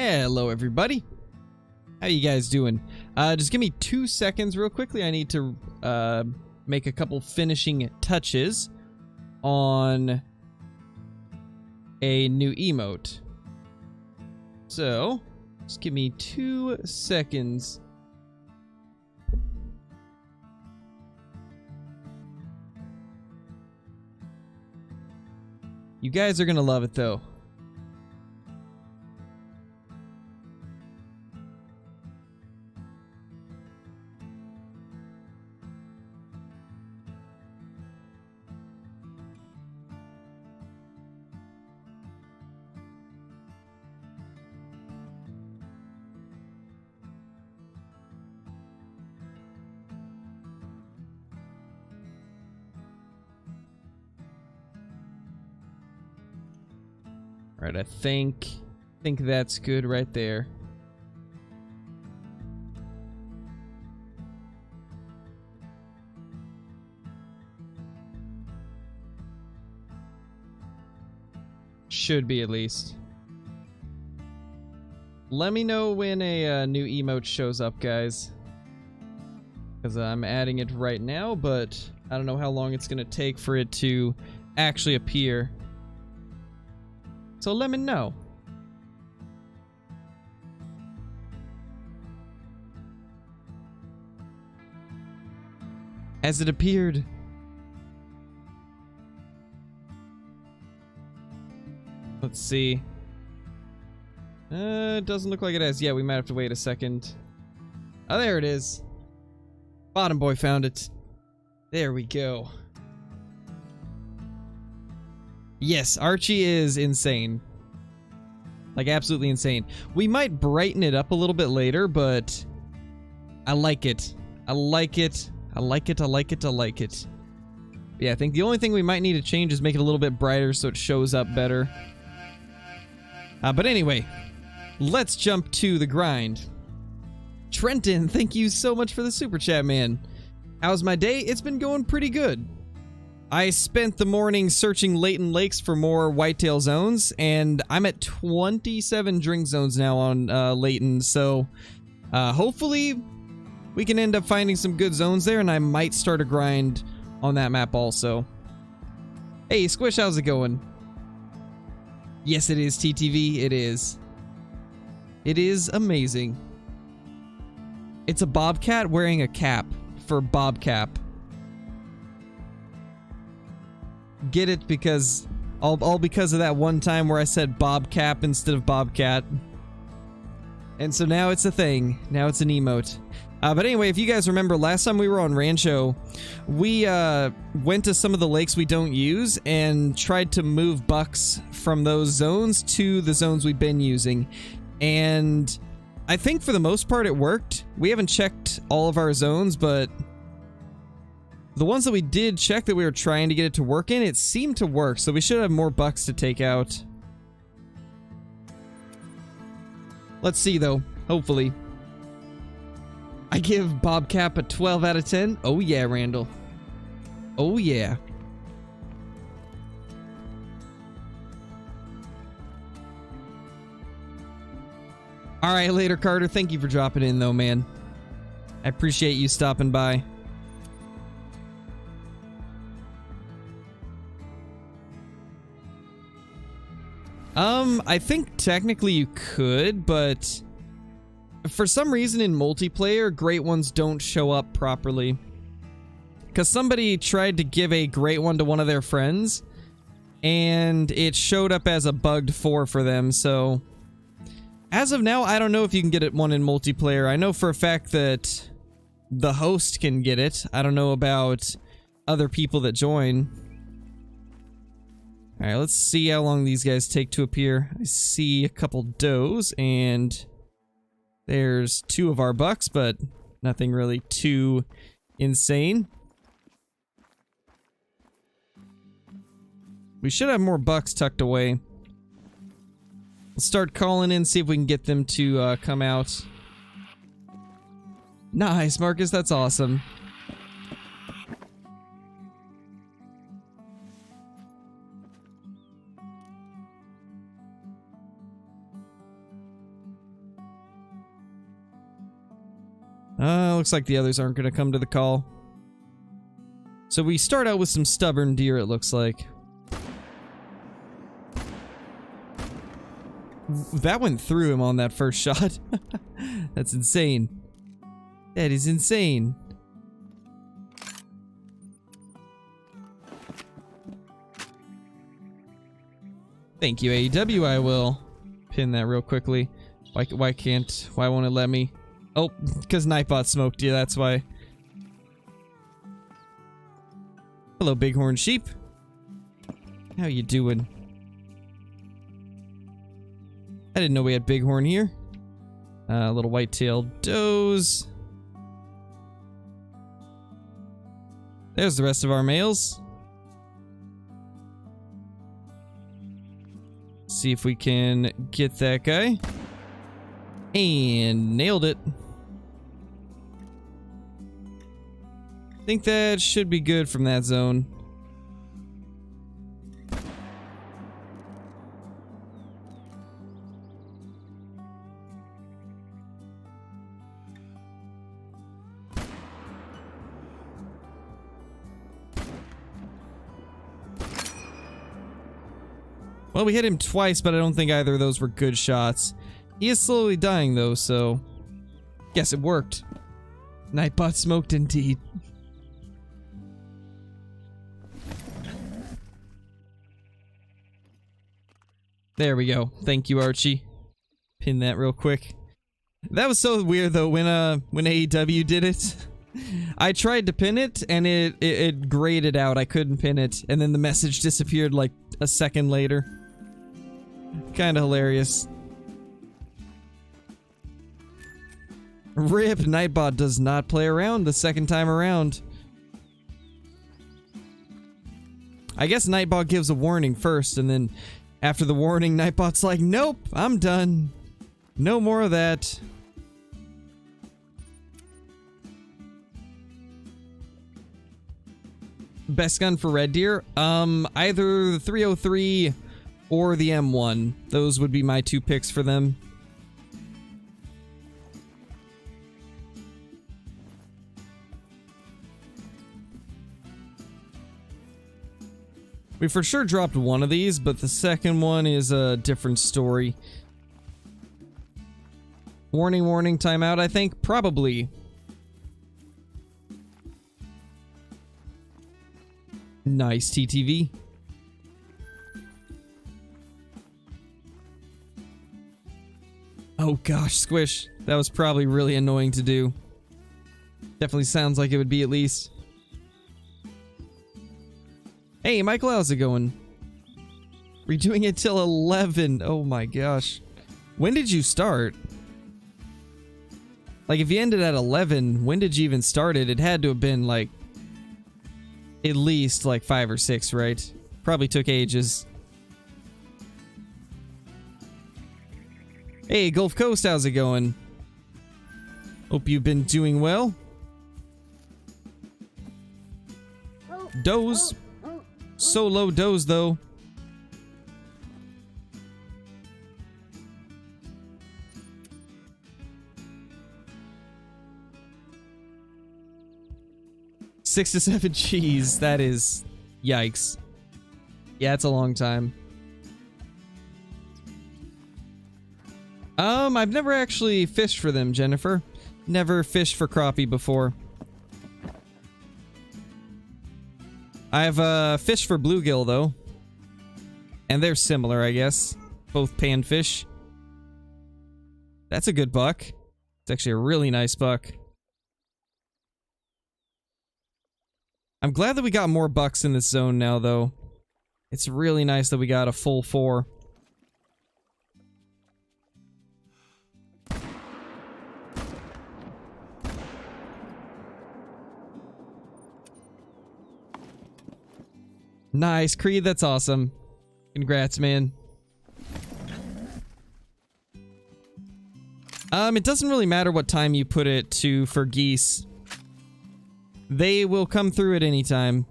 Hello everybody. How you guys doing? Just give me 2 seconds real quickly. I need to make a couple finishing touches on a new emote. So, just give me 2 seconds. You guys are gonna love it though. Alright, I think that's good right there. Should be at least. Let me know when a new emote shows up, guys. Because I'm adding it right now, but I don't know how long it's going to take for it to actually appear. So let me know. Has it appeared? Let's see. It doesn't look like it has. Yeah, we might have to wait a second. Oh, there it is. Bottom boy found it. There we go. Yes, Archie is insane. Like, absolutely insane. We might brighten it up a little bit later, but I like it. I like it. I like it. I like it. I like it. Yeah, I think the only thing we might need to change is make it a little bit brighter so it shows up better. But anyway, let's jump to the grind. Trenton, thank you so much for the super chat, man. How's my day? It's been going pretty good. I spent the morning searching Layton Lakes for more whitetail zones, and I'm at 27 drink zones now on Layton, so hopefully we can end up finding some good zones there, and I might start a grind on that map also. Hey, Squish, how's it going? Yes, it is, TTV, it is. It is amazing. It's a bobcat wearing a cap for bobcap. Get it? Because all because of that one time where I said bobcap instead of bobcat. And so now it's a thing. Now it's an emote. But anyway, if you guys remember, last time we were on Rancho, we went to some of the lakes we don't use and tried to move bucks from those zones to the zones we've been using. And I think for the most part it worked. We haven't checked all of our zones, but the ones that we did check that we were trying to get it to work in, it seemed to work, so we should have more bucks to take out. Let's see, though. Hopefully. I give Bobcap a 12 out of 10. Oh yeah, Randall. Oh yeah. Alright, later, Carter. Thank you for dropping in, though, man. I appreciate you stopping by. I think technically you could, but for some reason in multiplayer, great ones don't show up properly. Because somebody tried to give a great one to one of their friends, and it showed up as a bugged 4 for them, so as of now, I don't know if you can get it one in multiplayer. I know for a fact that the host can get it. I don't know about other people that join. Alright, let's see how long these guys take to appear. I see a couple does, and there's 2 of our bucks, but nothing really too insane. We should have more bucks tucked away. Let's start calling in, see if we can get them to come out. Nice, Marcus, that's awesome. Looks like the others aren't going to come to the call. So we start out with some stubborn deer, it looks like. That went through him on that first shot. That's insane. That is insane. Thank you, AEW. I will pin that real quickly. Why won't it let me? Oh, because Nightbot smoked you, that's why. Hello, Bighorn Sheep. How you doing? I didn't know we had Bighorn here. Little white-tailed does. There's the rest of our males. See if we can get that guy. And nailed it. Think that should be good from that zone. Well, we hit him twice, but I don't think either of those were good shots. He is slowly dying, though, so... Guess it worked. Nightbot smoked indeed. There we go. Thank you, Archie. Pin that real quick. That was so weird, though, when AEW did it. I tried to pin it, and it graded out. I couldn't pin it, and then the message disappeared like a second later. Kinda hilarious. RIP, Nightbot does not play around the second time around. I guess Nightbot gives a warning first, and then after the warning, Nightbot's like, nope, I'm done. No more of that. Best gun for red deer? Either the 303 or the M1. Those would be my two picks for them. We for sure dropped one of these, but the second one is a different story. Warning, warning, timeout, I think? Probably. Nice, TTV. Oh gosh, Squish. That was probably really annoying to do. Definitely sounds like it would be at least. Hey, Michael, how's it going? We're doing it till 11. Oh my gosh. When did you start? Like, if you ended at 11, when did you even start it? It had to have been, like, at least, like, 5 or 6, right? Probably took ages. Hey, Gulf Coast, how's it going? Hope you've been doing well. Doze. Solo doze, though. Six to 7 cheese. That is... Yikes. Yeah, it's a long time. I've never actually fished for them, Jennifer. Never fished for crappie before. I've fished for bluegill, though. And they're similar, I guess. Both panfish. That's a good buck. It's actually a really nice buck. I'm glad that we got more bucks in this zone now, though. It's really nice that we got a full 4. Nice, Creed, that's awesome. Congrats, man. It doesn't really matter what time you put it to for geese. They will come through at any time.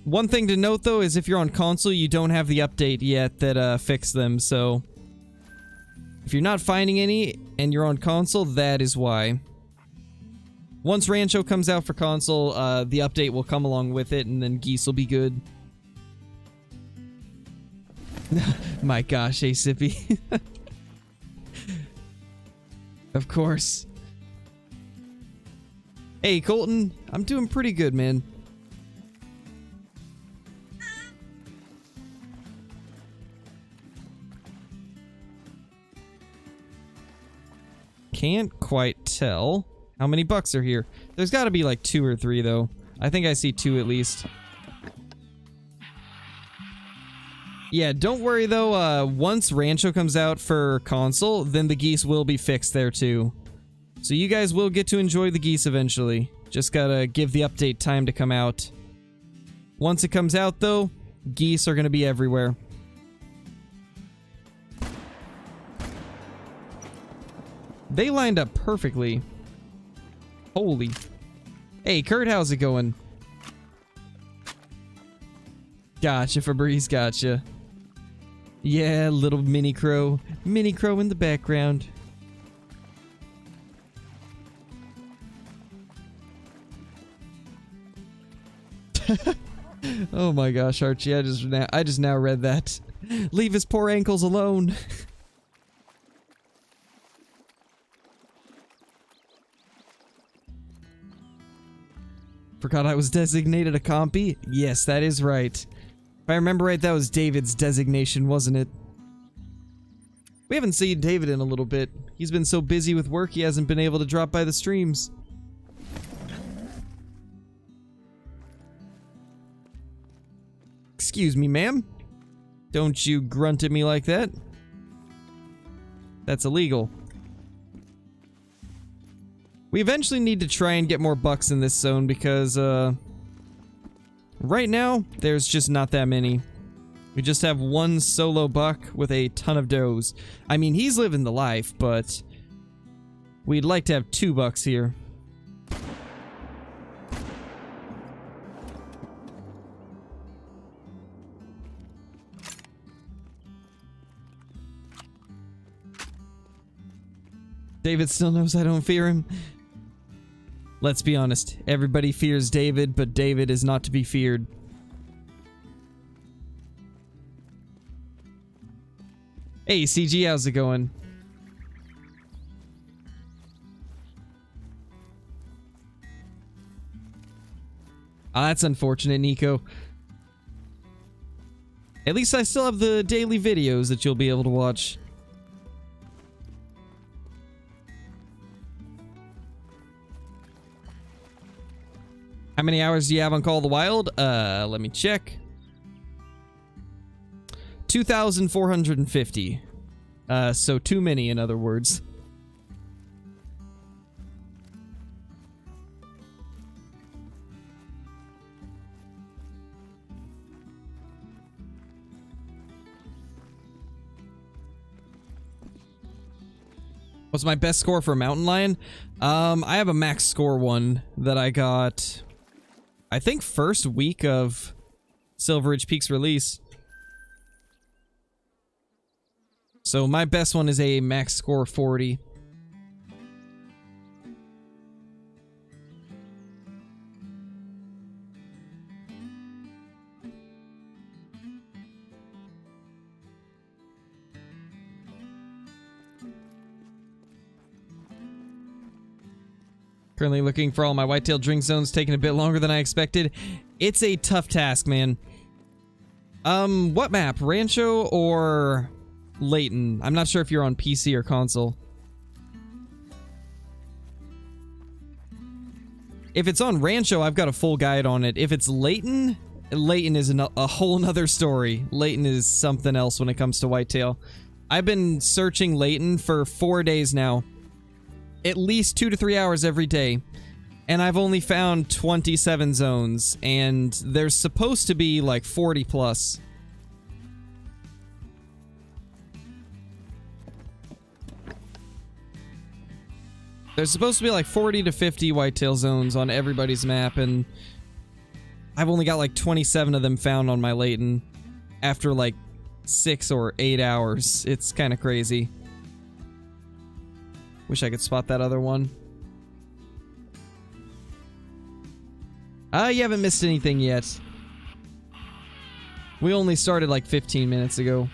One thing to note, though, is if you're on console, you don't have the update yet that fixed them, so... If you're not finding any, and you're on console, that is why. Once Rancho comes out for console, the update will come along with it, and then geese will be good. My gosh, hey Sippy. Of course. Hey Colton, I'm doing pretty good, man. Can't quite tell how many bucks are here. There's got to be like 2 or 3 though. I think I see 2 at least. Yeah, don't worry though, once Rancho comes out for console, then the geese will be fixed there too. So you guys will get to enjoy the geese eventually. Just gotta give the update time to come out. Once it comes out though, geese are gonna be everywhere. They lined up perfectly. Holy. Hey, Kurt, how's it going? Gotcha, Febreze, gotcha. Yeah, little mini crow. Mini crow in the background. Oh my gosh, Archie, I just now read that. Leave his poor ankles alone. Forgot I was designated a compy? Yes, that is right. If I remember right, that was David's designation, wasn't it? We haven't seen David in a little bit. He's been so busy with work, he hasn't been able to drop by the streams. Excuse me, ma'am. Don't you grunt at me like that. That's illegal. We eventually need to try and get more bucks in this zone because, right now, there's just not that many. We just have one solo buck with a ton of does. I mean, he's living the life, but we'd like to have 2 bucks here. David still knows I don't fear him. Let's be honest, everybody fears David, but David is not to be feared. Hey, CG, how's it going? Ah, that's unfortunate, Nico. At least I still have the daily videos that you'll be able to watch. How many hours do you have on Call of the Wild? Let me check. 2,450. So too many, in other words. What's my best score for a mountain lion? I have a max score one that I got, I think, first week of Silver Ridge Peak's release. So my best one is a max score 40. Currently looking for all my whitetail drink zones, taking a bit longer than I expected. It's a tough task, man. What map? Rancho or Layton? I'm not sure if you're on PC or console. If it's on Rancho, I've got a full guide on it. If it's Layton, Layton is a whole nother story. Layton is something else when it comes to whitetail. I've been searching Layton for 4 days now. At least 2 to 3 hours every day. And I've only found 27 zones. And there's supposed to be like 40 plus. There's supposed to be like 40 to 50 whitetail zones on everybody's map, and I've only got like 27 of them found on my Layton after like 6 or 8 hours. It's kind of crazy. Wish I could spot that other one. You haven't missed anything yet. We only started like 15 minutes ago.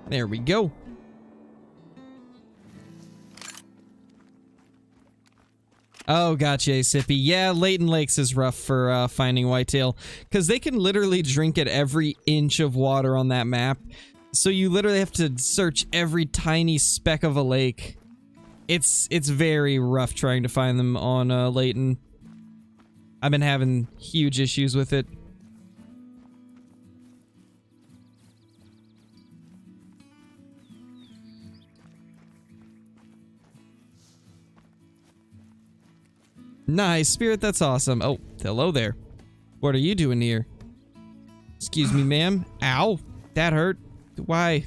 There we go. Oh, gotcha, Sippy. Yeah, Layton Lakes is rough for finding whitetail, because they can literally drink at every inch of water on that map. So you literally have to search every tiny speck of a lake. It's very rough trying to find them on Layton. I've been having huge issues with it. Nice, Spirit, that's awesome. Oh, hello there. What are you doing here? Excuse me, ma'am. Ow, that hurt. Why?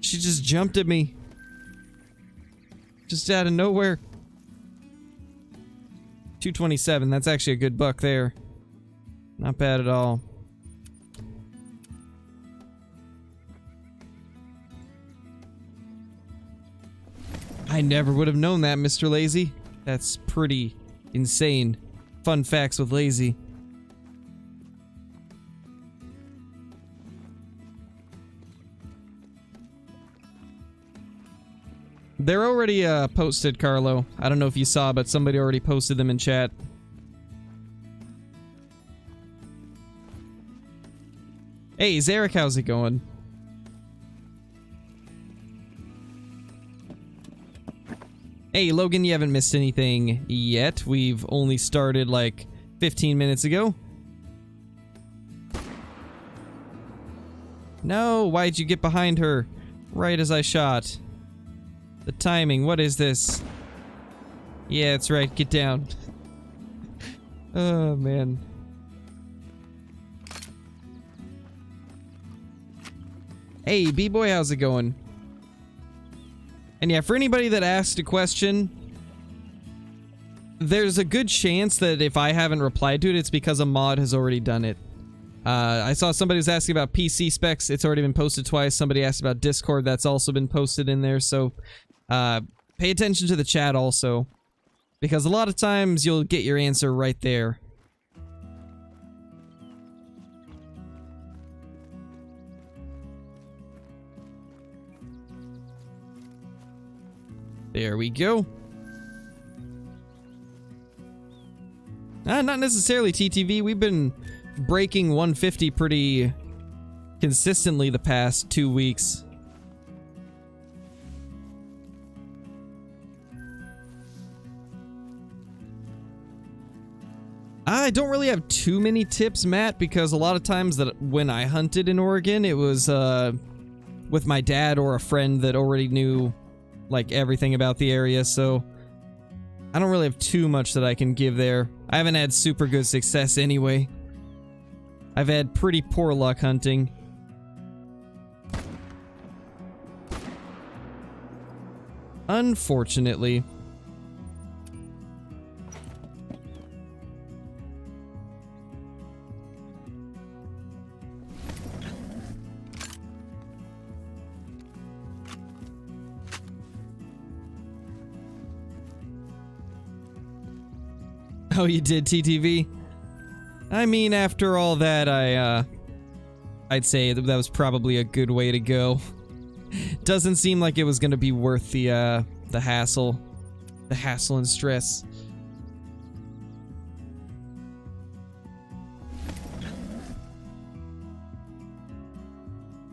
She just jumped at me. Just out of nowhere. 227, that's actually a good buck there. Not bad at all. I never would have known that, Mr. Lazy. That's pretty insane. Fun facts with Lazy. They're already posted, Carlo. I don't know if you saw, but somebody already posted them in chat. Hey, Zarek, how's it going? Hey, Logan, you haven't missed anything yet. We've only started like 15 minutes ago. No, why'd you get behind her? Right as I shot. The timing, what is this? Yeah, that's right, get down. Oh, man. Hey, B-Boy, how's it going? And yeah, for anybody that asked a question, there's a good chance that if I haven't replied to it, it's because a mod has already done it. I saw somebody was asking about PC specs. It's already been posted twice. Somebody asked about Discord. That's also been posted in there. So pay attention to the chat also, because a lot of times you'll get your answer right there. There we go. Not necessarily TTV. We've been breaking 150 pretty consistently the past 2 weeks. I don't really have too many tips, Matt, because a lot of times that when I hunted in Oregon, it was with my dad or a friend that already knew like everything about the area, so I don't really have too much that I can give there. I haven't had super good success anyway. I've had pretty poor luck hunting. Unfortunately. Oh, you did, TTV? I mean, after all that, I'd say that was probably a good way to go. Doesn't seem like it was gonna be worth the hassle. The hassle and stress.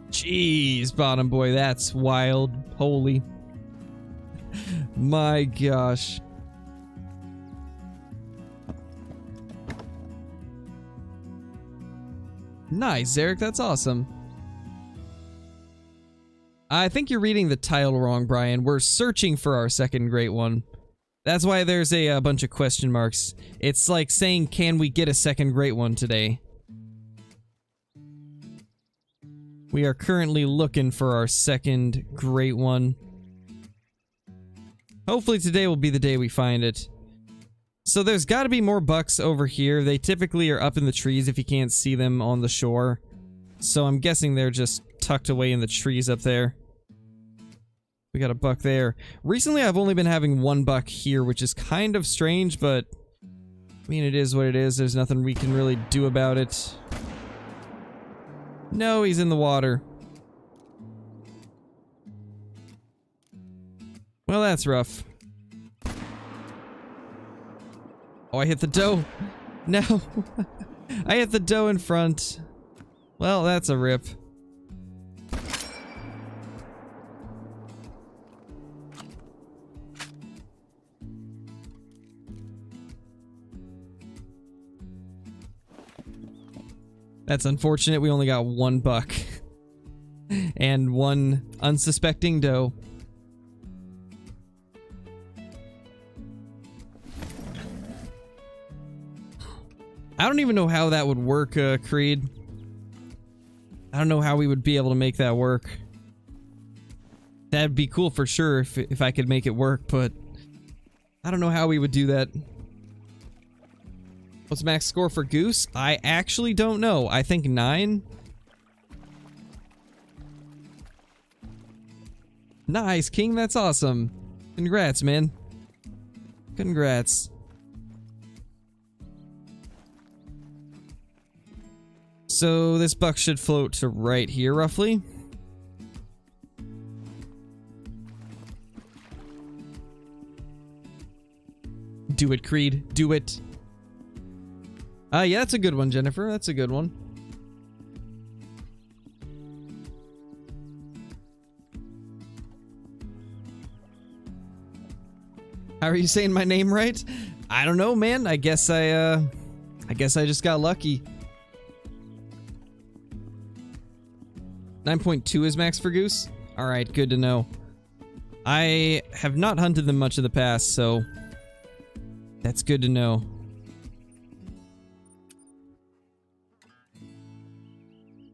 Jeez, bottom boy, that's wild. Holy. My gosh. Nice, Eric, that's awesome. I think you're reading the title wrong, Brian. We're searching for our second great one. That's why there's a bunch of question marks. It's like saying, can we get a second great one today? We are currently looking for our second great one. Hopefully today will be the day we find it. So there's got to be more bucks over here. They typically are up in the trees if you can't see them on the shore. So I'm guessing they're just tucked away in the trees up there. We got a buck there. Recently I've only been having one buck here, which is kind of strange, but I mean, it is what it is. There's nothing we can really do about it. No, he's in the water. Well, that's rough. Oh, I hit the doe. No. I hit the doe in front. Well, that's a rip. That's unfortunate. We only got one buck. And one unsuspecting doe. I don't even know how that would work, Creed. I don't know how we would be able to make that work. That'd be cool for sure if I could make it work, but I don't know how we would do that. What's max score for goose? I actually don't know. I think 9. Nice, King. That's awesome. Congrats, man. Congrats. So this buck should float to right here, roughly. Do it, Creed. Do it. Yeah, that's a good one, Jennifer. That's a good one. How are you saying my name right? I don't know, man. I guess I just got lucky. 9.2 is max for goose? Alright, good to know. I have not hunted them much in the past, so that's good to know.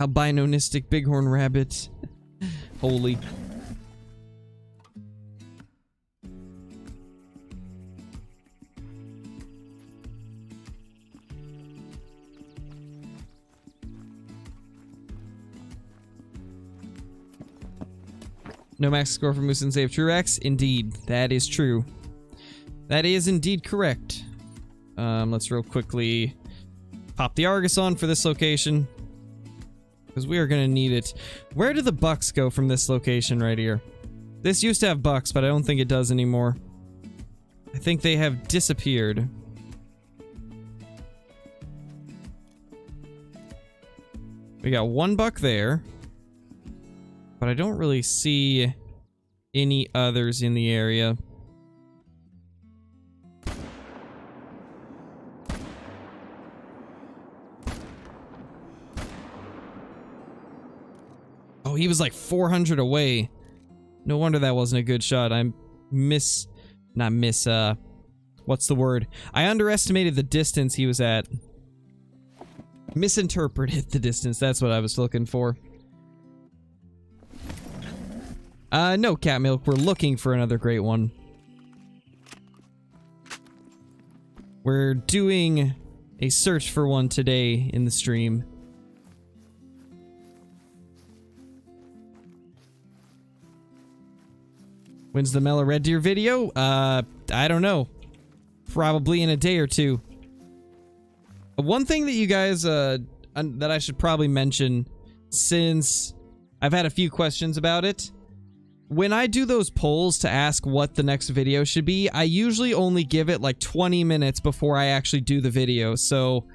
Albinonistic bighorn rabbit. Holy. No max score for moose and save Truex? Indeed, that is true. That is indeed correct. Let's real quickly pop the Argus on for this location, because we are going to need it. Where do the bucks go from this location right here? This used to have bucks, but I don't think it does anymore. I think they have disappeared. We got one buck there, but I don't really see any others in the area. Oh, he was like 400 away. No wonder that wasn't a good shot. What's the word? I underestimated the distance he was at. Misinterpreted the distance, that's what I was looking for. No, Cat Milk, we're looking for another great one. We're doing a search for one today in the stream. When's the Mellow Red Deer video? I don't know. Probably in a day or two. One thing that you guys, that I should probably mention, since I've had a few questions about it, when I do those polls to ask what the next video should be, I usually only give it like 20 minutes before I actually do the video. So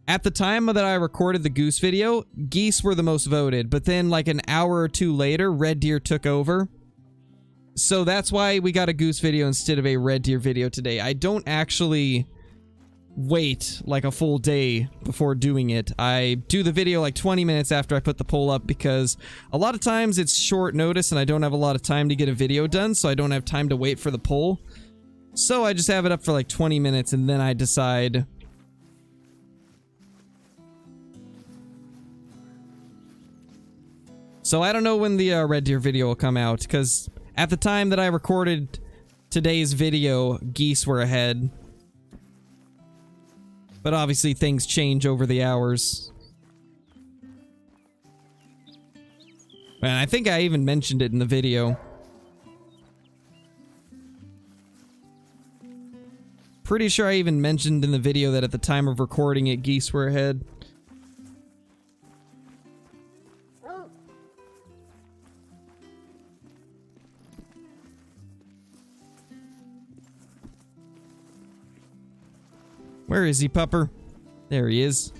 at the time that I recorded the goose video, geese were the most voted, but then like an hour or two later, red deer took over. So that's why we got a goose video instead of a red deer video today. I don't actually wait like a full day before doing it. I do the video like 20 minutes after I put the poll up, because a lot of times it's short notice and I don't have a lot of time to get a video done, so I don't have time to wait for the poll. So I just have it up for like 20 minutes and then I decide. So I don't know when the Red Deer video will come out, because at the time that I recorded today's video, geese were ahead. But obviously things change over the hours. And I think I even mentioned it in the video. Pretty sure I even mentioned in the video that at the time of recording it, geese were ahead. Where is he, pupper? There he is.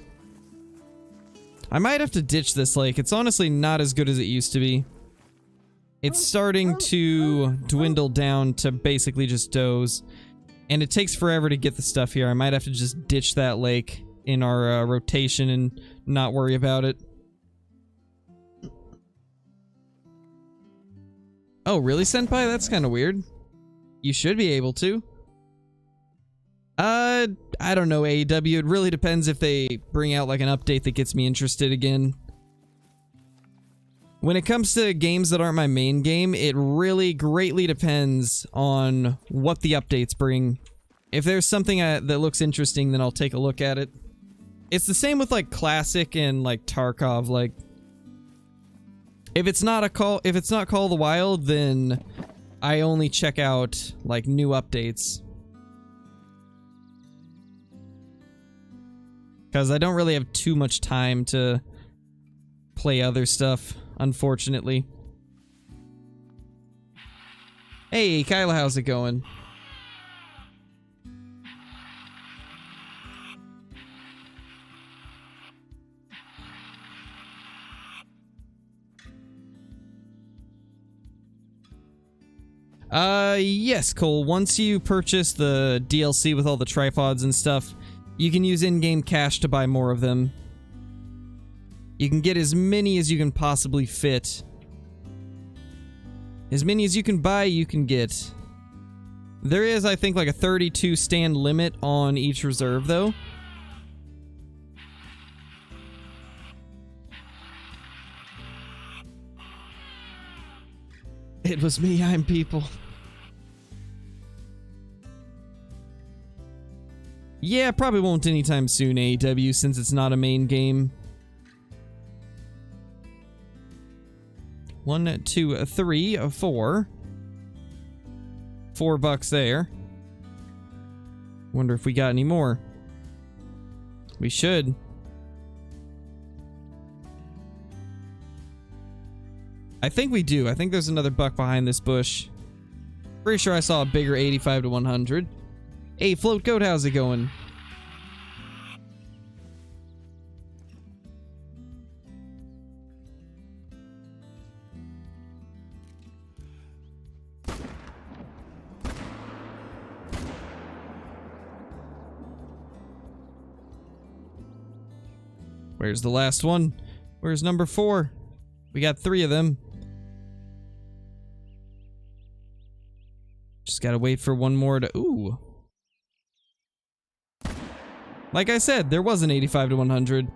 I might have to ditch this lake. It's honestly not as good as it used to be. It's starting to dwindle down to basically just does. And it takes forever to get the stuff here. I might have to just ditch that lake in our rotation and not worry about it. Oh, really, Senpai? That's kind of weird. You should be able to. I don't know, AEW. It really depends if they bring out like an update that gets me interested again. When it comes to games that aren't my main game, it really greatly depends on what the updates bring. If there's something that looks interesting, then I'll take a look at it. It's the same with like Classic and like Tarkov. Like, if it's not Call of the Wild, then I only check out like new updates. Because I don't really have too much time to play other stuff, unfortunately. Hey, Kyla, how's it going? Yes, Cole. Once you purchase the DLC with all the tripods and stuff, you can use in-game cash to buy more of them. You can get as many as you can possibly fit. As many as you can buy, you can get. There is, I think, like a 32 stand limit on each reserve, though. It was me, I'm people. Yeah, probably won't anytime soon, AEW, since it's not a main game. 1, 2, 3, 4. $4 there. Wonder if we got any more. We should. I think we do. I think there's another buck behind this bush. Pretty sure I saw a bigger 85 to 100. Hey, Float Goat, how's it going? Where's the last one? Where's number 4? We got 3 of them. Just gotta wait for one more to... Ooh. Like I said, there was an 85 to 100.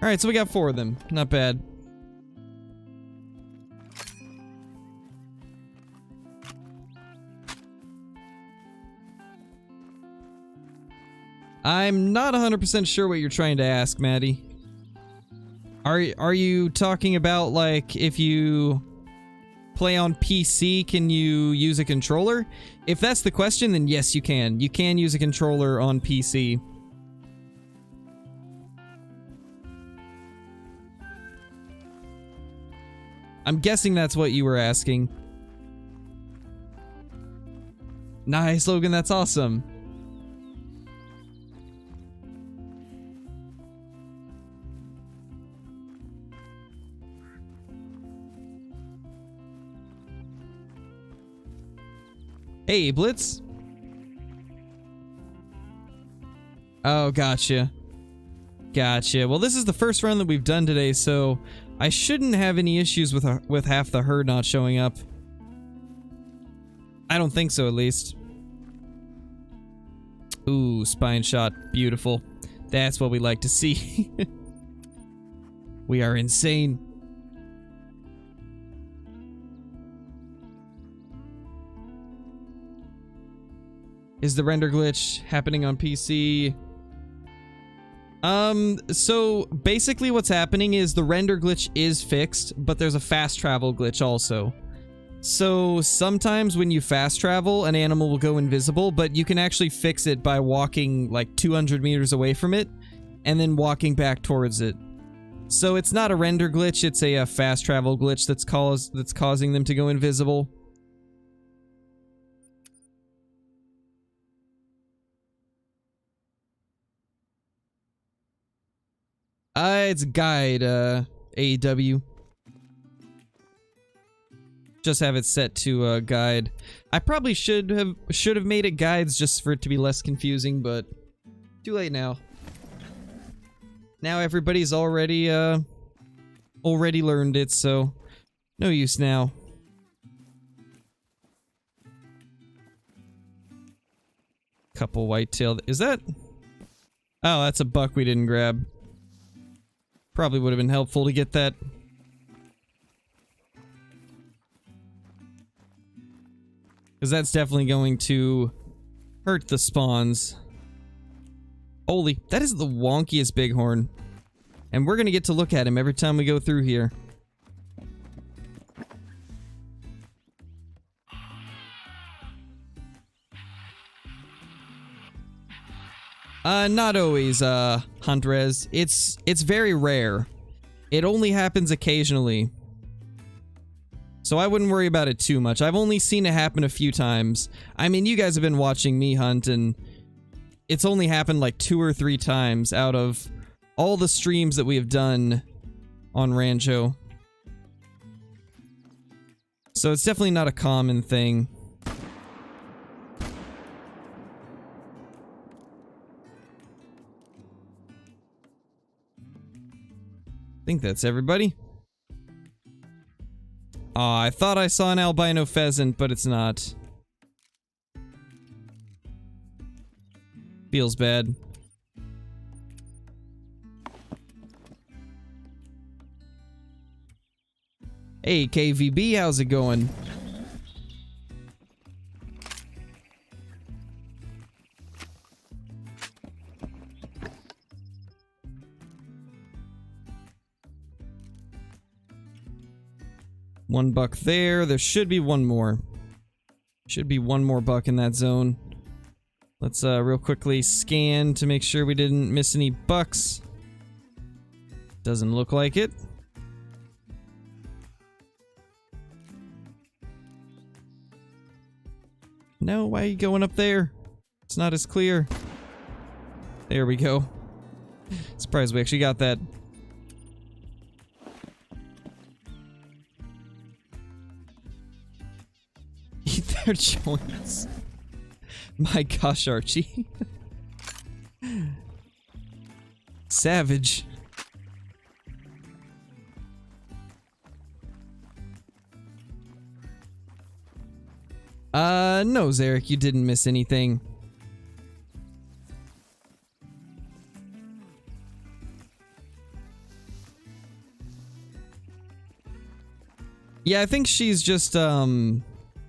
Alright, so we got 4 of them. Not bad. I'm not 100% sure what you're trying to ask, Maddie. Are you talking about, like, if you play on PC, can you use a controller? If that's the question, then yes, you can. You can use a controller on PC. I'm guessing that's what you were asking. Nice, Logan, that's awesome. Hey, Blitz. Oh, gotcha. Gotcha. Well, this is the first run that we've done today, so I shouldn't have any issues with half the herd not showing up. I don't think so, at least. Ooh, spine shot. Beautiful. That's what we like to see. We are insane. Is the render glitch happening on PC? So basically what's happening is the render glitch is fixed, but there's a fast travel glitch also. So sometimes when you fast travel, an animal will go invisible, but you can actually fix it by walking like 200 meters away from it and then walking back towards it. So it's not a render glitch, it's a fast travel glitch that's causing them to go invisible. It's guide, AEW. Just have it set to guide. I probably should have made it guides just for it to be less confusing, but too late now. Now everybody's already learned it, so no use now. Couple whitetail. Is that? Oh, that's a buck we didn't grab. Probably would have been helpful to get that. Because that's definitely going to hurt the spawns. Holy, that is the wonkiest bighorn. And we're going to get to look at him every time we go through here. Not always, Huntrez. It's very rare. It only happens occasionally. So I wouldn't worry about it too much. I've only seen it happen a few times. I mean, you guys have been watching me hunt, and it's only happened like 2 or 3 times out of all the streams that we have done on Rancho. So it's definitely not a common thing. I think that's everybody. Aw, I thought I saw an albino pheasant, but it's not. Feels bad. Hey, KVB, how's it going? One buck there. There should be one more. Should be one more buck in that zone. Let's real quickly scan to make sure we didn't miss any bucks. Doesn't look like it. No, why are you going up there? It's not as clear. There we go. Surprised we actually got that. Eat their joints. My gosh, Archie. Savage. No, Zarek, you didn't miss anything. Yeah, I think she's just,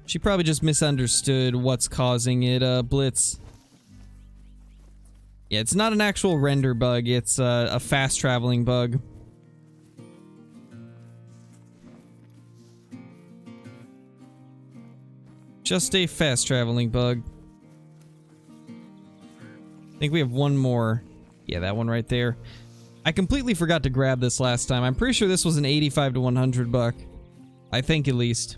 she probably just misunderstood what's causing it, Blitz. Yeah, it's not an actual render bug, it's a fast-traveling bug. Just a fast-traveling bug. I think we have one more. Yeah, that one right there. I completely forgot to grab this last time. I'm pretty sure this was an 85 to 100 buck. I think at least.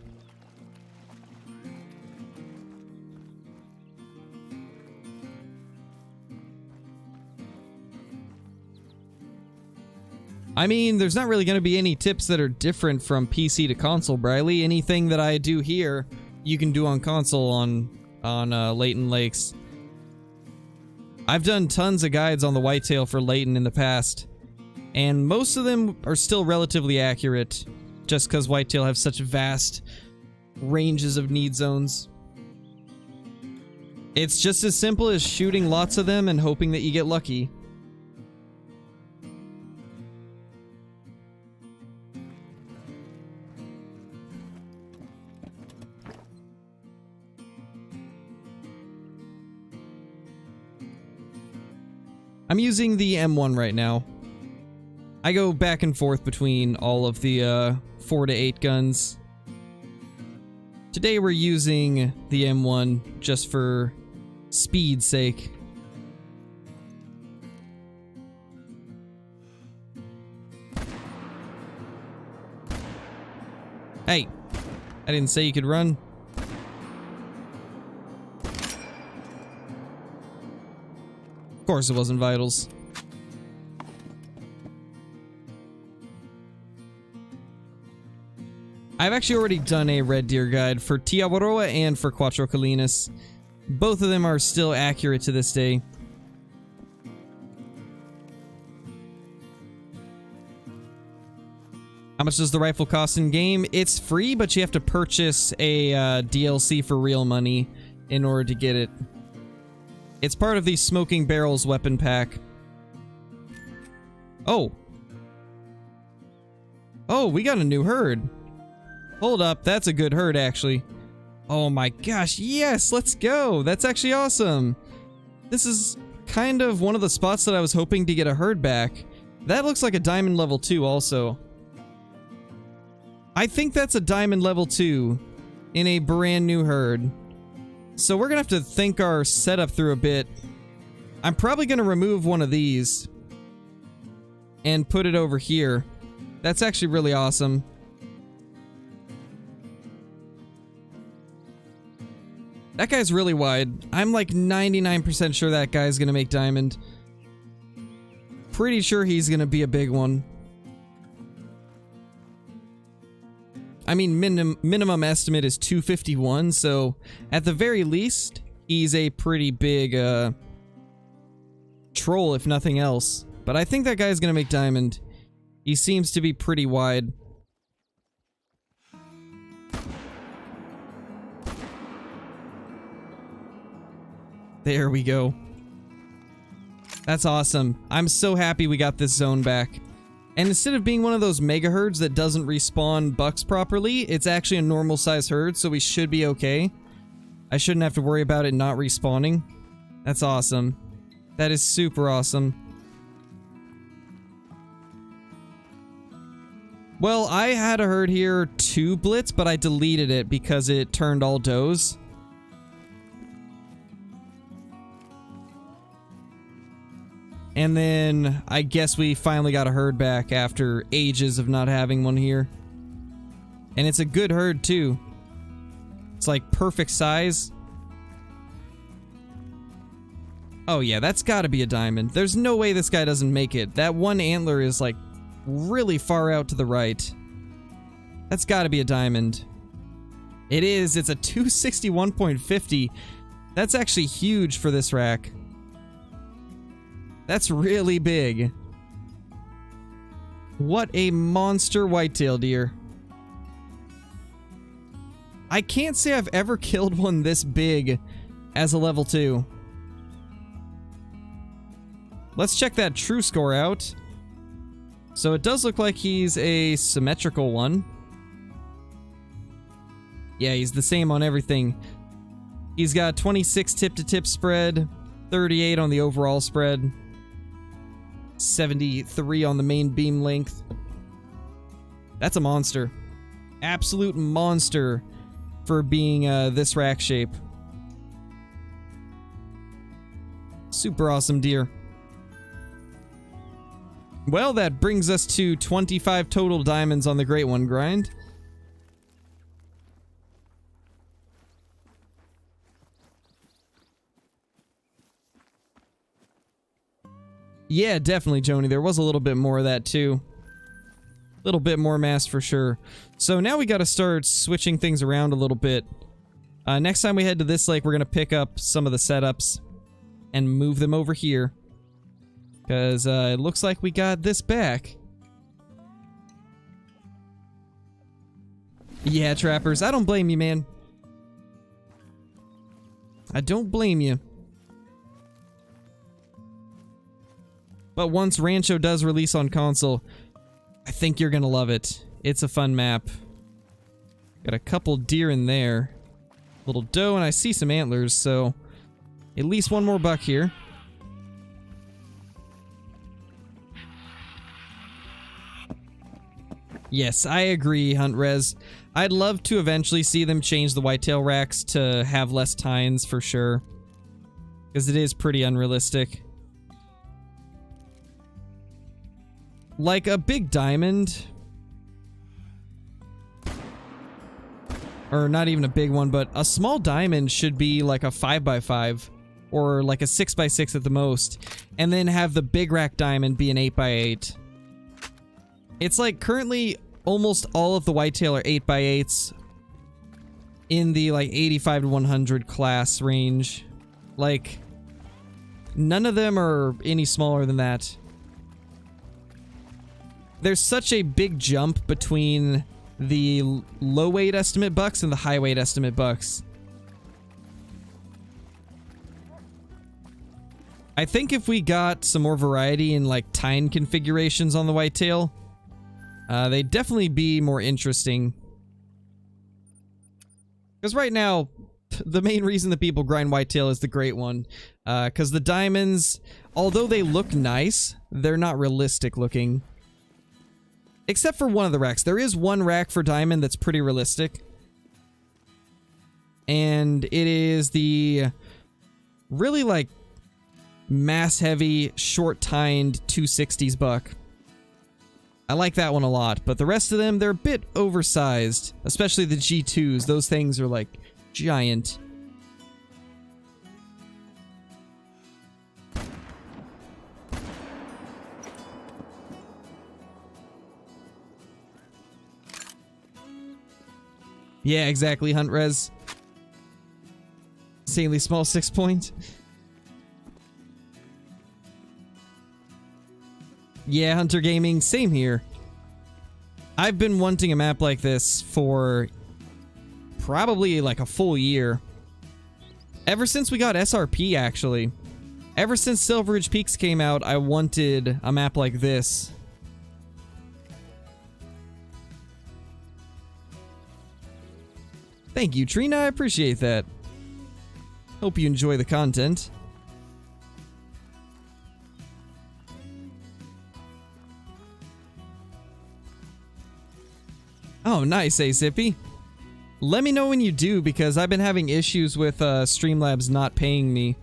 I mean, there's not really going to be any tips that are different from PC to console, Briley. Anything that I do here, you can do on console on Layton Lakes. I've done tons of guides on the whitetail for Layton in the past, and most of them are still relatively accurate, just because whitetail have such vast ranges of need zones. It's just as simple as shooting lots of them and hoping that you get lucky. I'm using the M1 right now. I go back and forth between all of the 4 to 8 guns. Today we're using the M1 just for speed's sake. Hey, I didn't say you could run. Of course it wasn't vitals. I've actually already done a Red Deer guide for Tiawaroa and for Cuatro Colinas. Both of them are still accurate to this day. How much does the rifle cost in game? It's free, but you have to purchase a DLC for real money in order to get it. It's part of the Smoking Barrels weapon pack. Oh. Oh, we got a new herd. Hold up, that's a good herd, actually. Oh my gosh, yes, let's go. That's actually awesome. This is kind of one of the spots that I was hoping to get a herd back. That looks like a diamond level 2 also. I think that's a diamond level 2 in a brand new herd. So we're gonna have to think our setup through a bit. I'm probably gonna remove one of these and put it over here. That's actually really awesome. That guy's really wide. I'm like 99% sure that guy's gonna make diamond. Pretty sure he's gonna be a big one. I mean, minimum estimate is 251, so at the very least, he's a pretty big troll, if nothing else. But I think that guy's gonna make diamond. He seems to be pretty wide. There we go. That's awesome. I'm so happy we got this zone back. And instead of being one of those mega herds that doesn't respawn bucks properly, it's actually a normal size herd, so we should be okay. I shouldn't have to worry about it not respawning. That's awesome. That is super awesome. Well, I had a herd here to blitz, but I deleted it because it turned all does. And then, I guess we finally got a herd back after ages of not having one here. And it's a good herd, too. It's like perfect size. Oh yeah, that's gotta be a diamond. There's no way this guy doesn't make it. That one antler is like really far out to the right. That's gotta be a diamond. It is. It's a 261.50. That's actually huge for this rack. That's really big. What a monster whitetail deer. I can't say I've ever killed one this big as a level 2. Let's check that true score out. So it does look like he's a symmetrical one. Yeah, he's the same on everything. He's got 26 tip-to-tip spread, 38 on the overall spread, 73 on the main beam length. That's a monster. Absolute monster for being this rack shape. Super awesome deer. Well, that brings us to 25 total diamonds on the Great One grind. Yeah, definitely, Joni. There was a little bit more of that, too. A little bit more mass for sure. So now we gotta start switching things around a little bit. Next time we head to this lake, we're gonna pick up some of the setups and move them over here. Because it looks like we got this back. Yeah, trappers. I don't blame you, man. I don't blame you. But once Rancho does release on console, I think you're gonna love it. It's a fun map. Got a couple deer in there. Little doe, and I see some antlers, so at least one more buck here. Yes, I agree, Huntrez. I'd love to eventually see them change the whitetail racks to have less tines for sure. Because it is pretty unrealistic. Like a big diamond. Or not even a big one, but a small diamond should be like a 5x5. Or like a 6x6 at the most. And then have the big rack diamond be an 8x8. It's like currently almost all of the whitetail are 8x8s. In the like 85 to 100 class range. Like, none of them are any smaller than that. There's such a big jump between the low weight estimate bucks and the high weight estimate bucks. I think if we got some more variety in like tine configurations on the whitetail, they'd definitely be more interesting. Because right now, the main reason that people grind whitetail is the great one. Because the diamonds, although they look nice, they're not realistic looking. Except for one of the racks. There is one rack for diamond that's pretty realistic. And it is the really like mass heavy, short tined 260s buck. I like that one a lot, but the rest of them, they're a bit oversized. Especially the G2s. Those things are like giant. Yeah, exactly, Huntrez. Insanely small 6-point. Yeah, Hunter Gaming, same here. I've been wanting a map like this for probably like a full year. Ever since we got SRP, actually. Ever since Silver Ridge Peaks came out, I wanted a map like this. Thank you, Trina. I appreciate that. Hope you enjoy the content. Oh, nice, Asippy. Let me know when you do, because I've been having issues with Streamlabs not paying me.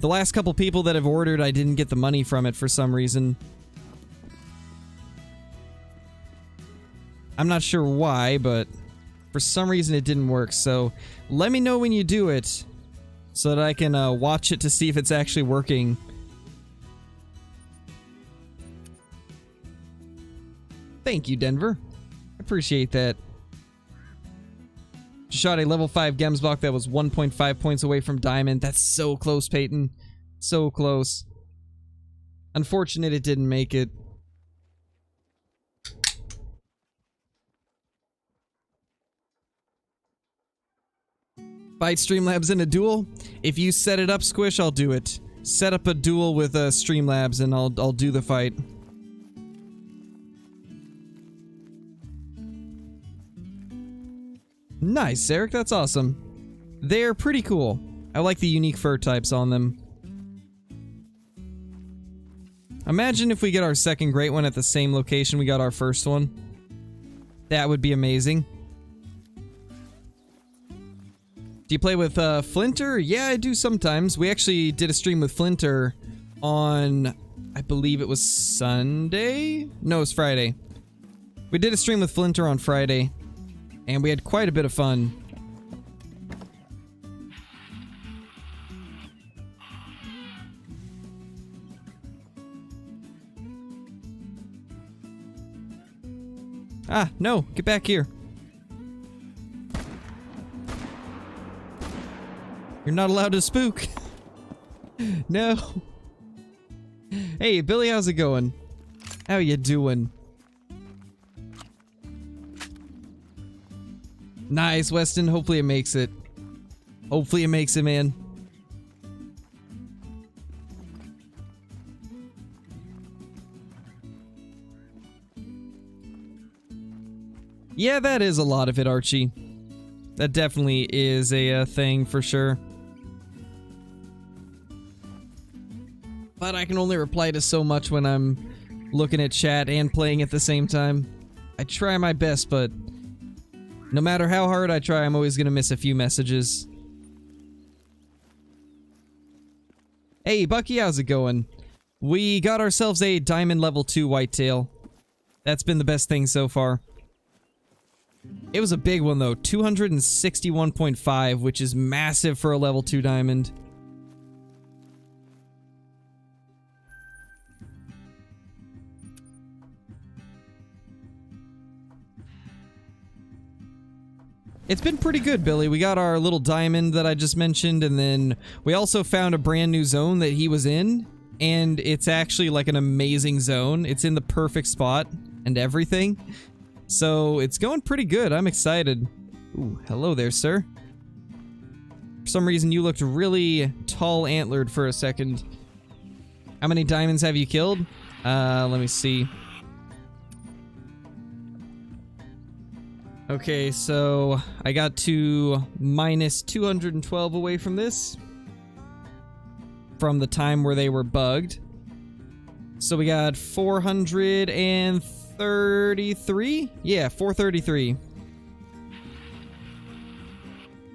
The last couple people that have ordered, I didn't get the money from it for some reason. I'm not sure why, but for some reason it didn't work, so let me know when you do it so that I can watch it to see if it's actually working. Thank you, Denver. Appreciate that. Shot a level 5 Gemsbach that was 1.5 points away from Diamond. That's so close, Peyton. So close. Unfortunate it didn't make it. Fight Streamlabs in a duel? If you set it up, Squish, I'll do it. Set up a duel with Streamlabs and I'll do the fight. Nice, Eric, that's awesome. They're pretty cool. I like the unique fur types on them. Imagine if we get our second great one at the same location we got our first one. That would be amazing. Do you play with Flinter? Yeah, I do sometimes. We actually did a stream with Flinter on, I believe it was Sunday? No, it was Friday. We did a stream with Flinter on Friday, and we had quite a bit of fun. Ah, no, get back here. You're not allowed to spook. No. Hey, Billy, how's it going? How you doing? Nice, Weston. Hopefully it makes it. Hopefully it makes it, man. Yeah, that is a lot of it, Archie. That definitely is a thing for sure. But I can only reply to so much when I'm looking at chat and playing at the same time. I try my best, but no matter how hard I try, I'm always gonna miss a few messages. Hey, Bucky, how's it going? We got ourselves a diamond level 2 whitetail. That's been the best thing so far. It was a big one though, 261.5, which is massive for a level 2 diamond. It's been pretty good, Billy. We got our little diamond that I just mentioned, and then we also found a brand new zone that he was in, and it's actually like an amazing zone. It's in the perfect spot and everything. So it's going pretty good. I'm excited. Ooh, hello there, sir. For some reason, you looked really tall antlered for a second. How many diamonds have you killed? Let me see. Okay, so I got to minus 212 away from this. From the time where they were bugged. So we got 433? Yeah, 433.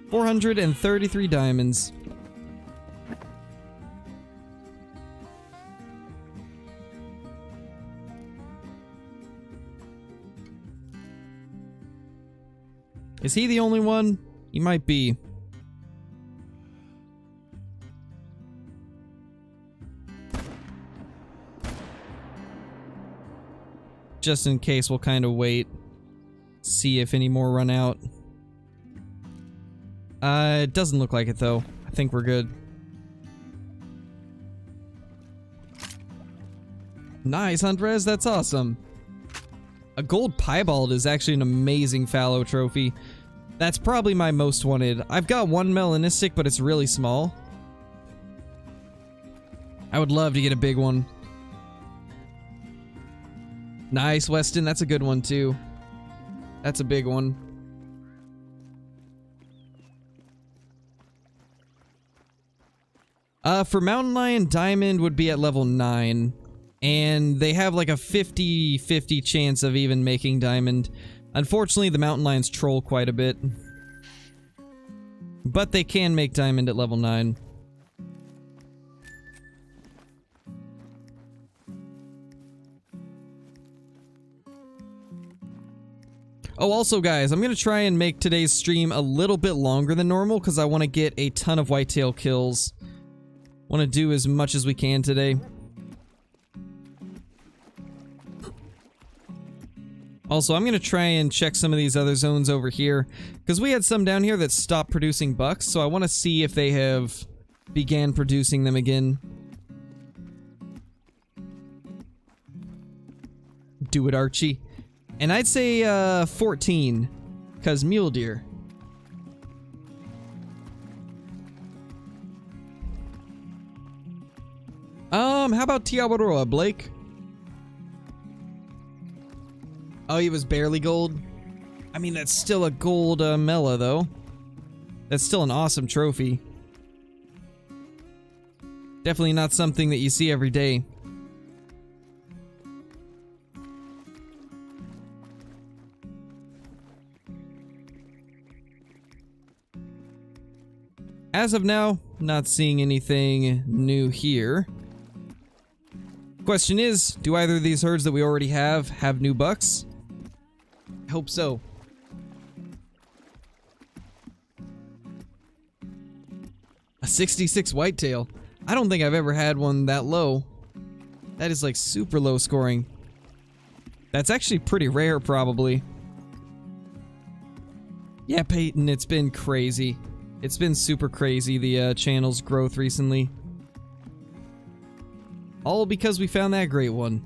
433 diamonds. Is he the only one? He might be. Just in case, we'll kind of wait. See if any more run out. It doesn't look like it though. I think we're good. Nice, Huntrez, that's awesome. A gold piebald is actually an amazing fallow trophy. That's probably my most wanted. I've got one melanistic, but it's really small. I would love to get a big one. Nice, Weston. That's a good one, too. That's a big one. For Mountain Lion, Diamond would be at level 9. And they have like a 50-50 chance of even making Diamond. Unfortunately, the Mountain Lions troll quite a bit. But they can make Diamond at level 9. Oh, also guys, I'm going to try and make today's stream a little bit longer than normal because I want to get a ton of whitetail kills. Want to do as much as we can today. Also, I'm going to try and check some of these other zones over here, because we had some down here that stopped producing bucks, so I want to see if they have began producing them again. Do it, Archie. And I'd say 14, because mule deer. How about Tiawaroa, Blake? Oh, he was barely gold? I mean, that's still a gold Mela, though. That's still an awesome trophy. Definitely not something that you see every day. As of now, not seeing anything new here. Question is, do either of these herds that we already have new bucks? I hope so. A 66 whitetail. I don't think I've ever had one that low. That is like super low scoring. That's actually pretty rare, probably. Yeah, Peyton, it's been crazy. It's been super crazy, the channel's growth recently. All because we found that great one.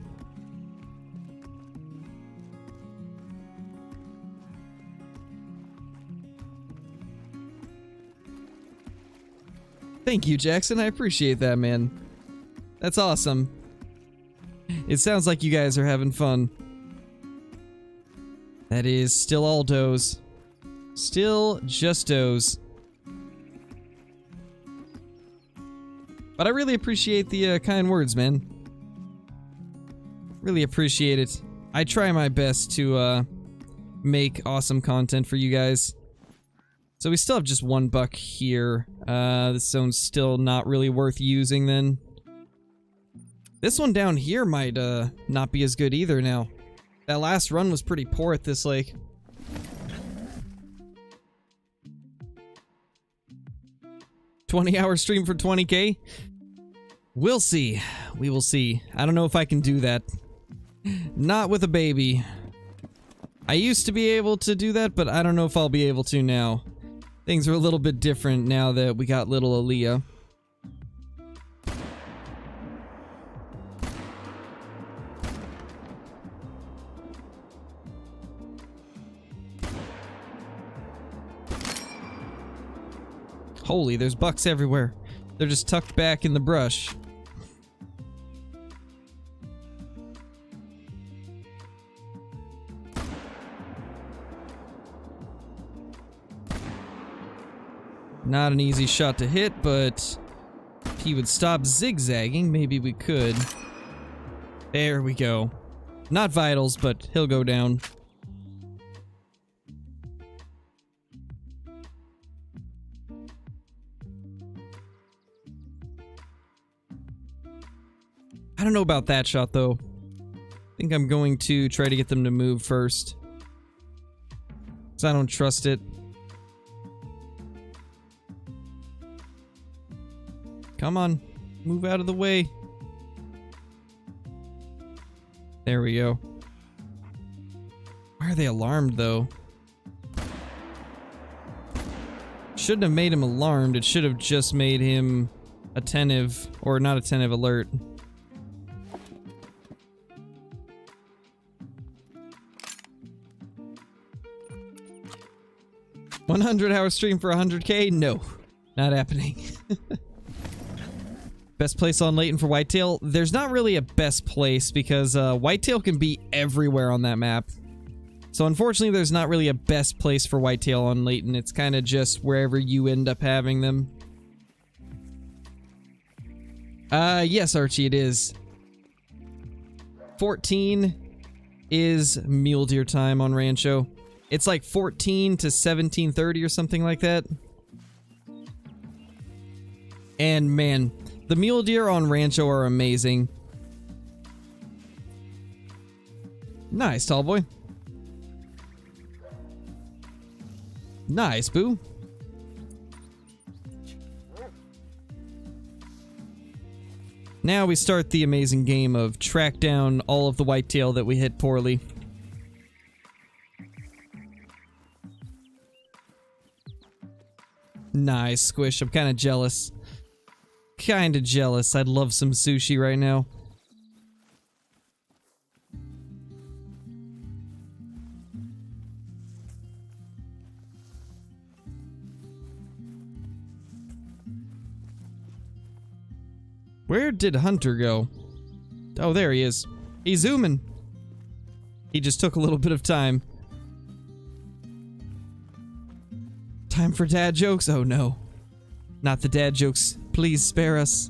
Thank you, Jackson. I appreciate that, man. That's awesome. It sounds like you guys are having fun. That is still all does. Still just does. But I really appreciate the kind words, man. Really appreciate it. I try my best to make awesome content for you guys. So we still have just 1 buck here. This zone's still not really worth using then. This one down here might not be as good either now. That last run was pretty poor at this lake. $20-hour stream for 20K? We'll see. We will see. I don't know if I can do that. Not with a baby. I used to be able to do that, but I don't know if I'll be able to now. Things are a little bit different now that we got little Aaliyah. Holy, there's bucks everywhere. They're just tucked back in the brush. Not an easy shot to hit, but if he would stop zigzagging, maybe we could. There we go. Not vitals, but he'll go down. I don't know about that shot, though. I think I'm going to try to get them to move first, because I don't trust it. Come on, move out of the way. There we go. Why are they alarmed, though? Shouldn't have made him alarmed. It should have just made him attentive, or not attentive, alert. $100-hour stream for 100K? No, not happening. Best place on Layton for whitetail? There's not really a best place because whitetail can be everywhere on that map. So unfortunately, there's not really a best place for whitetail on Layton. It's kind of just wherever you end up having them. Yes, Archie, it is. 14 is mule deer time on Rancho. It's like 14 to 17:30 or something like that. And man, the mule deer on Rancho are amazing. Nice, tall boy. Nice, boo. Now we start the amazing game of track down all of the whitetail that we hit poorly. Nice, Squish. I'm kind of jealous. Kinda jealous. I'd love some sushi right now. Where did Hunter go? Oh, there he is. He's zooming. He just took a little bit of time. Time for dad jokes? Oh no. Not the dad jokes. Please spare us.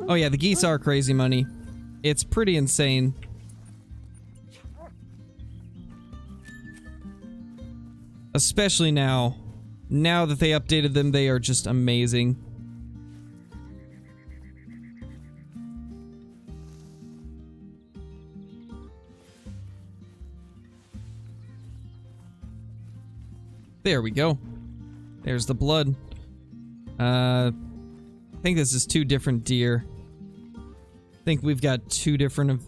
Oh yeah, the geese are crazy money. It's pretty insane. Especially now. Now that they updated them, they are just amazing. There we go. There's the blood. I think this is 2 different deer. I think we've got 2 different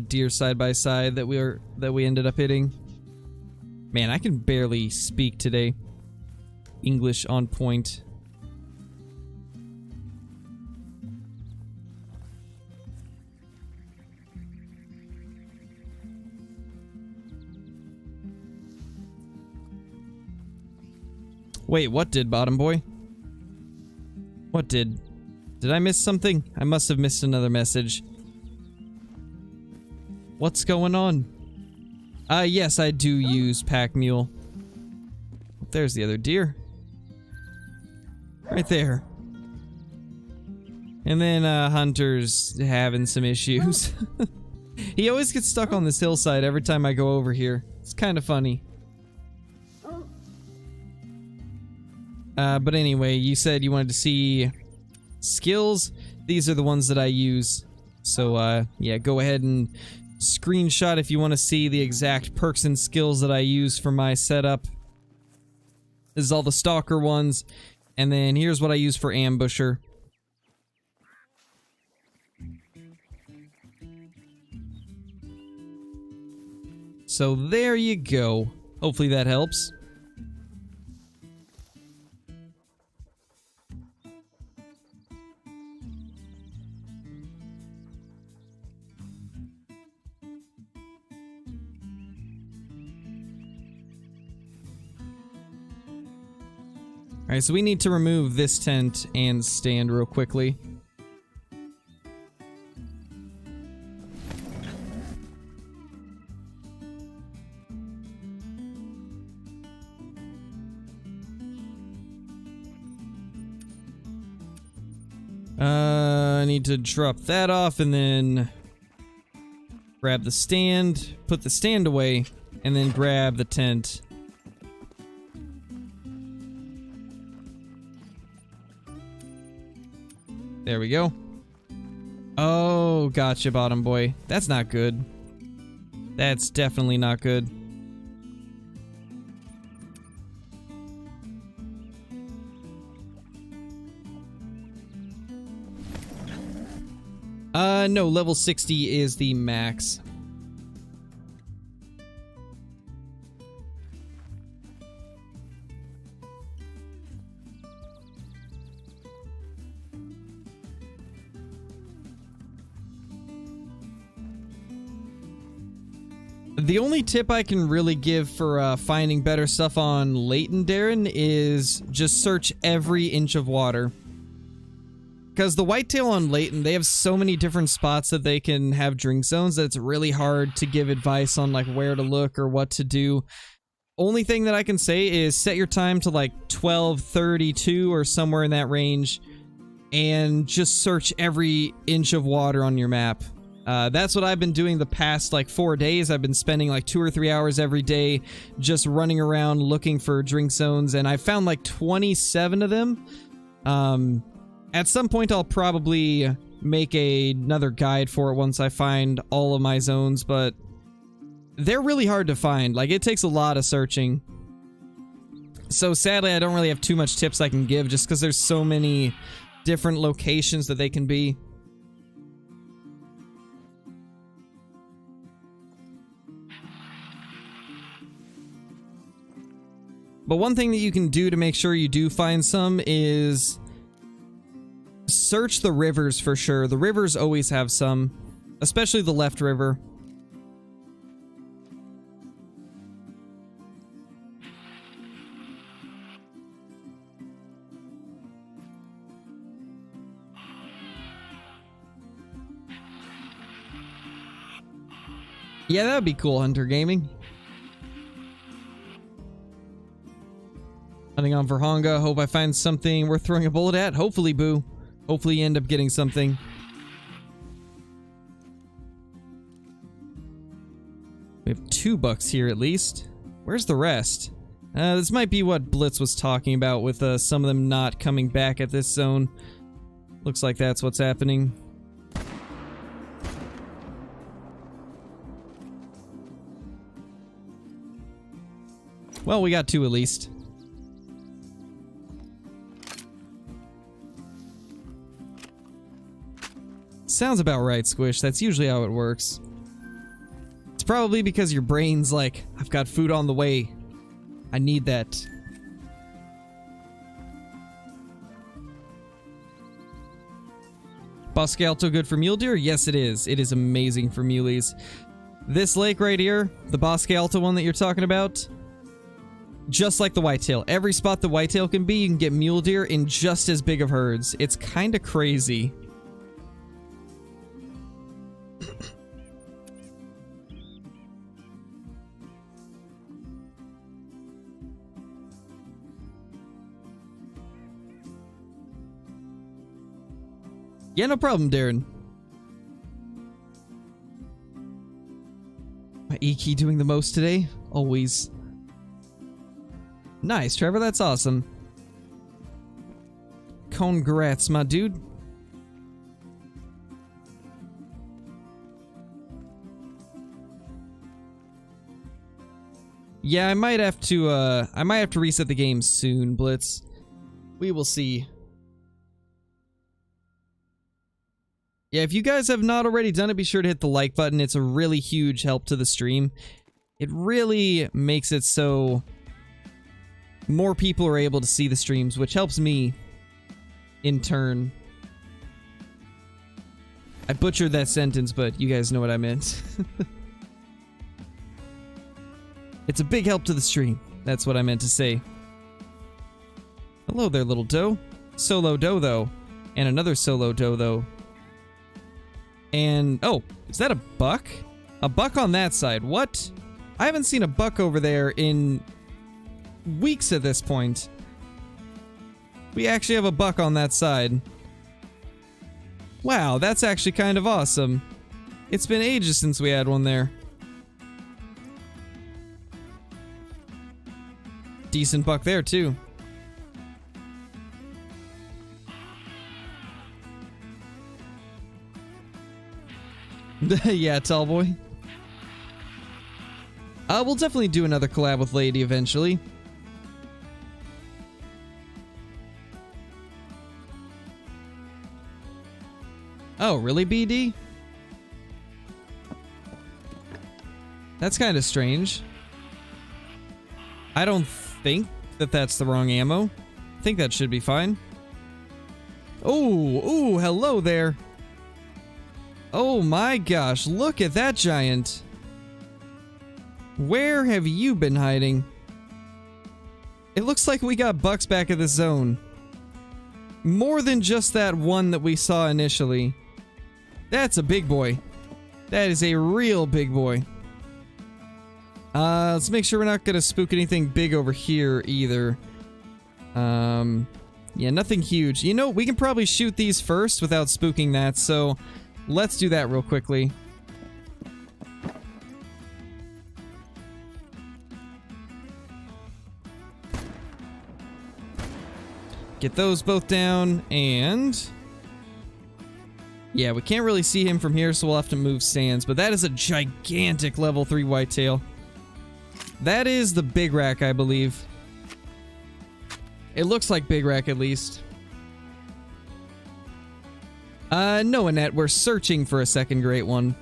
deer side by side that we ended up hitting. Man, I can barely speak today. English on point. Wait, what did, bottom boy? What did? Did I miss something? I must have missed another message. What's going on? Yes, I do use pack mule. There's the other deer. Right there. And then Hunter's having some issues. He always gets stuck on this hillside every time I go over here. It's kind of funny. But anyway, you said you wanted to see skills. These are the ones that I use. So yeah, go ahead and screenshot if you want to see the exact perks and skills that I use for my setup. This is all the stalker ones. And then here's what I use for ambusher. So there you go. Hopefully that helps. Alright, so we need to remove this tent and stand real quickly. I need to drop that off and then grab the stand, put the stand away, and then grab the tent. There we go. Oh, gotcha, bottom boy. That's not good. That's definitely not good. No, level 60 is the max. The only tip I can really give for finding better stuff on Leighton Darren is just search every inch of water. Because the whitetail on Leighton, they have so many different spots that they can have drink zones that it's really hard to give advice on like where to look or what to do. Only thing that I can say is set your time to like 12:32 or somewhere in that range and just search every inch of water on your map. That's what I've been doing the past like 4 days. I've been spending like 2 or 3 hours every day just running around looking for drink zones, and I found like 27 of them. At some point I'll probably make another guide for it once I find all of my zones, but they're really hard to find. Like, it takes a lot of searching. So sadly I don't really have too much tips I can give just because there's so many different locations that they can be. But one thing that you can do to make sure you do find some is search the rivers for sure. The rivers always have some, especially the left river. Yeah, that would be cool, Hunter Gaming. Hunting on for Honga. Hope I find something worth throwing a bullet at. Hopefully, Boo. Hopefully you end up getting something. We have 2 bucks here at least. Where's the rest? This might be what Blitz was talking about with some of them not coming back at this zone. Looks like that's what's happening. Well, we got 2 at least. Sounds about right, Squish. That's usually how it works. It's probably because your brain's like, I've got food on the way. I need that. Bosque Alto good for mule deer? Yes, it is. It is amazing for muleys. This lake right here, the Bosque Alto one that you're talking about, just like the whitetail. Every spot the whitetail can be, you can get mule deer in just as big of herds. It's kind of crazy. Yeah, no problem, Darren. My E-key doing the most today? Always. Nice, Trevor, that's awesome. Congrats, my dude. Yeah, I might have to reset the game soon, Blitz. We will see. Yeah, if you guys have not already done it, be sure to hit the like button. It's a really huge help to the stream. It really makes it so more people are able to see the streams, which helps me in turn. I butchered that sentence, but you guys know what I meant. It's a big help to the stream. That's what I meant to say. Hello there, little doe. Solo doe, though. And another solo doe, though. And, oh, is that a buck? A buck on that side. What? I haven't seen a buck over there in weeks at this point. We actually have a buck on that side. Wow, that's actually kind of awesome. It's been ages since we had one there. Decent buck there, too. Yeah, tall boy. We'll definitely do another collab with Lady eventually. Oh, really, BD? That's kind of strange. I don't think that that's the wrong ammo. I think that should be fine. Oh, ooh, hello there. Oh my gosh, look at that giant. Where have you been hiding? It looks like we got bucks back at the zone. More than just that one that we saw initially. That's a big boy. That is a real big boy. Let's make sure we're not gonna spook anything big over here either. Yeah, nothing huge. You know, we can probably shoot these first without spooking that, so let's do that real quickly. Get those both down, and yeah, we can't really see him from here, so we'll have to move sands, but that is a gigantic level 3 whitetail. That is the big rack, I believe. It looks like big rack, at least. No, Annette, we're searching for a second great one.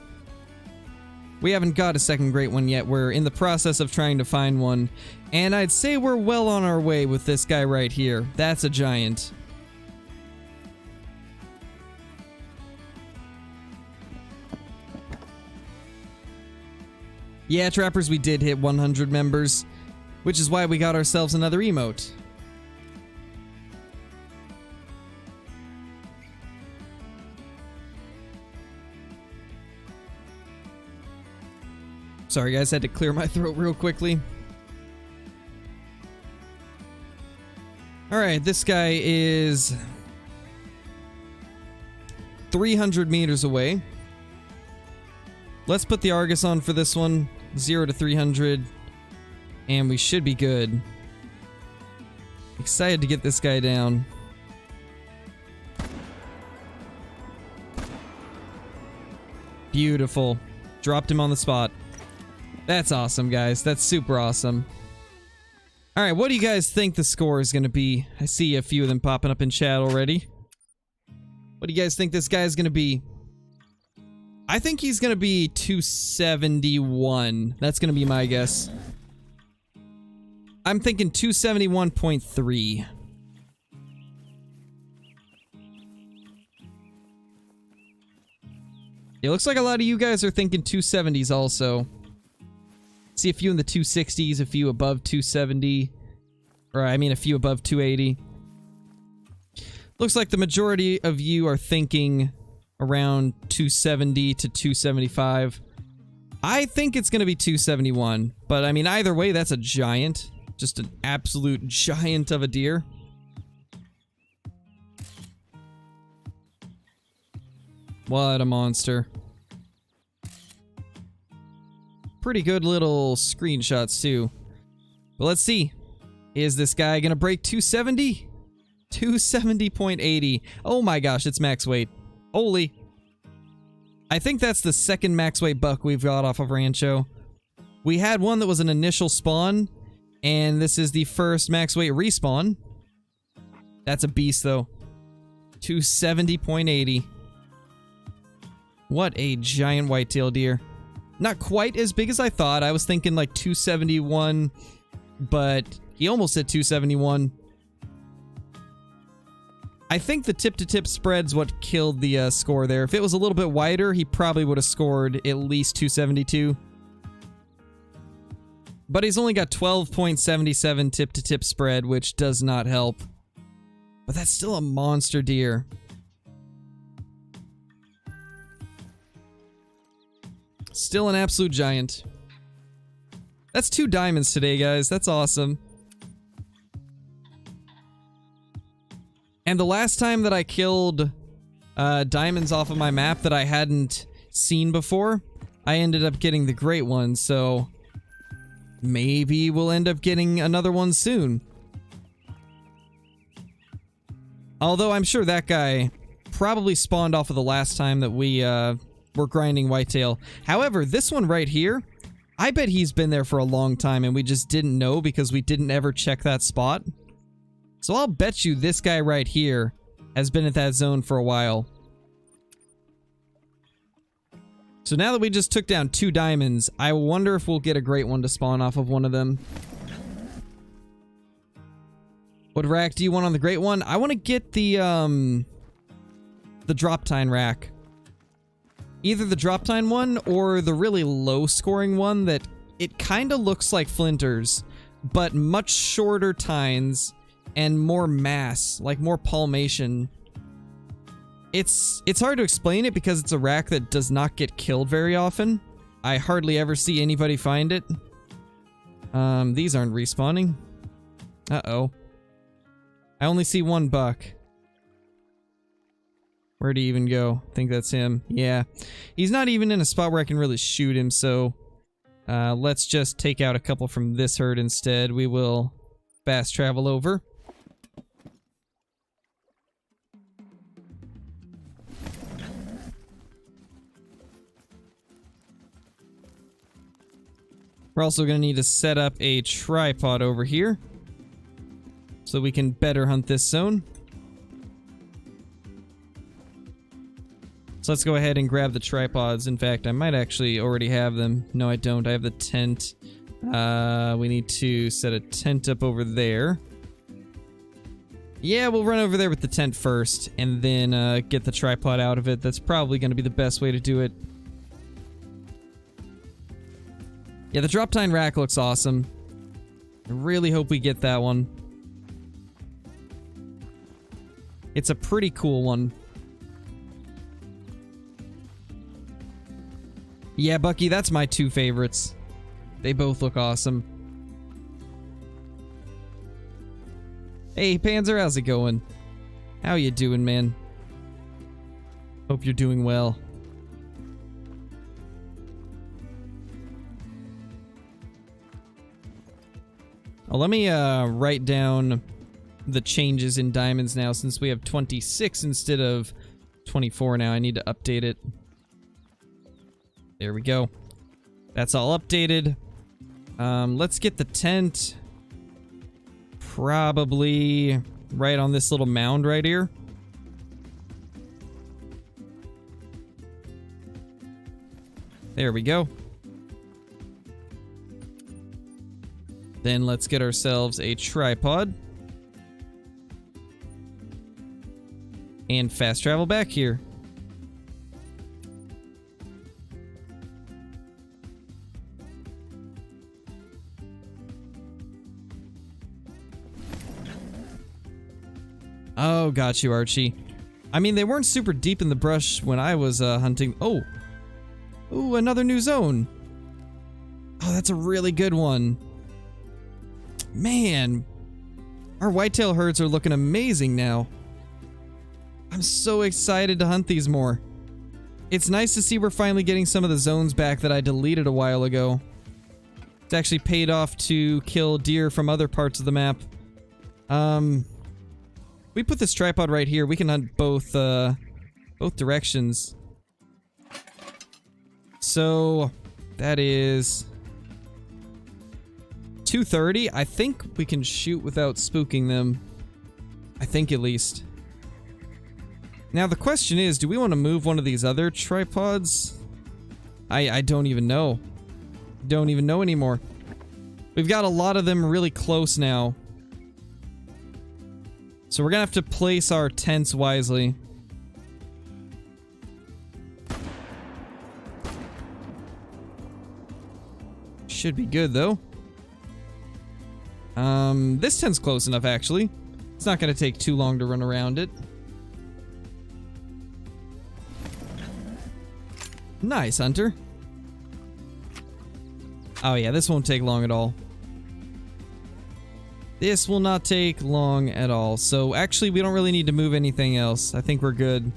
We haven't got a second great one yet. We're in the process of trying to find one. And I'd say we're well on our way with this guy right here. That's a giant. Yeah, Trappers, we did hit 100 members, which is why we got ourselves another emote. Sorry guys, had to clear my throat real quickly. Alright, this guy is 300 meters away. Let's put the Argus on for this one. 0 to 300. And we should be good. Excited to get this guy down. Beautiful. Dropped him on the spot. That's awesome, guys. That's super awesome. Alright, what do you guys think the score is going to be? I see a few of them popping up in chat already. What do you guys think this guy's going to be? I think he's going to be 271. That's going to be my guess. I'm thinking 271.3. It looks like a lot of you guys are thinking 270s also. See a few in the 260s, a few above 270. Or, I mean, a few above 280. Looks like the majority of you are thinking around 270 to 275. I think it's going to be 271. But, I mean, either way, that's a giant. Just an absolute giant of a deer. What a monster. Pretty good little screenshots too. But let's see. Is this guy gonna break 270? 270.80. Oh my gosh, it's max weight. Holy. I think that's the second max weight buck we've got off of Rancho. We had one that was an initial spawn, and this is the first max weight respawn. That's a beast though. 270.80. What a giant whitetail deer. Not quite as big as I thought. I was thinking like 271, but he almost hit 271. I think the tip-to-tip spread's what killed the score there. If it was a little bit wider, he probably would have scored at least 272. But he's only got 12.77 tip-to-tip spread, which does not help. But that's still a monster deer. Still an absolute giant. That's 2 diamonds today, guys. That's awesome. And the last time that I killed diamonds off of my map that I hadn't seen before, I ended up getting the great one, so maybe we'll end up getting another one soon. Although I'm sure that guy probably spawned off of the last time that we were grinding whitetail. However, this one right here, I bet he's been there for a long time and we just didn't know because we didn't ever check that spot. So I'll bet you this guy right here has been at that zone for a while. So now that we just took down 2 diamonds, I wonder if we'll get a great one to spawn off of one of them. What rack do you want on the great one? I want to get the drop tine rack. Either the drop tine one or the really low scoring one that it kind of looks like flinters, but much shorter tines and more mass, like more palmation. It's hard to explain it because it's a rack that does not get killed very often. I hardly ever see anybody find it. These aren't respawning. Uh-oh. I only see 1 buck. Where'd he even go? I think that's him. Yeah. He's not even in a spot where I can really shoot him, so let's just take out a couple from this herd instead. We will fast travel over. We're also going to need to set up a tripod over here so we can better hunt this zone. So let's go ahead and grab the tripods. In fact, I might actually already have them. No, I don't. I have the tent. We need to set a tent up over there. Yeah, we'll run over there with the tent first and then get the tripod out of it. That's probably going to be the best way to do it. Yeah, the drop tine rack looks awesome. I really hope we get that one. It's a pretty cool one. Yeah, Bucky, that's my 2 favorites. They both look awesome. Hey, Panzer, how's it going? How you doing, man? Hope you're doing well. Oh, let me write down the changes in diamonds now since we have 26 instead of 24 now. I need to update it. There we go. That's all updated. Let's get the tent probably right on this little mound right here. There we go. Then let's get ourselves a tripod. And fast travel back here. Oh, got you, Archie. I mean, they weren't super deep in the brush when I was hunting. Oh. Ooh, another new zone. Oh, that's a really good one. Man, our whitetail herds are looking amazing now. I'm so excited to hunt these more. It's nice to see we're finally getting some of the zones back that I deleted a while ago. It's actually paid off to kill deer from other parts of the map. We put this tripod right here. We can hunt both directions. So that is 230. I think we can shoot without spooking them. I think at least. Now the question is, do we want to move one of these other tripods? I don't even know. Don't even know anymore. We've got a lot of them really close now. So we're gonna have to place our tents wisely. Should be good though. This tent's close enough actually. It's not gonna take too long to run around it. Nice, Hunter. Oh yeah, this won't take long at all. This will not take long at all. So actually, we don't really need to move anything else. I think we're good.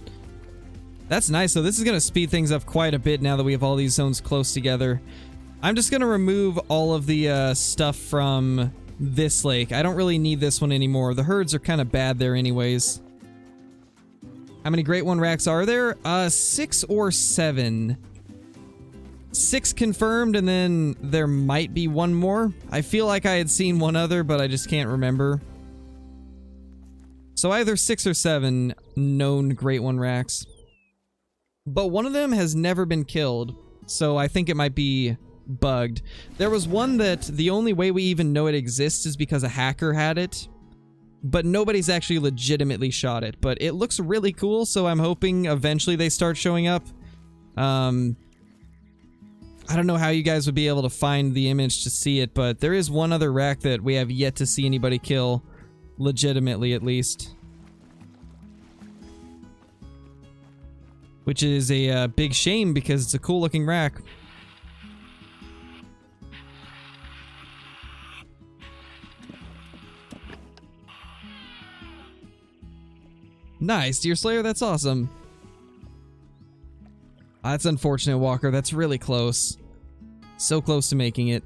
That's nice. So this is going to speed things up quite a bit now that we have all these zones close together. I'm just going to remove all of the stuff from this lake. I don't really need this one anymore. The herds are kind of bad there anyways. How many Great One racks are there? 6 or 7. 6 confirmed, and then there might be one more. I feel like I had seen one other, but I just can't remember. So either 6 or 7 known Great One racks. But one of them has never been killed, so I think it might be bugged. There was one that the only way we even know it exists is because a hacker had it, but nobody's actually legitimately shot it. But it looks really cool, so I'm hoping eventually they start showing up. I don't know how you guys would be able to find the image to see it, but there is one other rack that we have yet to see anybody kill, legitimately at least. Which is a big shame because it's a cool looking rack. Nice, Deer Slayer, that's awesome. That's unfortunate, Walker. That's really close. So close to making it.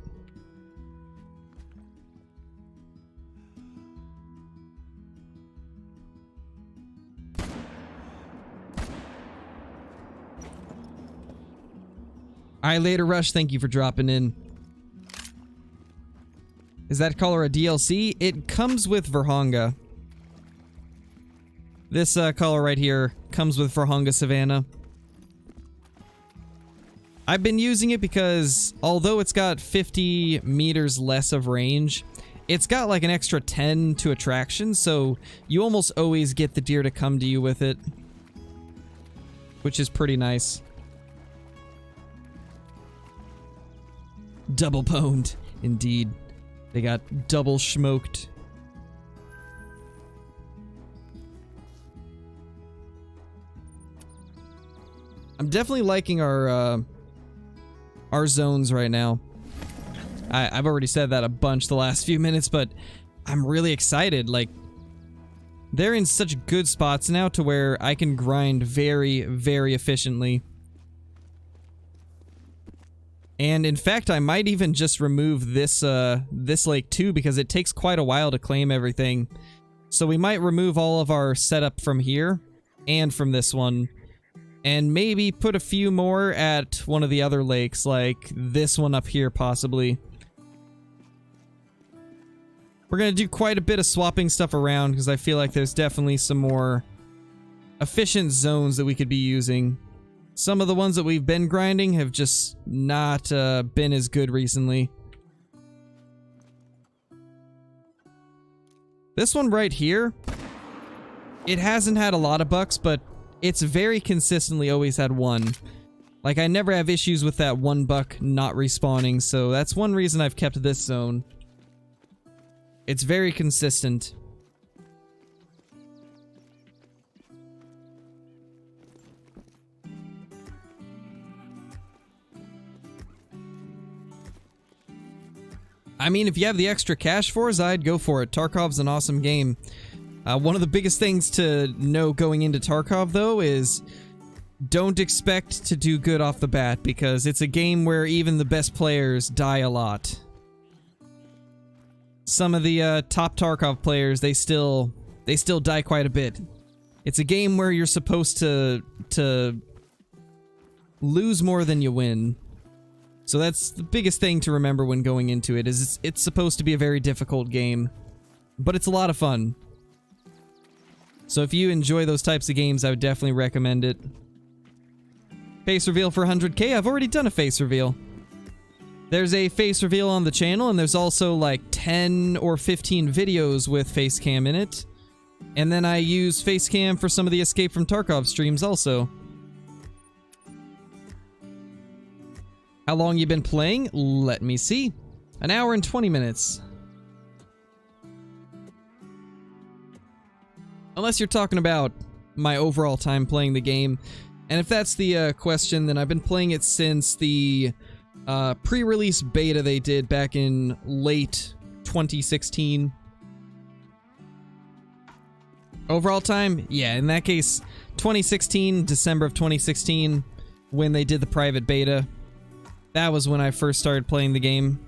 Alright, Later Rush, thank you for dropping in. Is that color a DLC? It comes with Verhonga. This color right here comes with Verhonga Savannah. I've been using it because, although it's got 50 meters less of range, it's got like an extra 10 to attraction, so you almost always get the deer to come to you with it. Which is pretty nice. Double pwned, indeed. They got double smoked. I'm definitely liking our zones right now. I've already said that a bunch the last few minutes, but I'm really excited. Like, they're in such good spots now to where I can grind very, very efficiently. And in fact, I might even just remove this this lake too, because it takes quite a while to claim everything. So we might remove all of our setup from here and from this one. And maybe put a few more at one of the other lakes, like this one up here, possibly. We're going to do quite a bit of swapping stuff around, because I feel like there's definitely some more efficient zones that we could be using. Some of the ones that we've been grinding have just not been as good recently. This one right here, it hasn't had a lot of bucks, but it's very consistently always had one. Like, I never have issues with that one buck not respawning, so that's one reason I've kept this zone. It's very consistent. I mean, if you have the extra cash for us, I'd go for it. Tarkov's an awesome game. One of the biggest things to know going into Tarkov, though, is don't expect to do good off the bat, because it's a game where even the best players die a lot. Some of the top Tarkov players, they still die quite a bit. It's a game where you're supposed to lose more than you win. So that's the biggest thing to remember when going into it, is it's supposed to be a very difficult game, but it's a lot of fun. So if you enjoy those types of games, I would definitely recommend it. Face reveal for 100k? I've already done a face reveal. There's a face reveal on the channel, and there's also like 10 or 15 videos with face cam in it. And then I use face cam for some of the Escape from Tarkov streams also. How long you been playing? Let me see. 1 hour and 20 minutes. Unless you're talking about my overall time playing the game. And if that's the question, then I've been playing it since the pre-release beta they did back in late 2016. Overall time? Yeah, in that case, 2016, December of 2016, when they did the private beta. That was when I first started playing the game.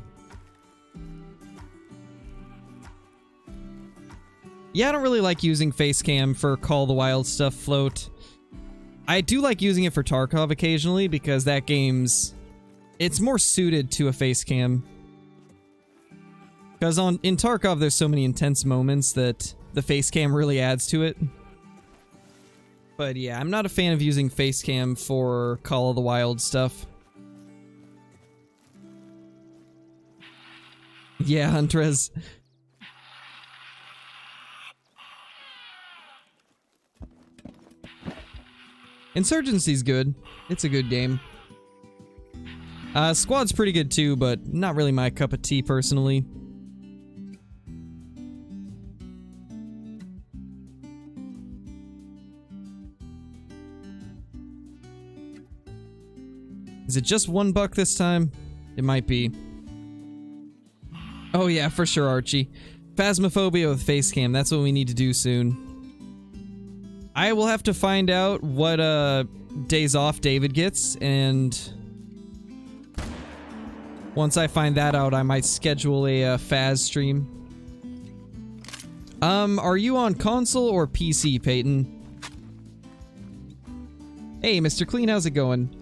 Yeah, I don't really like using Facecam for Call of the Wild stuff, Float. I do like using it for Tarkov occasionally, because that game's... it's more suited to a Facecam. Because in Tarkov, there's so many intense moments that the Facecam really adds to it. But yeah, I'm not a fan of using Facecam for Call of the Wild stuff. Yeah, Huntress. Insurgency's good. It's a good game. Squad's pretty good too, but not really my cup of tea personally. Is it just $1 this time? It might be. Oh yeah, for sure, Archie. Phasmophobia with Facecam, that's what we need to do soon. I will have to find out what days off David gets, and once I find that out, I might schedule a Phas stream. Are you on console or PC, Peyton? Hey, Mr. Clean, how's it going?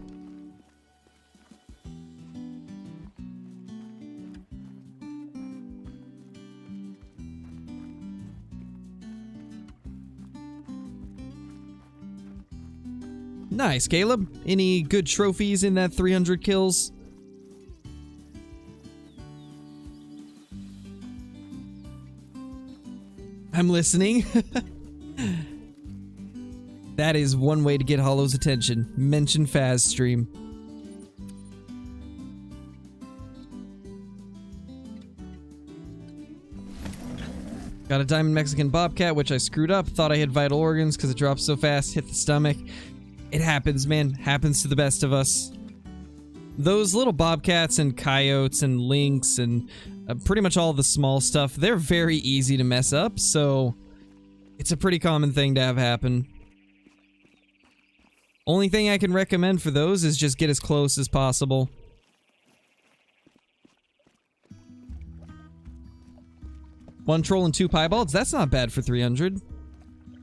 Nice, Caleb. Any good trophies in that 300 kills? I'm listening. That is one way to get Hollow's attention. Mention Phas stream. Got a Diamond Mexican Bobcat, which I screwed up. Thought I had vital organs because it dropped so fast. Hit the stomach. It happens, man. Happens to the best of us. Those little bobcats and coyotes and lynx and pretty much all the small stuff, they're very easy to mess up, so it's a pretty common thing to have happen. Only thing I can recommend for those is just get as close as possible. One troll and 2 piebalds? That's not bad for 300.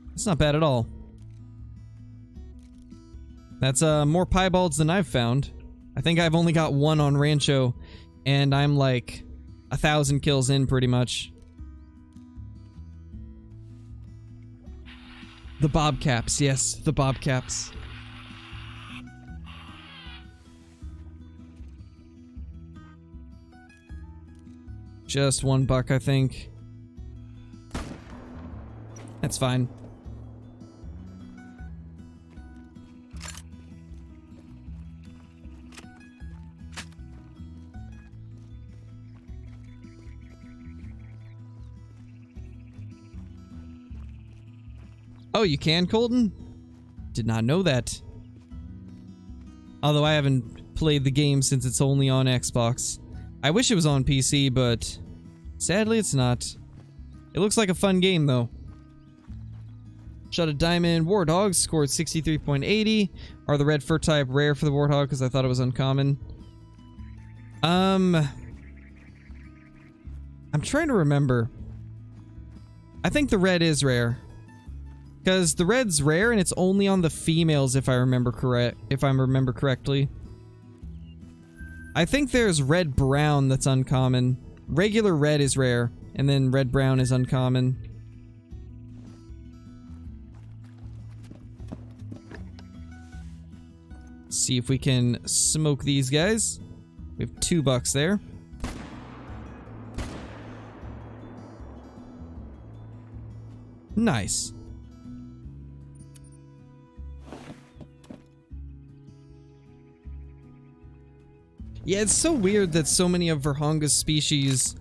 That's not bad at all. That's more piebalds than I've found. I think I've only got 1 on Rancho, and I'm like 1,000 kills in pretty much. The bobcaps, yes, the bobcaps. Just $1, I think. That's fine. Oh, you can, Colton? Did not know that. Although I haven't played the game since it's only on Xbox. I wish it was on PC, but sadly it's not. It looks like a fun game, though. Shot a diamond. Warthog scored 63.80. Are the red fur type rare for the Warthog? Because I thought it was uncommon. I'm trying to remember. I think the red is rare. Because the red's rare and it's only on the females if I remember correctly. I think there's red brown that's uncommon. Regular red is rare, and then red brown is uncommon. See if we can smoke these guys. We have $2 there. Nice. Yeah, it's so weird that so many of Verhonga's species,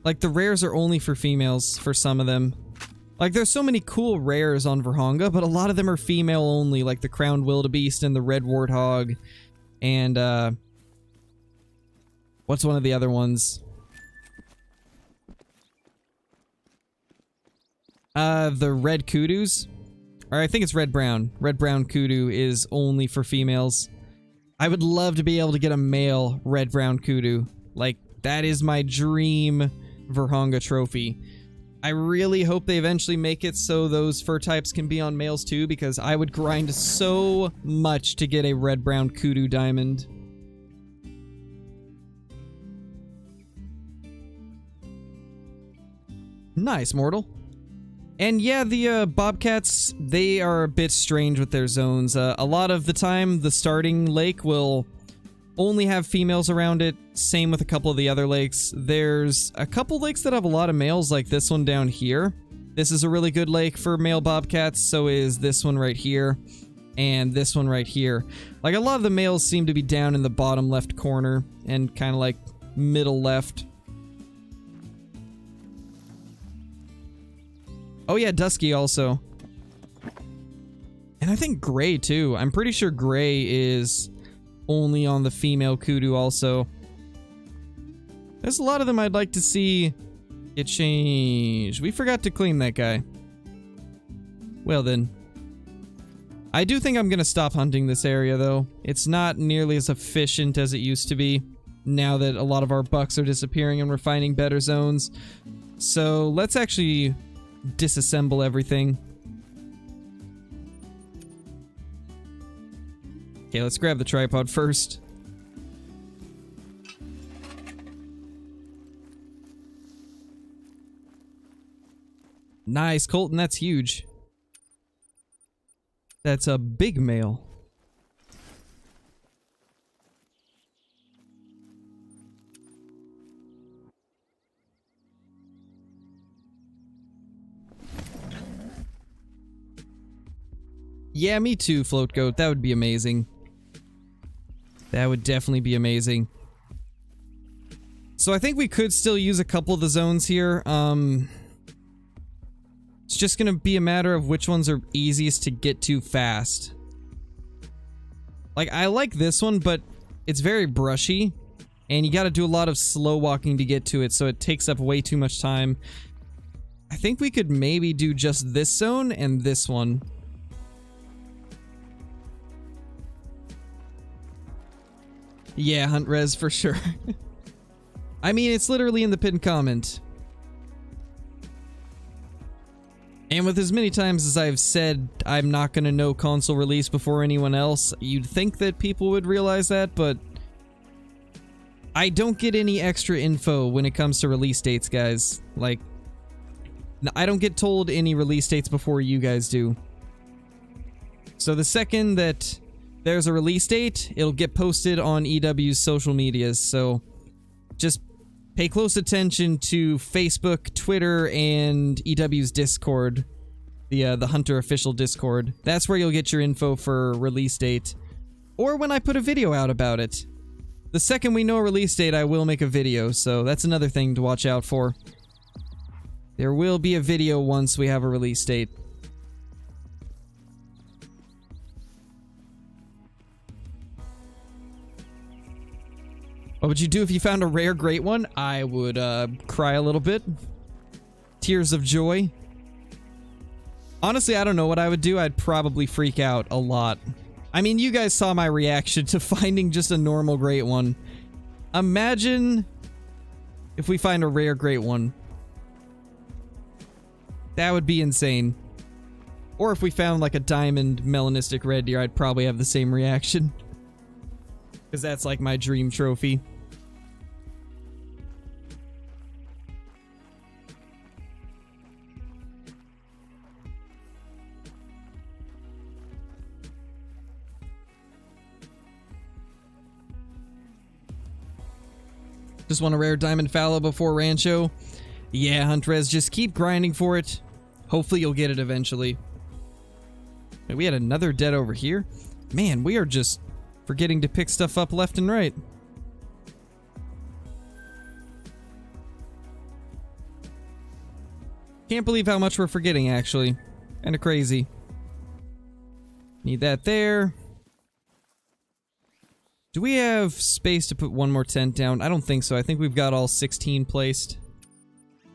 like the rares are only for females for some of them. Like there's so many cool rares on Verhonga, but a lot of them are female only, like the crowned wildebeest and the red warthog, and what's one of the other ones? The red kudus, or I think it's red brown. Red brown kudu is only for females. I would love to be able to get a male red brown kudu. Like, that is my dream Verhonga trophy. I really hope they eventually make it so those fur types can be on males too, because I would grind so much to get a red brown kudu diamond. Nice, Mortal. And yeah, the bobcats, they are a bit strange with their zones. A lot of the time, the starting lake will only have females around it. Same with a couple of the other lakes. There's a couple lakes that have a lot of males, like this one down here. This is a really good lake for male bobcats, so is this one right here, and this one right here. Like, a lot of the males seem to be down in the bottom left corner, and kind of like middle left. Oh yeah, Dusky also. And I think Gray too. I'm pretty sure Gray is only on the female kudu also. There's a lot of them I'd like to see get changed. We forgot to clean that guy. Well then. I do think I'm gonna stop hunting this area though. It's not nearly as efficient as it used to be, now that a lot of our bucks are disappearing and we're finding better zones. So let's actually disassemble everything. Okay, let's grab the tripod first. Nice, Colton, that's huge. That's a big male. Yeah, me too, Float Goat. That would be amazing. That would definitely be amazing. So I think we could still use a couple of the zones here. It's just gonna be a matter of which ones are easiest to get to fast. Like, I like this one, but it's very brushy, and you gotta do a lot of slow walking to get to it, so it takes up way too much time. I think we could maybe do just this zone and this one. Yeah, hunt res for sure. I mean, it's literally in the pinned comment. And with as many times as I've said I'm not gonna know console release before anyone else, you'd think that people would realize that, but I don't get any extra info when it comes to release dates, guys. Like, I don't get told any release dates before you guys do. So the second that there's a release date, it'll get posted on EW's social medias, so just pay close attention to Facebook, Twitter, and EW's Discord, the Hunter official Discord. That's where you'll get your info for release date, or when I put a video out about it. The second we know a release date, I will make a video, so that's another thing to watch out for. There will be a video once we have a release date. What would you do if you found a rare great one? I would cry a little bit. Tears of joy. Honestly, I don't know what I would do. I'd probably freak out a lot. I mean, you guys saw my reaction to finding just a normal great one. Imagine if we find a rare great one. That would be insane. Or if we found like a diamond melanistic red deer, I'd probably have the same reaction. Because that's like my dream trophy. Just want a rare diamond fallow before Rancho. Yeah, Huntrez, just keep grinding for it. Hopefully you'll get it eventually. Wait, we had another dead over here? Man, we are just forgetting to pick stuff up left and right. Can't believe how much we're forgetting, actually. Kinda crazy. Need that there. Do we have space to put one more tent down? I don't think so. I think we've got all 16 placed.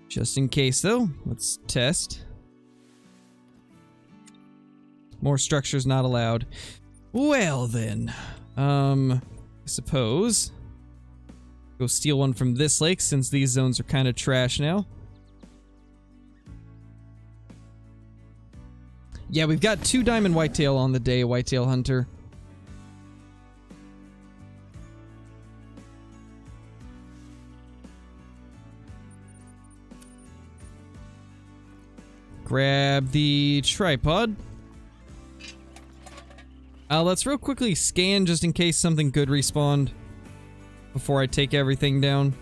Just in case, though, let's test. More structures not allowed. Well, then. I suppose. Go steal one from this lake, since these zones are kind of trash now. Yeah, we've got 2 diamond whitetail on the day, whitetail hunter. Grab the tripod. Let's real quickly scan just in case something good respawned before I take everything down.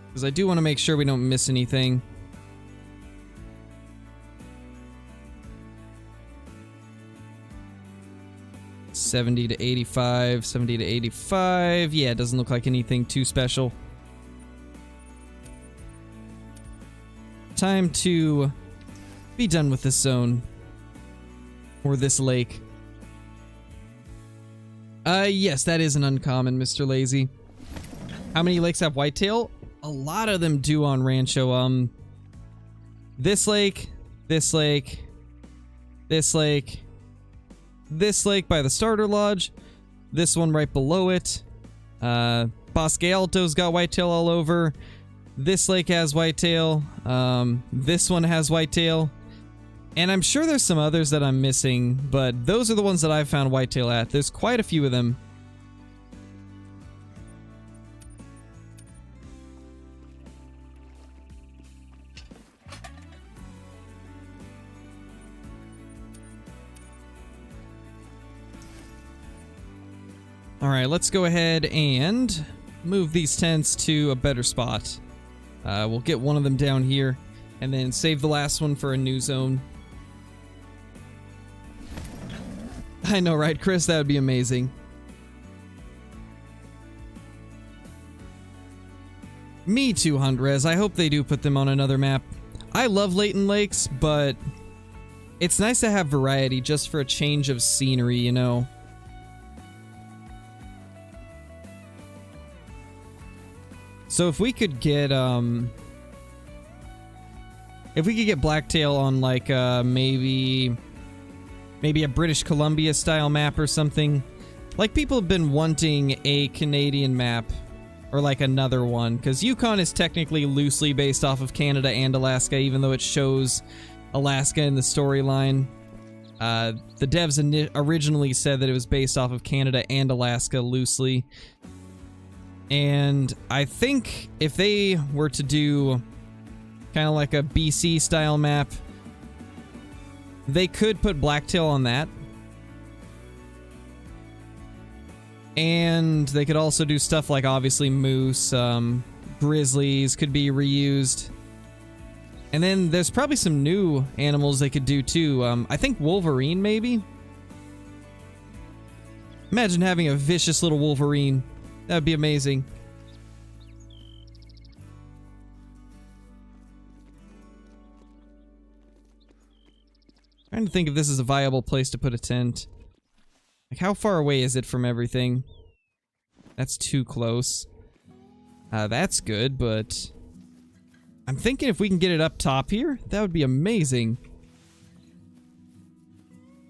Because I do want to make sure we don't miss anything. $70 to $85, $70 to $85. Yeah, it doesn't look like anything too special. Time to be done with this zone. Or this lake. Yes, that is an uncommon, Mr. Lazy. How many lakes have whitetail? A lot of them do on Rancho. This lake, this lake, this lake, this lake by the starter lodge, this one right below it. Bosque Alto's got whitetail all over. This lake has whitetail. This one has whitetail. And I'm sure there's some others that I'm missing, but those are the ones that I've found whitetail at. There's quite a few of them. Alright, let's go ahead and move these tents to a better spot. We'll get one of them down here, and then save the last one for a new zone. I know, right, Chris? That would be amazing. Me too, Huntrez. I hope they do put them on another map. I love Layton Lakes, but it's nice to have variety just for a change of scenery, you know? So if we could get Blacktail on like maybe a British Columbia style map or something. Like, people have been wanting a Canadian map or like another one, because Yukon is technically loosely based off of Canada and Alaska, even though it shows Alaska in the storyline. The devs originally said that it was based off of Canada and Alaska loosely. And I think if they were to do kind of like a BC style map, they could put Blacktail on that. And they could also do stuff like, obviously, moose, grizzlies could be reused. And then there's probably some new animals they could do too. I think Wolverine, maybe? Imagine having a vicious little Wolverine. That would be amazing. Trying to think if this is a viable place to put a tent. Like, how far away is it from everything? That's too close. That's good, but I'm thinking if we can get it up top here, that would be amazing.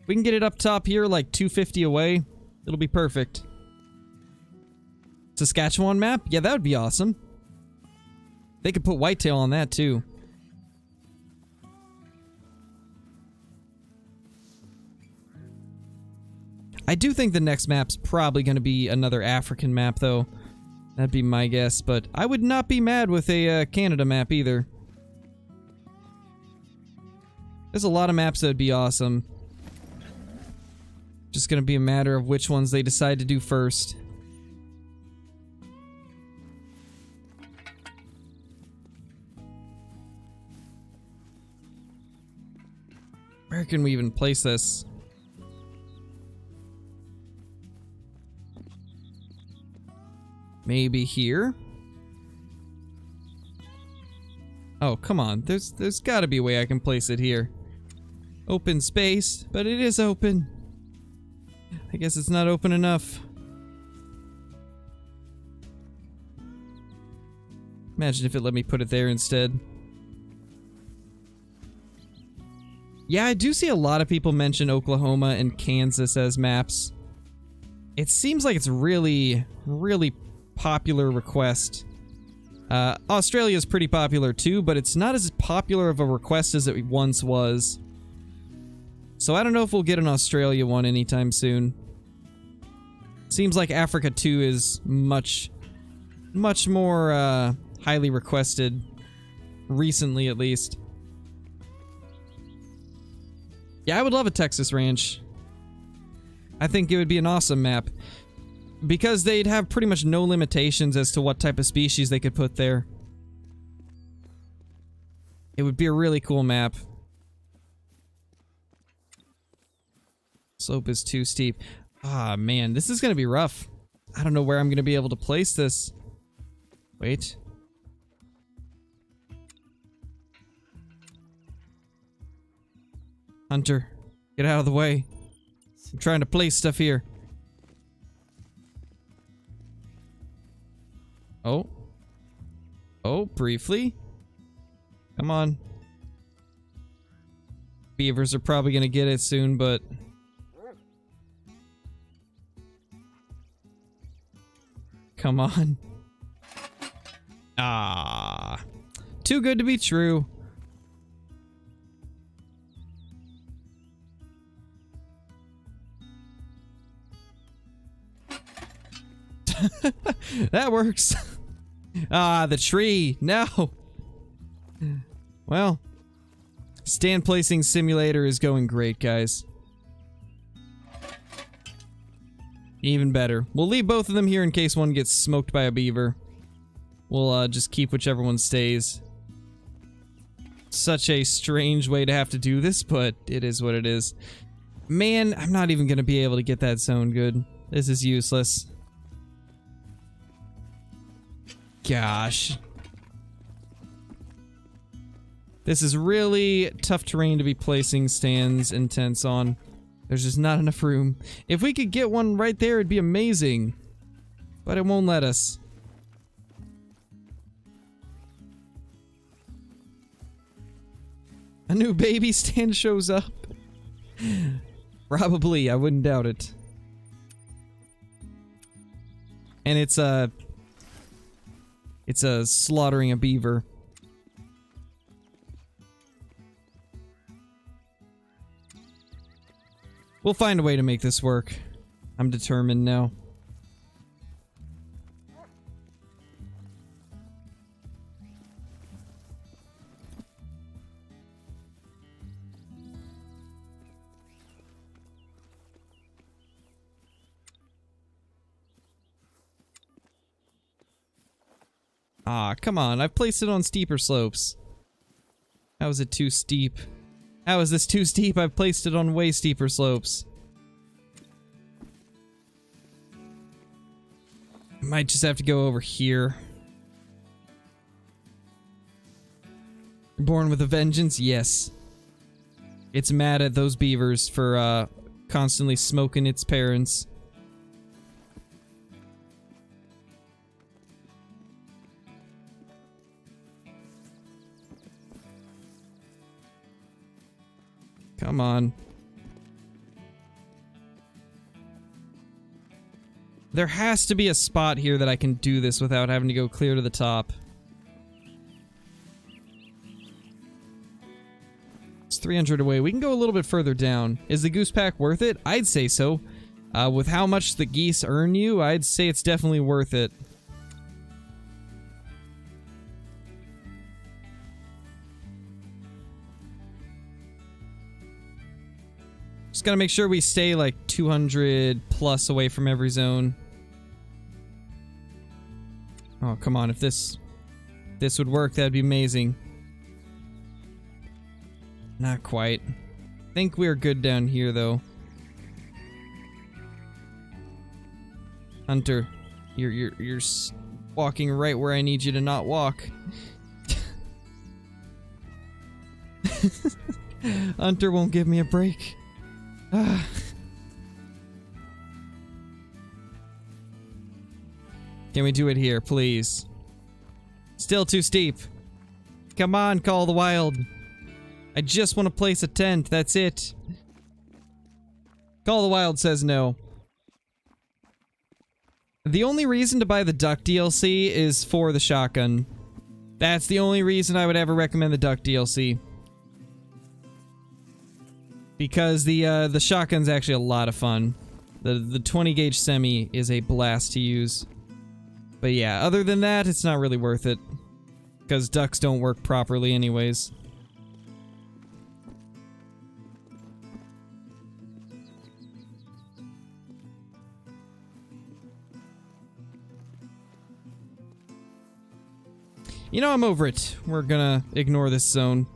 We can get it up top here, like 250 away. It'll be perfect. Saskatchewan map? Yeah, that would be awesome. They could put whitetail on that, too. I do think the next map's probably going to be another African map, though. That'd be my guess, but I would not be mad with a Canada map, either. There's a lot of maps that would be awesome. Just gonna be a matter of which ones they decide to do first. Where can we even place this? Maybe here? Oh, come on. There's gotta be a way I can place it here. Open space, but it is open. I guess it's not open enough. Imagine if it let me put it there instead. Yeah, I do see a lot of people mention Oklahoma and Kansas as maps. It seems like it's really, really popular request. Australia is pretty popular too, but it's not as popular of a request as it once was. So I don't know if we'll get an Australia one anytime soon. Seems like Africa 2 is much more highly requested, recently at least. Yeah, I would love a Texas ranch. I think it would be an awesome map. Because they'd have pretty much no limitations as to what type of species they could put there. It would be a really cool map. Slope is too steep. Ah, man, this is gonna be rough. I don't know where I'm gonna be able to place this. Wait. Hunter, get out of the way. I'm trying to place stuff here. Oh. Oh, briefly. Come on. Beavers are probably gonna get it soon, but... Come on. Ah. Too good to be true. That works. Ah, the tree. No. Well, stand placing simulator is going great, guys. Even better. We'll leave both of them here in case one gets smoked by a beaver. We'll just keep whichever one stays. Such a strange way to have to do this, but it is what it is. Man, I'm not even gonna be able to get that zone good. This is useless. Gosh. This is really tough terrain to be placing stands and tents on. There's just not enough room. If we could get one right there, it'd be amazing. But it won't let us. A new baby stand shows up. Probably, I wouldn't doubt it. And it's slaughtering a beaver. We'll find a way to make this work. I'm determined now. Ah, come on. I've placed it on steeper slopes. How is it too steep? How is this too steep? I've placed it on way steeper slopes. Might just have to go over here. Born with a vengeance? Yes. It's mad at those beavers for constantly smoking its parents. Come on. There has to be a spot here that I can do this without having to go clear to the top. It's 300 away. We can go a little bit further down. Is the goose pack worth it? I'd say so. With how much the geese earn you, I'd say it's definitely worth it. Just gotta make sure we stay like 200 plus away from every zone. Oh, come on. If this would work, that'd be amazing. Not quite. I think we're good down here, though. Hunter, you're walking right where I need you to not walk. Hunter won't give me a break. Can we do it here, please? Still too steep. Come on, Call the Wild. I just want to place a tent, that's it. Call the Wild says no. The only reason to buy the Duck DLC is for the shotgun. That's the only reason I would ever recommend the Duck DLC. Because the shotgun's actually a lot of fun. The 20 gauge semi is a blast to use. But yeah, other than that, it's not really worth it. Because ducks don't work properly anyways. You know, I'm over it. We're gonna ignore this zone.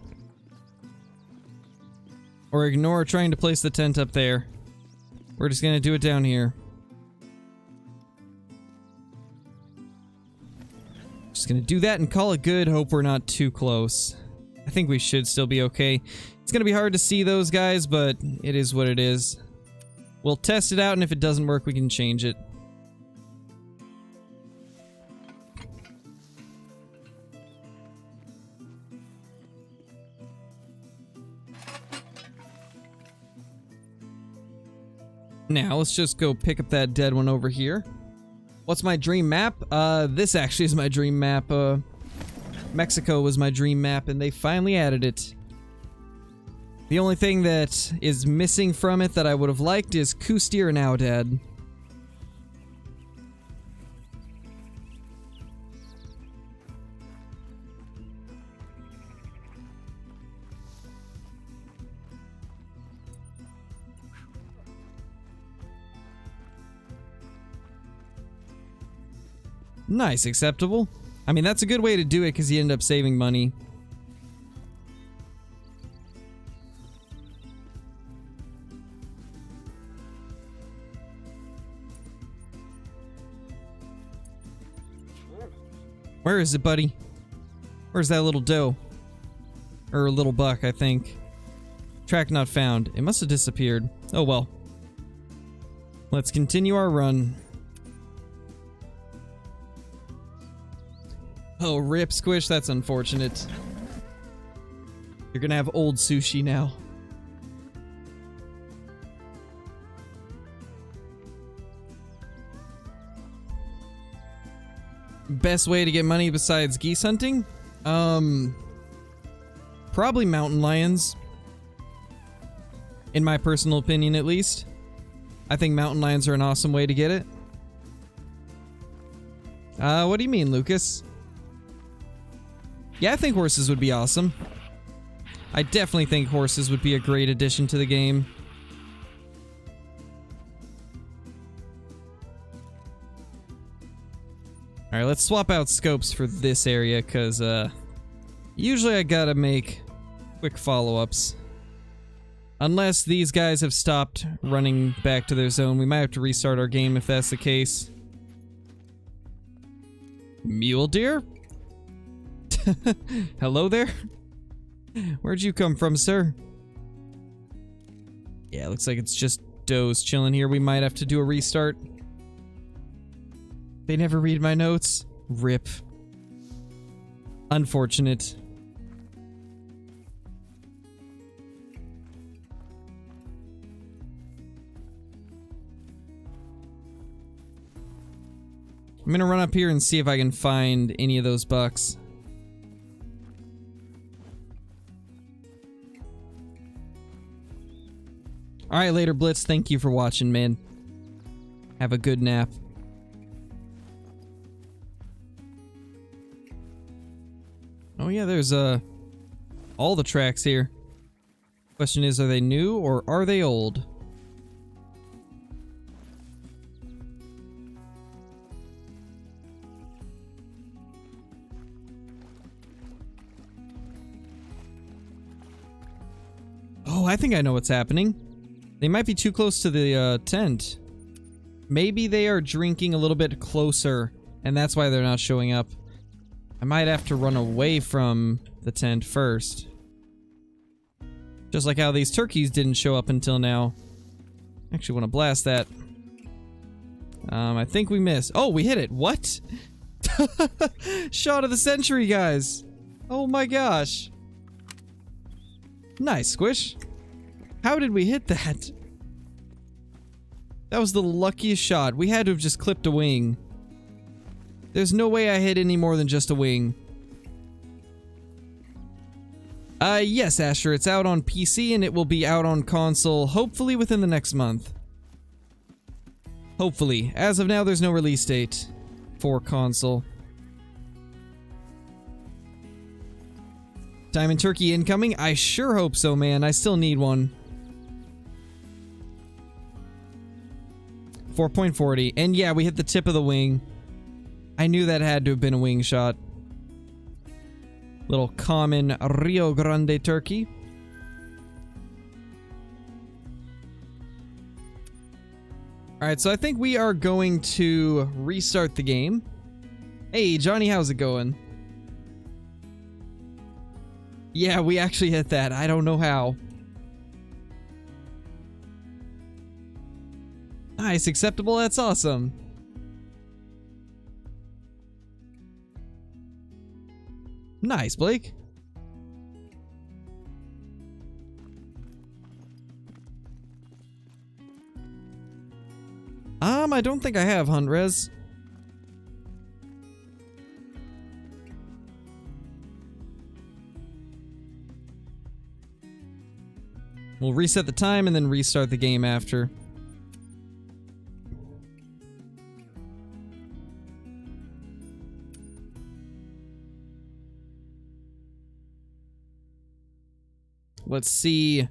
Or ignore trying to place the tent up there. We're just gonna do it down here. Just gonna do that and call it good. Hope we're not too close. I think we should still be okay. It's gonna be hard to see those guys, but it is what it is. We'll test it out, and if it doesn't work, we can change it. Now, let's just go pick up that dead one over here. What's my dream map? This actually is my dream map. Mexico was my dream map, and they finally added it. The only thing that is missing from it that I would have liked is Kustir and Aoudad. Nice, acceptable. I mean, that's a good way to do it because you end up saving money. Where is it, buddy? Where's that little doe? Or a little buck, I think. Track not found. It must have disappeared. Oh well. Let's continue our run. Oh, rip, Squish, that's unfortunate. You're gonna have old sushi now. Best way to get money besides geese hunting? Probably mountain lions. In my personal opinion, at least. I think mountain lions are an awesome way to get it. What do you mean, Lucas? Yeah, I think horses would be awesome. I definitely think horses would be a great addition to the game. Alright, let's swap out scopes for this area, because, usually I gotta make quick follow-ups. Unless these guys have stopped running back to their zone, we might have to restart our game if that's the case. Mule deer? Hello there? Where'd you come from, sir? Yeah, looks like it's just does chilling here. We might have to do a restart. They never read my notes. Rip. Unfortunate. I'm gonna run up here and see if I can find any of those bucks. Alright, later, Blitz. Thank you for watching, man. Have a good nap. Oh yeah, there's all the tracks here. Question is, are they new or are they old? Oh, I think I know what's happening. They might be too close to the tent. Maybe they are drinking a little bit closer, and that's why they're not showing up. I might have to run away from the tent first. Just like how these turkeys didn't show up until now. Actually want to blast that. I think we missed. Oh, we hit it. What? Shot of the century, guys. Oh my gosh. Nice, Squish. How did we hit that? That was the luckiest shot. We had to have just clipped a wing. There's no way I hit any more than just a wing. Yes, Asher, it's out on PC and it will be out on console hopefully within the next month. Hopefully. As of now, there's no release date for console. Diamond turkey incoming? I sure hope so, man. I still need one. 4.40. And yeah, we hit the tip of the wing. I knew that had to have been a wing shot. Little common Rio Grande turkey. Alright, so I think we are going to restart the game. Hey, Johnny, how's it going? Yeah, we actually hit that. I don't know how. Nice, acceptable. That's awesome. Nice, Blake. I don't think I have Hunt Res. We'll reset the time and then restart the game after. Let's see if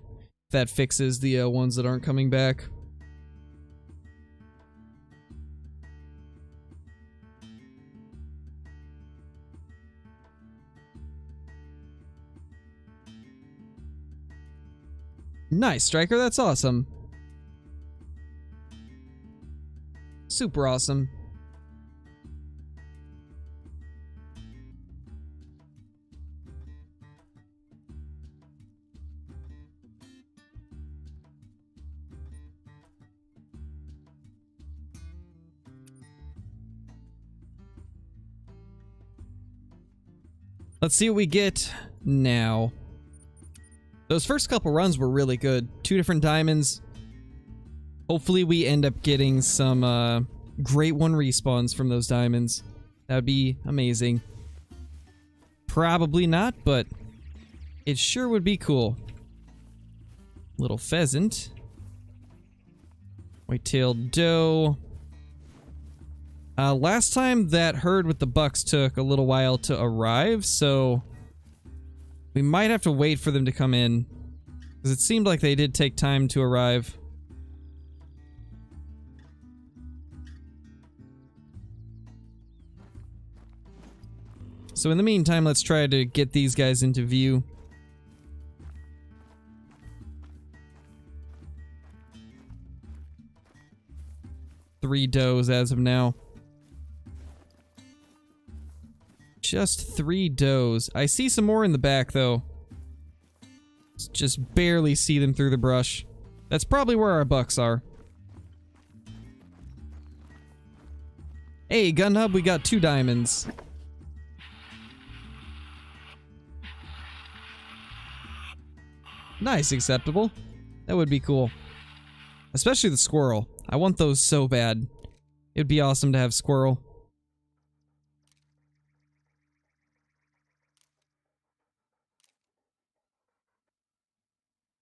that fixes the ones that aren't coming back. Nice, Striker. That's awesome. Super awesome. Let's see what we get now. Those first couple runs were really good. 2 different diamonds. Hopefully we end up getting some great one respawns from those diamonds. That would be amazing. Probably not, but it sure would be cool. Little pheasant. White-tailed doe. Last time that herd with the bucks took a little while to arrive, so we might have to wait for them to come in, because it seemed like they did take time to arrive. So in the meantime, let's try to get these guys into view. Three does as of now. Just 3 does. I see some more in the back, though. Just barely see them through the brush. That's probably where our bucks are. Hey, Gun Hub, we got 2 diamonds. Nice, acceptable. That would be cool. Especially the squirrel. I want those so bad. It'd be awesome to have squirrel.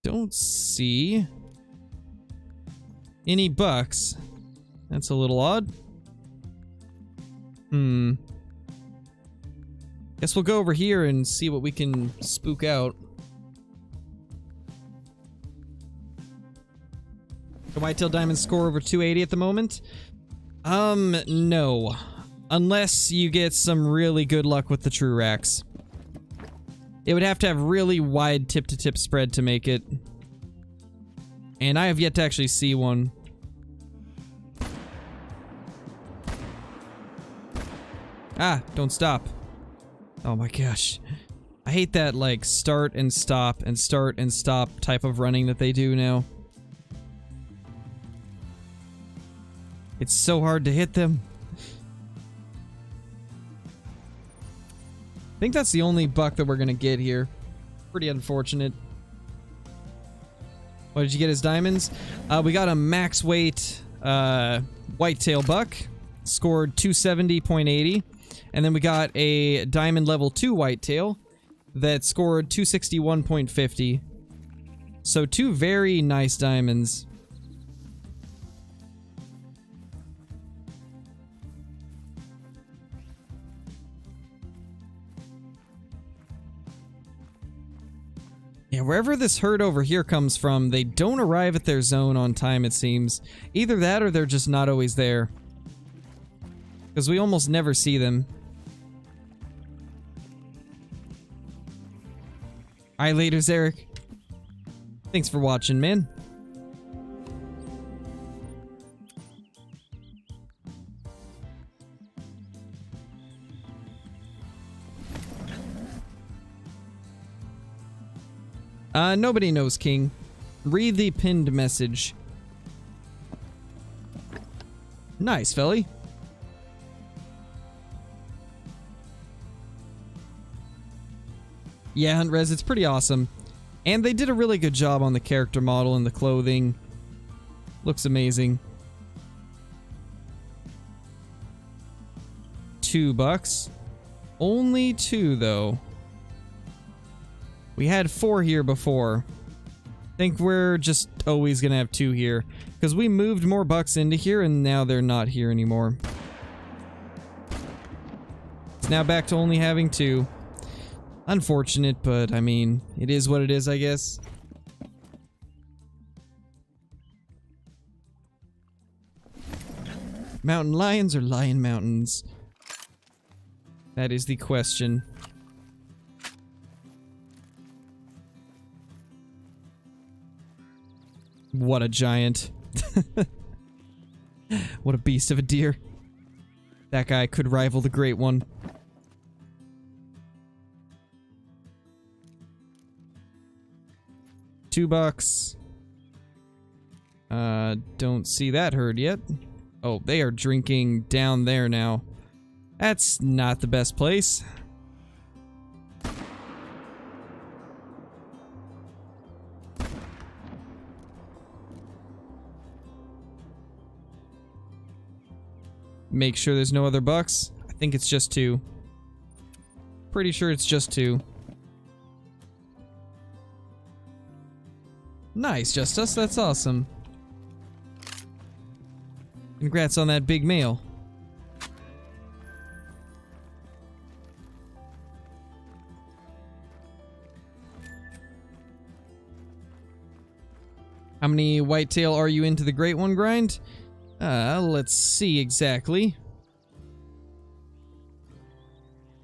don't see any bucks. That's a little odd. Guess we'll go over here and see what we can spook out. The whitetail diamonds score over 280 at the moment? No. Unless you get some really good luck with the true racks. It would have to have really wide tip-to-tip spread to make it. And I have yet to actually see one. Ah, don't stop. Oh my gosh. I hate that, like, start and stop type of running that they do now. It's so hard to hit them. I think that's the only buck that we're gonna get here. Pretty unfortunate. What did you get as diamonds? We got a max weight whitetail buck. Scored 270.80. And then we got a diamond level 2 whitetail that scored 261.50. So 2 very nice diamonds. Yeah, wherever this herd over here comes from, they don't arrive at their zone on time, it seems. Either that or they're just not always there. Because we almost never see them. Alright, later, Eric. Thanks for watching, man. Nobody knows, King. Read the pinned message. Nice, Felly. Yeah, Hunt Res, it's pretty awesome. And they did a really good job on the character model and the clothing. Looks amazing. $2. Only 2, though. We had 4 here before. I think we're just always gonna have 2 here. Because we moved more bucks into here and now they're not here anymore. It's now back to only having 2. Unfortunate, but I mean, it is what it is, I guess. Mountain lions or lion mountains? That is the question. What a giant. What a beast of a deer. That guy could rival the Great One. $2. Don't see that herd yet. Oh, they are drinking down there now. That's not the best place. Make sure there's no other bucks. I think it's just 2. Pretty sure it's just 2. Nice, Justice. That's awesome. Congrats on that big male. How many whitetail are you into the Great One grind? Let's see exactly.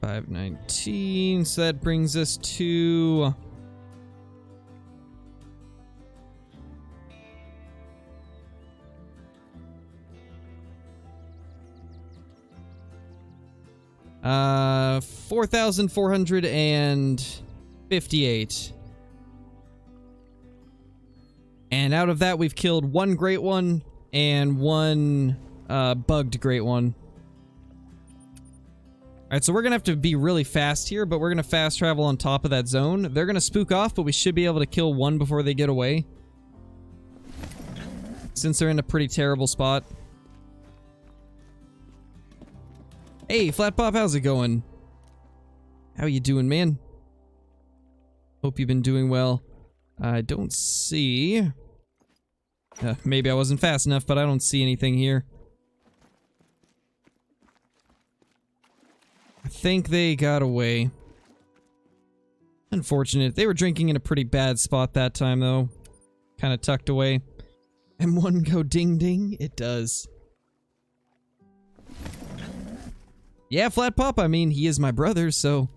519, so that brings us to... Uh, 4,458. And out of that, we've killed 1 Great One and 1 bugged Great One. Alright, so we're gonna have to be really fast here, but we're gonna fast travel on top of that zone. They're gonna spook off, but we should be able to kill 1 before they get away. Since they're in a pretty terrible spot. Hey, Flat Pop, how's it going? How you doing, man? Hope you've been doing well. I don't see... maybe I wasn't fast enough, but I don't see anything here. I think they got away. Unfortunate. They were drinking in a pretty bad spot that time, though. Kind of tucked away. M1 go ding ding? It does. Yeah, Flat Pop, I mean, he is my brother, so...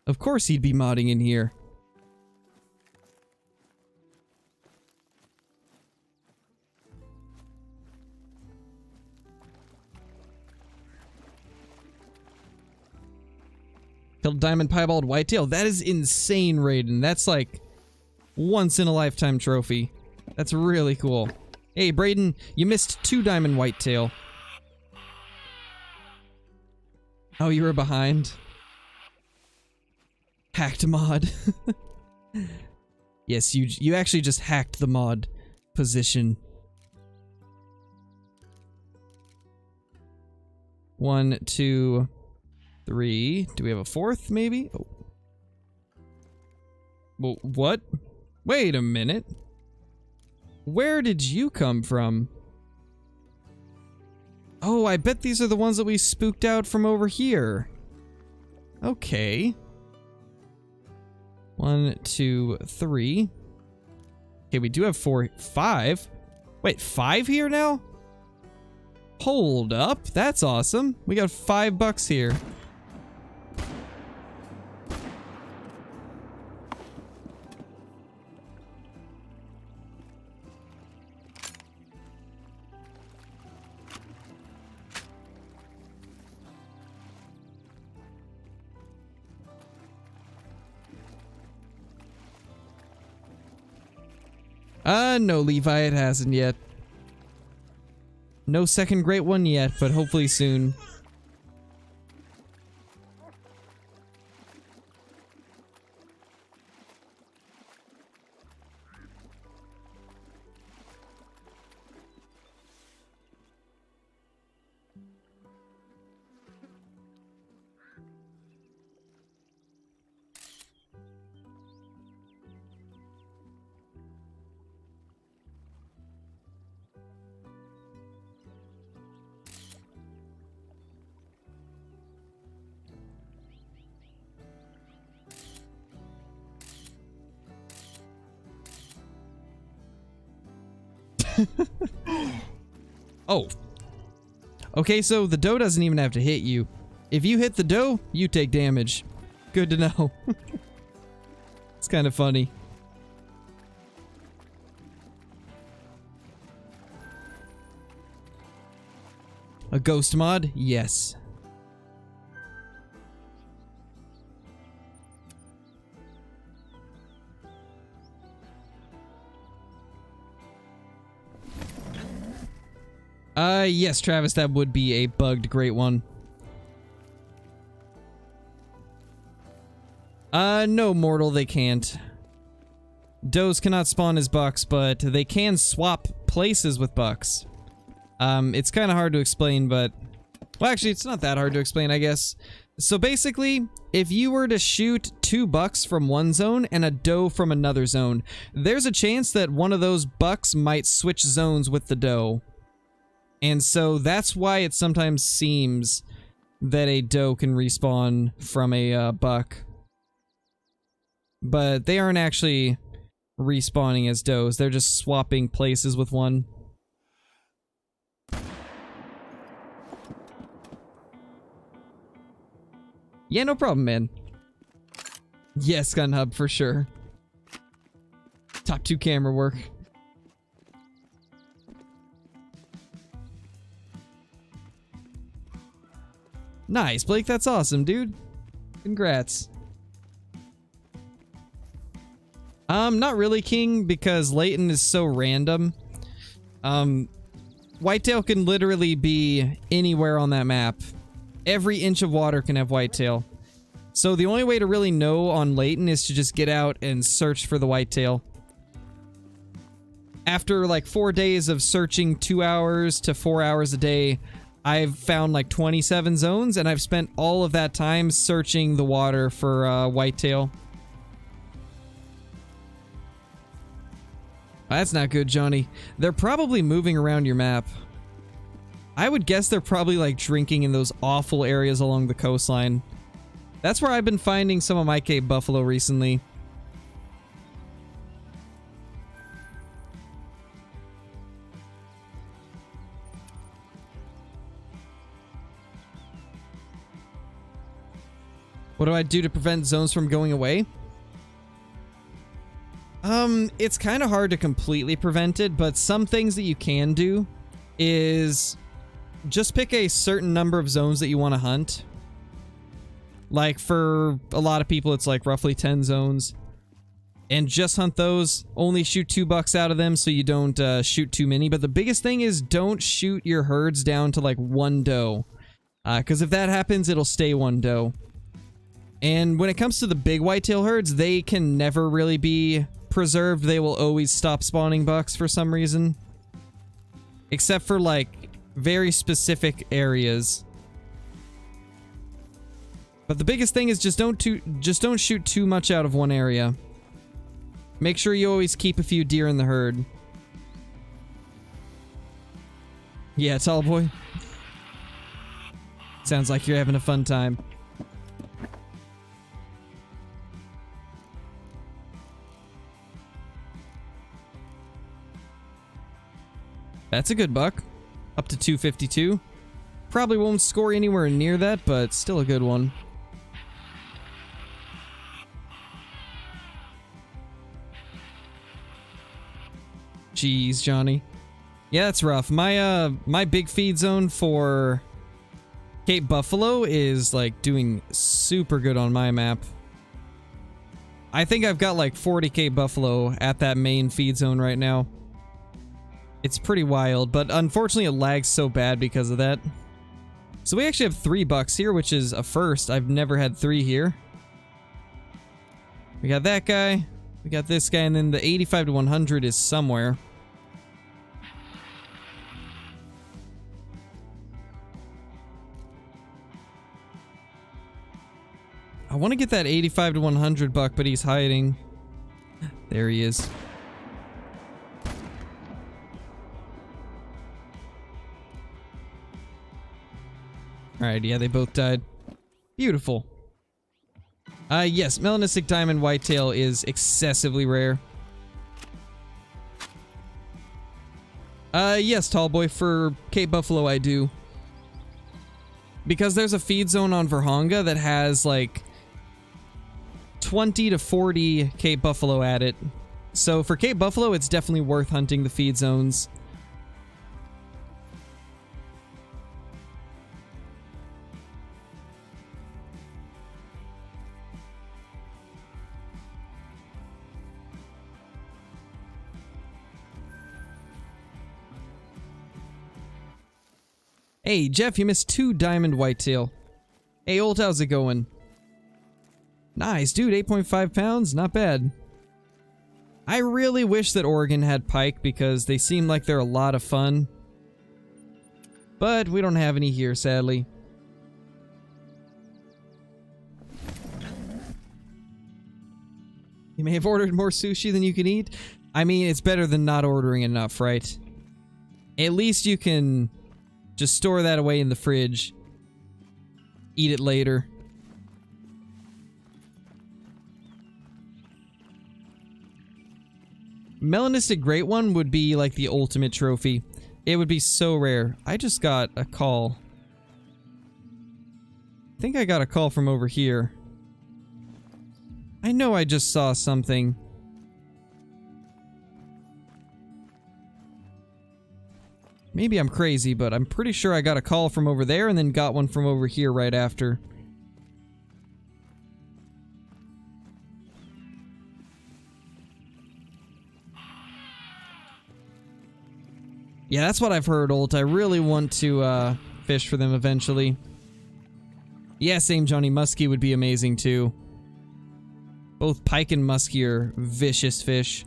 Of course he'd be modding in here. Killed Diamond Piebald Whitetail. That is insane, Raiden. That's like once in a lifetime trophy. That's really cool. Hey, Braden, you missed 2 Diamond Whitetail. Oh, you were behind? Hacked mod. Yes, you actually just hacked the mod position. 1, 2, 3. Do we have a 4th, maybe? Oh. Well, what? Wait a minute. Where did you come from? Oh, I bet these are the ones that we spooked out from over here. Okay. 1, 2, 3. Okay, we do have 4, 5. Wait, 5 here now? Hold up, that's awesome. We got $5 here. No, Levi, it hasn't yet. No second great one yet, but hopefully soon. Oh. Okay, so the doe doesn't even have to hit you. If you hit the doe, you take damage. Good to know. It's kind of funny. A ghost mod? Yes. Yes, Travis, that would be a bugged great one. No, Mortal, they can't. Does cannot spawn as bucks, but they can swap places with bucks. It's kind of hard to explain, but... Well, actually, it's not that hard to explain, I guess. So basically, if you were to shoot 2 bucks from one zone and a doe from another zone, there's a chance that one of those bucks might switch zones with the doe. And so that's why it sometimes seems that a doe can respawn from a buck. But they aren't actually respawning as does, they're just swapping places with one. Yeah, no problem, man. Yes, Gun Hub, for sure. Top 2 camera work. Nice, Blake, that's awesome, dude. Congrats. Not really, King, because Layton is so random. Whitetail can literally be anywhere on that map. Every inch of water can have whitetail. So the only way to really know on Layton is to just get out and search for the whitetail. After like 4 days of searching 2 hours to 4 hours a day, I've found like 27 zones, and I've spent all of that time searching the water for whitetail. That's not good, Johnny. They're probably moving around your map. I would guess they're probably like drinking in those awful areas along the coastline. That's where I've been finding some of my Cape Buffalo recently. What do I do to prevent zones from going away? It's kind of hard to completely prevent it, but some things that you can do is just pick a certain number of zones that you want to hunt. Like for a lot of people, it's like roughly 10 zones. And just hunt those. Only shoot 2 bucks out of them so you don't shoot too many. But the biggest thing is don't shoot your herds down to like 1 doe. Because if that happens, it'll stay 1 doe. And when it comes to the big whitetail herds, they can never really be preserved. They will always stop spawning bucks for some reason. Except for like very specific areas. But the biggest thing is just don't shoot too much out of one area. Make sure you always keep a few deer in the herd. Yeah, tall boy. Sounds like you're having a fun time. That's a good buck. Up to 252. Probably won't score anywhere near that, but still a good one. Jeez, Johnny. Yeah, that's rough. My big feed zone for Cape Buffalo is like doing super good on my map. I think I've got like 40 Cape Buffalo at that main feed zone right now. It's pretty wild, but unfortunately it lags so bad because of that. So we actually have 3 bucks here, which is a first. I've never had 3 here. We got that guy, we got this guy, and then the 85 to 100 is somewhere. I want to get that 85 to 100 buck, but he's hiding. There he is. Alright, yeah, they both died. Beautiful. Yes, melanistic diamond whitetail is excessively rare. Yes, tall boy, for Cape Buffalo I do. Because there's a feed zone on Virhonga that has, like, 20 to 40 Cape Buffalo at it. So for Cape Buffalo, it's definitely worth hunting the feed zones. Hey, Jeff, you missed 2 diamond whitetail. Hey, Old, how's it going? Nice, dude, 8.5 pounds, not bad. I really wish that Oregon had pike because they seem like they're a lot of fun. But we don't have any here, sadly. You may have ordered more sushi than you can eat. I mean, it's better than not ordering enough, right? At least you can just store that away in the fridge. Eat it later. Melanistic Great One would be like the ultimate trophy. It would be so rare. I just got a call. I think I got a call from over here. I know I just saw something. Maybe I'm crazy, but I'm pretty sure I got a call from over there and then got one from over here right after. Yeah, that's what I've heard, Ult. I really want to fish for them eventually. Yeah, same Johnny. Muskie would be amazing too. Both pike and muskie are vicious fish.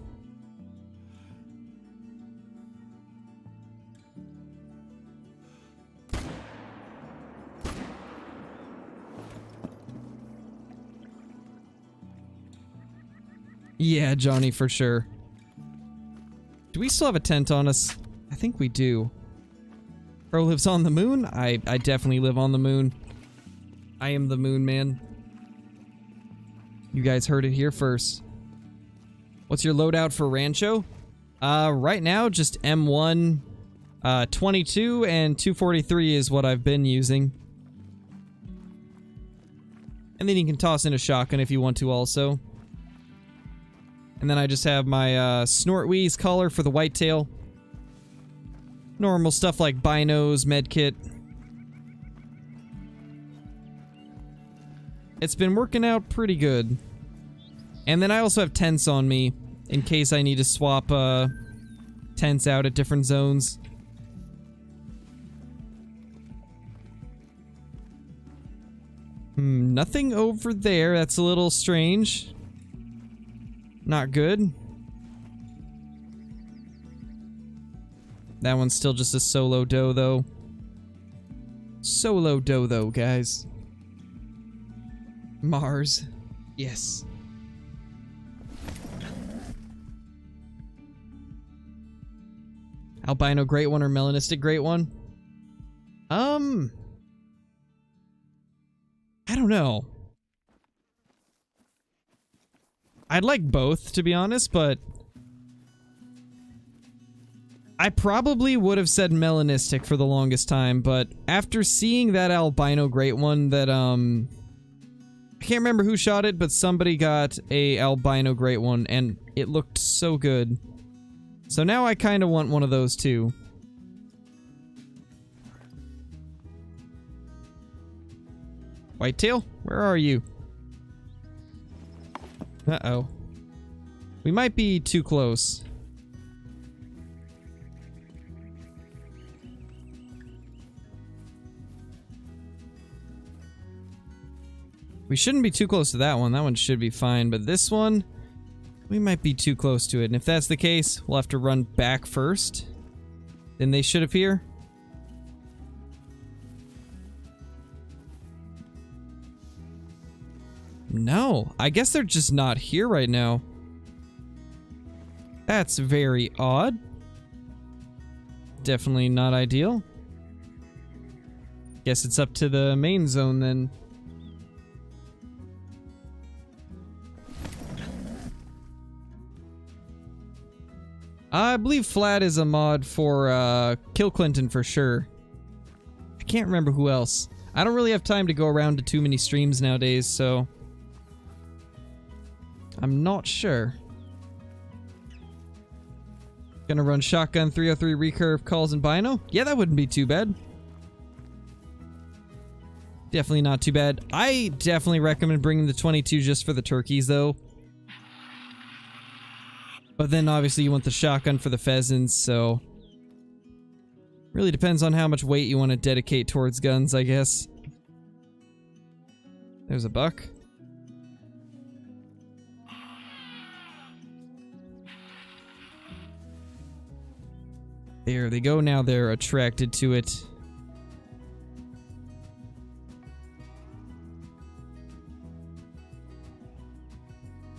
Yeah, Johnny, for sure. Do we still have a tent on us? I think we do. Crow lives on the moon? I definitely live on the moon. I am the moon man. You guys heard it here first. What's your loadout for Rancho? Right now, just M1, 22, and 243 is what I've been using. And then you can toss in a shotgun if you want to also. And then I just have my Snortwheeze collar for the whitetail. Normal stuff like binos, medkit. It's been working out pretty good. And then I also have tents on me in case I need to swap tents out at different zones. Nothing over there. That's a little strange. Not good. That one's still just a solo doe, though. Solo doe, though, guys. Mars. Yes. Albino Great One or Melanistic Great One? I don't know. I'd like both, to be honest, but I probably would have said Melanistic for the longest time, but after seeing that Albino Great One that, I can't remember who shot it, but somebody got a Albino Great One, and it looked so good. So now I kind of want one of those too. Whitetail, where are you? Uh-oh. We might be too close. We shouldn't be too close to that one. That one should be fine, but this one, we might be too close to it. And if that's the case, we'll have to run back first. Then they should appear. No, I guess they're just not here right now. That's very odd. Definitely not ideal. Guess it's up to the main zone then. I believe Flat is a mod for Kill Clinton for sure. I can't remember who else. I don't really have time to go around to too many streams nowadays, so I'm not sure. Gonna run shotgun, 303 recurve, calls, and bino? Yeah, that wouldn't be too bad. Definitely not too bad. I definitely recommend bringing the 22 just for the turkeys, though. But then, obviously, you want the shotgun for the pheasants, so really depends on how much weight you want to dedicate towards guns, I guess. There's a buck. There they go. Now they're attracted to it.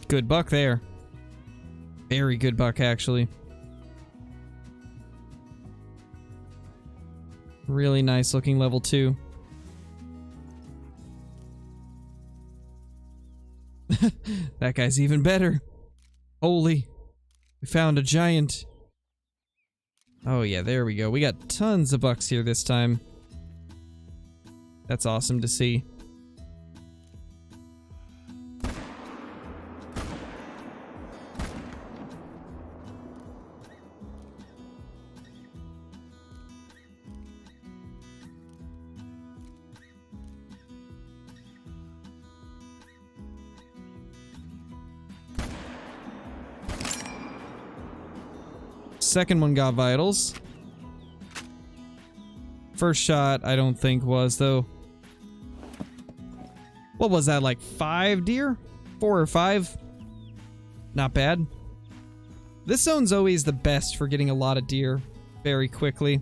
Good buck there. Very good buck, actually. Really nice looking level 2. That guy's even better. Holy. We found a giant. Oh yeah, there we go. We got tons of bucks here this time. That's awesome to see. Second one got vitals. First shot, I don't think was, though. What was that, like 5 deer? 4 or 5? Not bad. This zone's always the best for getting a lot of deer very quickly.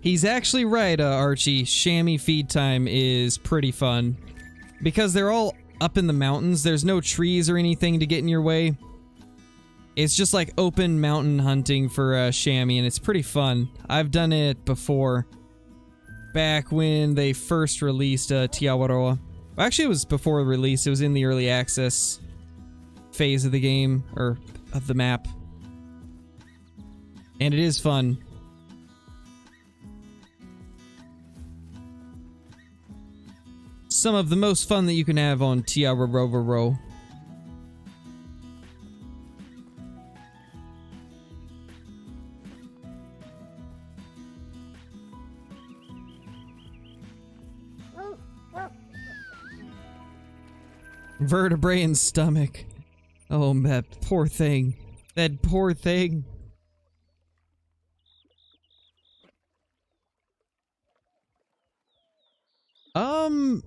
He's actually right, Archie. Chamois feed time is pretty fun. Because they're all up in the mountains, there's no trees or anything to get in your way. It's just like open mountain hunting for chamois, and it's pretty fun. I've done it before. Back when they first released Tiawaroa. Actually, it was before release. It was in the early access phase of the game, or of the map. And it is fun. Some of the most fun that you can have on Tiawaroa. Vertebrae and stomach. Oh, that poor thing. That poor thing.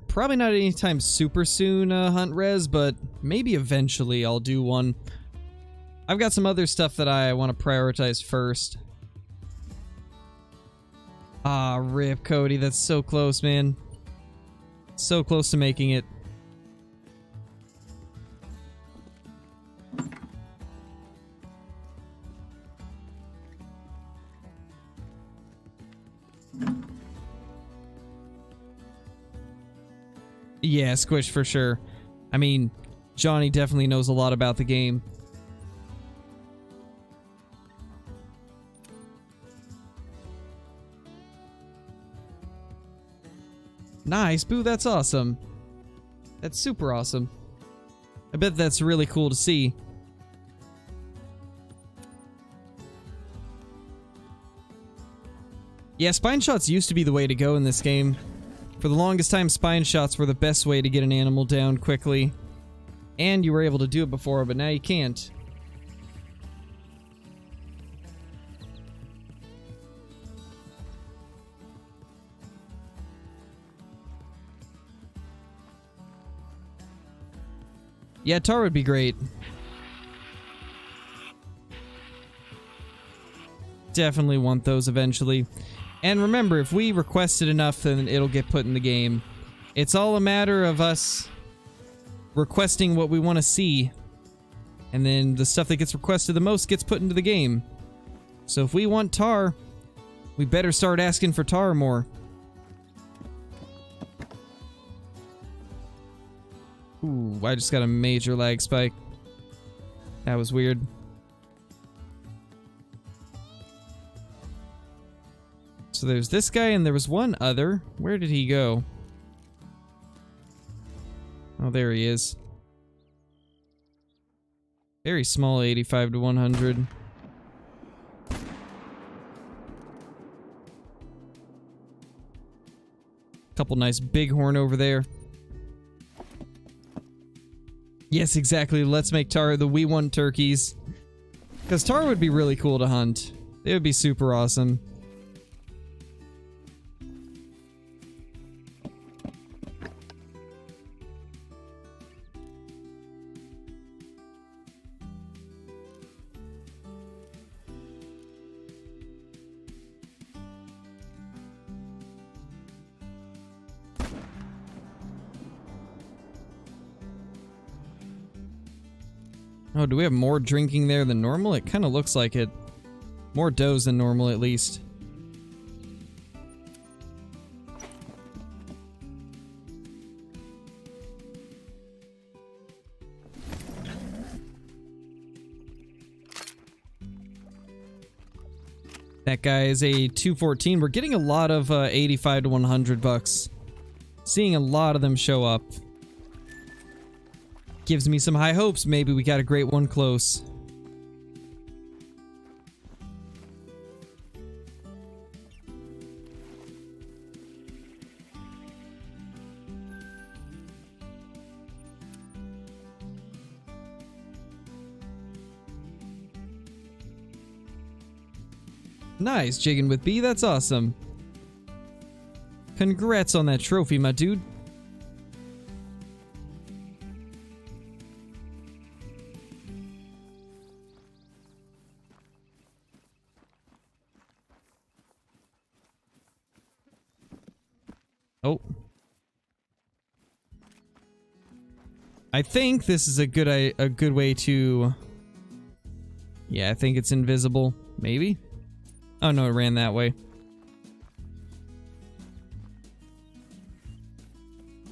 Probably not anytime super soon, Hunt Res, but maybe eventually I'll do one. I've got some other stuff that I want to prioritize first. Ah, rip, Cody. That's so close, man. So close to making it. Yeah, Squish for sure. I mean, Johnny definitely knows a lot about the game. Nice, Boo, that's awesome. That's super awesome. I bet that's really cool to see. Yeah, spine shots used to be the way to go in this game. For the longest time, spine shots were the best way to get an animal down quickly. And you were able to do it before, but now you can't. Yeah, tar would be great. Definitely want those eventually. And remember, if we request it enough, then it'll get put in the game. It's all a matter of us requesting what we want to see. And then the stuff that gets requested the most gets put into the game. So if we want tar, we better start asking for tar more. Ooh, I just got a major lag spike. That was weird. So there's this guy, and there was one other. Where did he go? Oh, there he is. Very small, 85 to 100. Couple nice bighorn over there. Yes, exactly. Let's make tar the we want turkeys. Because tar would be really cool to hunt. It would be super awesome. Oh, do we have more drinking there than normal? It kind of looks like it. More does than normal, at least. That guy is a 214. We're getting a lot of 85 to 100 bucks. Seeing a lot of them show up. Gives me some high hopes. Maybe we got a great one close. Nice, jigging with B. That's awesome. Congrats on that trophy, my dude. I think this is a good way to... Yeah, I think it's invisible. Maybe? Oh no, it ran that way.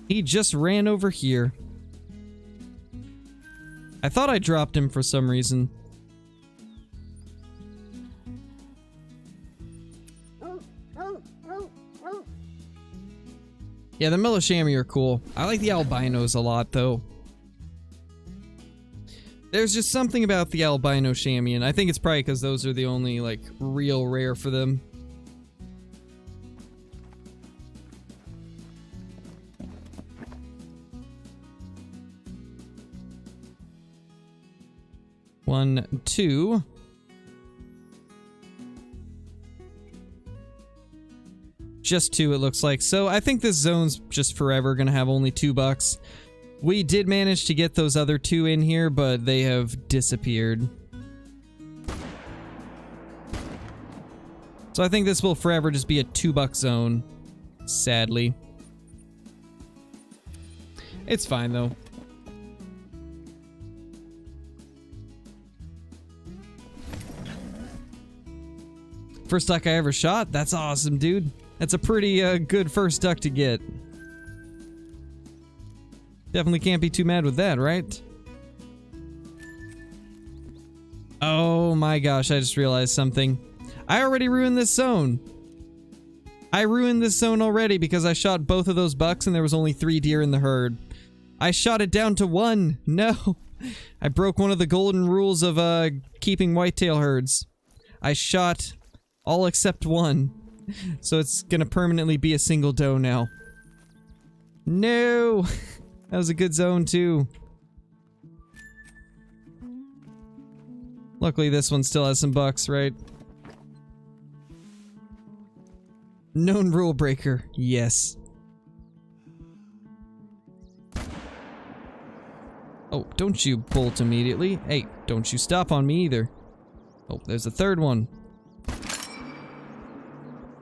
He just ran over here. I thought I dropped him for some reason. Yeah, the Melishami are cool. I like the albinos a lot, though. There's just something about the albino chamois, and I think it's probably because those are the only, like, real rare for them. One, two. Just two, it looks like. So I think this zone's just forever gonna have only $2. We did manage to get those other two in here, but they have disappeared. So I think this will forever just be a $2 zone, sadly. It's fine, though. First duck I ever shot? That's awesome, dude. That's a pretty good first duck to get. Definitely can't be too mad with that, right? Oh my gosh, I just realized something. I already ruined this zone. I ruined this zone already because I shot both of those bucks and there was only 3 deer in the herd. I shot it down to 1. No. I broke one of the golden rules of keeping whitetail herds. I shot all except 1. So it's gonna permanently be a single doe now. No! That was a good zone too. Luckily this one still has some bucks, right? Known rule breaker, yes. Oh, don't you bolt immediately. Hey, don't you stop on me either. Oh, there's a third one.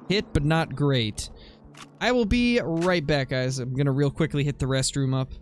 Hit, but not great. I will be right back, guys. I'm gonna real quickly hit the restroom up.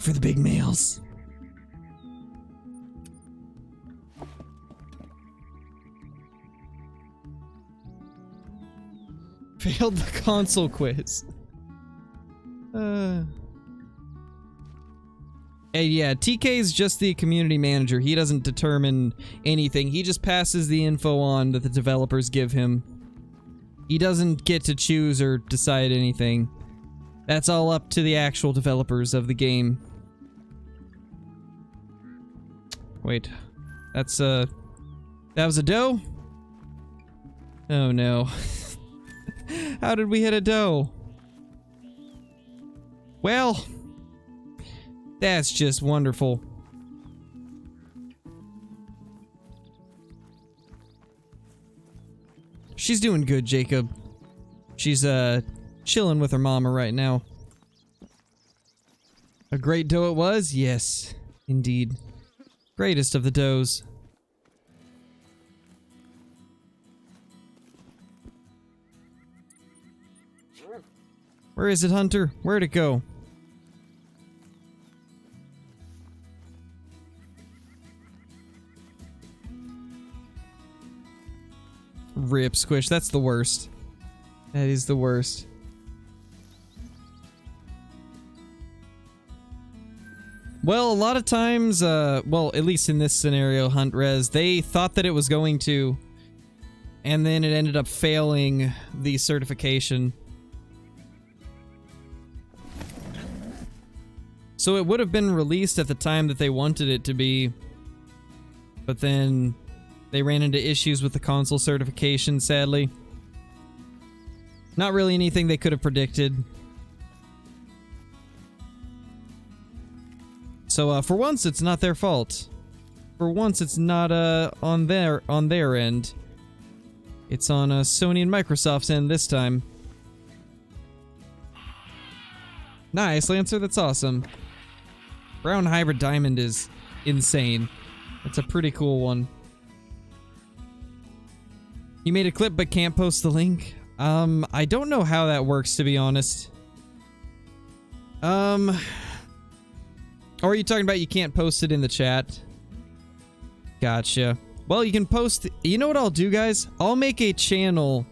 for the big males. Failed the console quiz. Hey, yeah, TK's just the community manager. He doesn't determine anything. He just passes the info on that the developers give him. He doesn't get to choose or decide anything. That's all up to the actual developers of the game. Wait. That's, that was a doe? Oh, no. How did we hit a doe? Well... that's just wonderful. She's doing good, Jacob. She's, chilling with her mama right now. A great doe it was? Yes, indeed. Greatest of the does. Where is it, Hunter? Where'd it go? Rip Squish, that's the worst. That is the worst. Well, a lot of times, well, at least in this scenario, Hunt Res, they thought that it was going to, and then it ended up failing the certification. So it would have been released at the time that they wanted it to be, but then they ran into issues with the console certification, sadly. Not really anything they could have predicted. So, for once, it's not their fault. For once, it's not, on their end. It's on, Sony and Microsoft's end this time. Nice, Lancer, that's awesome. Brown Hybrid Diamond is insane. That's a pretty cool one. You made a clip but can't post the link? I don't know how that works, to be honest. Or are you talking about you can't post it in the chat? Gotcha. Well, you can post... you know what I'll do, guys? I'll make a channel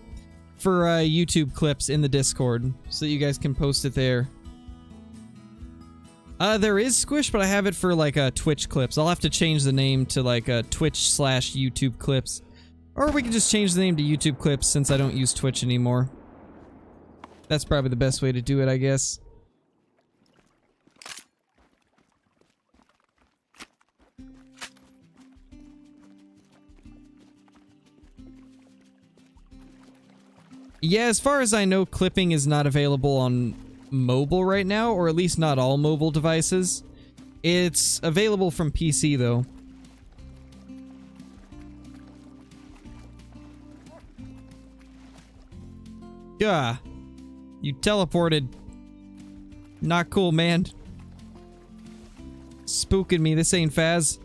for YouTube clips in the Discord so that you guys can post it there. There is Squish, but I have it for, like, Twitch clips. I'll have to change the name to, like, Twitch/YouTube clips. Or we can just change the name to YouTube clips since I don't use Twitch anymore. That's probably the best way to do it, I guess. Yeah, as far as I know, clipping is not available on mobile right now, or at least not all mobile devices. It's available from PC, though. Yeah, you teleported. Not cool, man. Spooking me. This ain't Faz.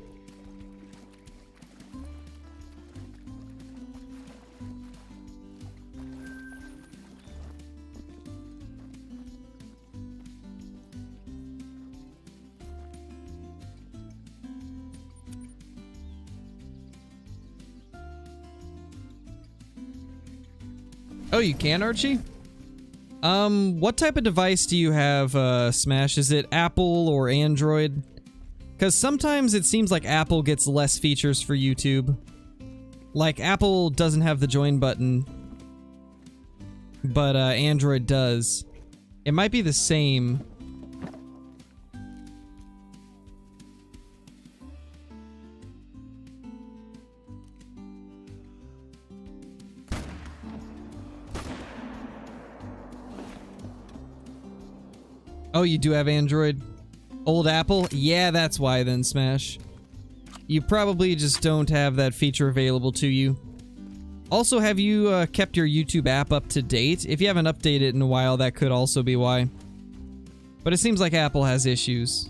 Oh, you can, Archie? What type of device do you have, Smash? Is it Apple or Android? Because sometimes it seems like Apple gets less features for YouTube. Like, Apple doesn't have the join button, but, Android does. It might be the same. Oh, you do have Android? Old Apple? Yeah, that's why then, Smash. You probably just don't have that feature available to you. Also, have you kept your YouTube app up to date? If you haven't updated it in a while, that could also be why. But it seems like Apple has issues.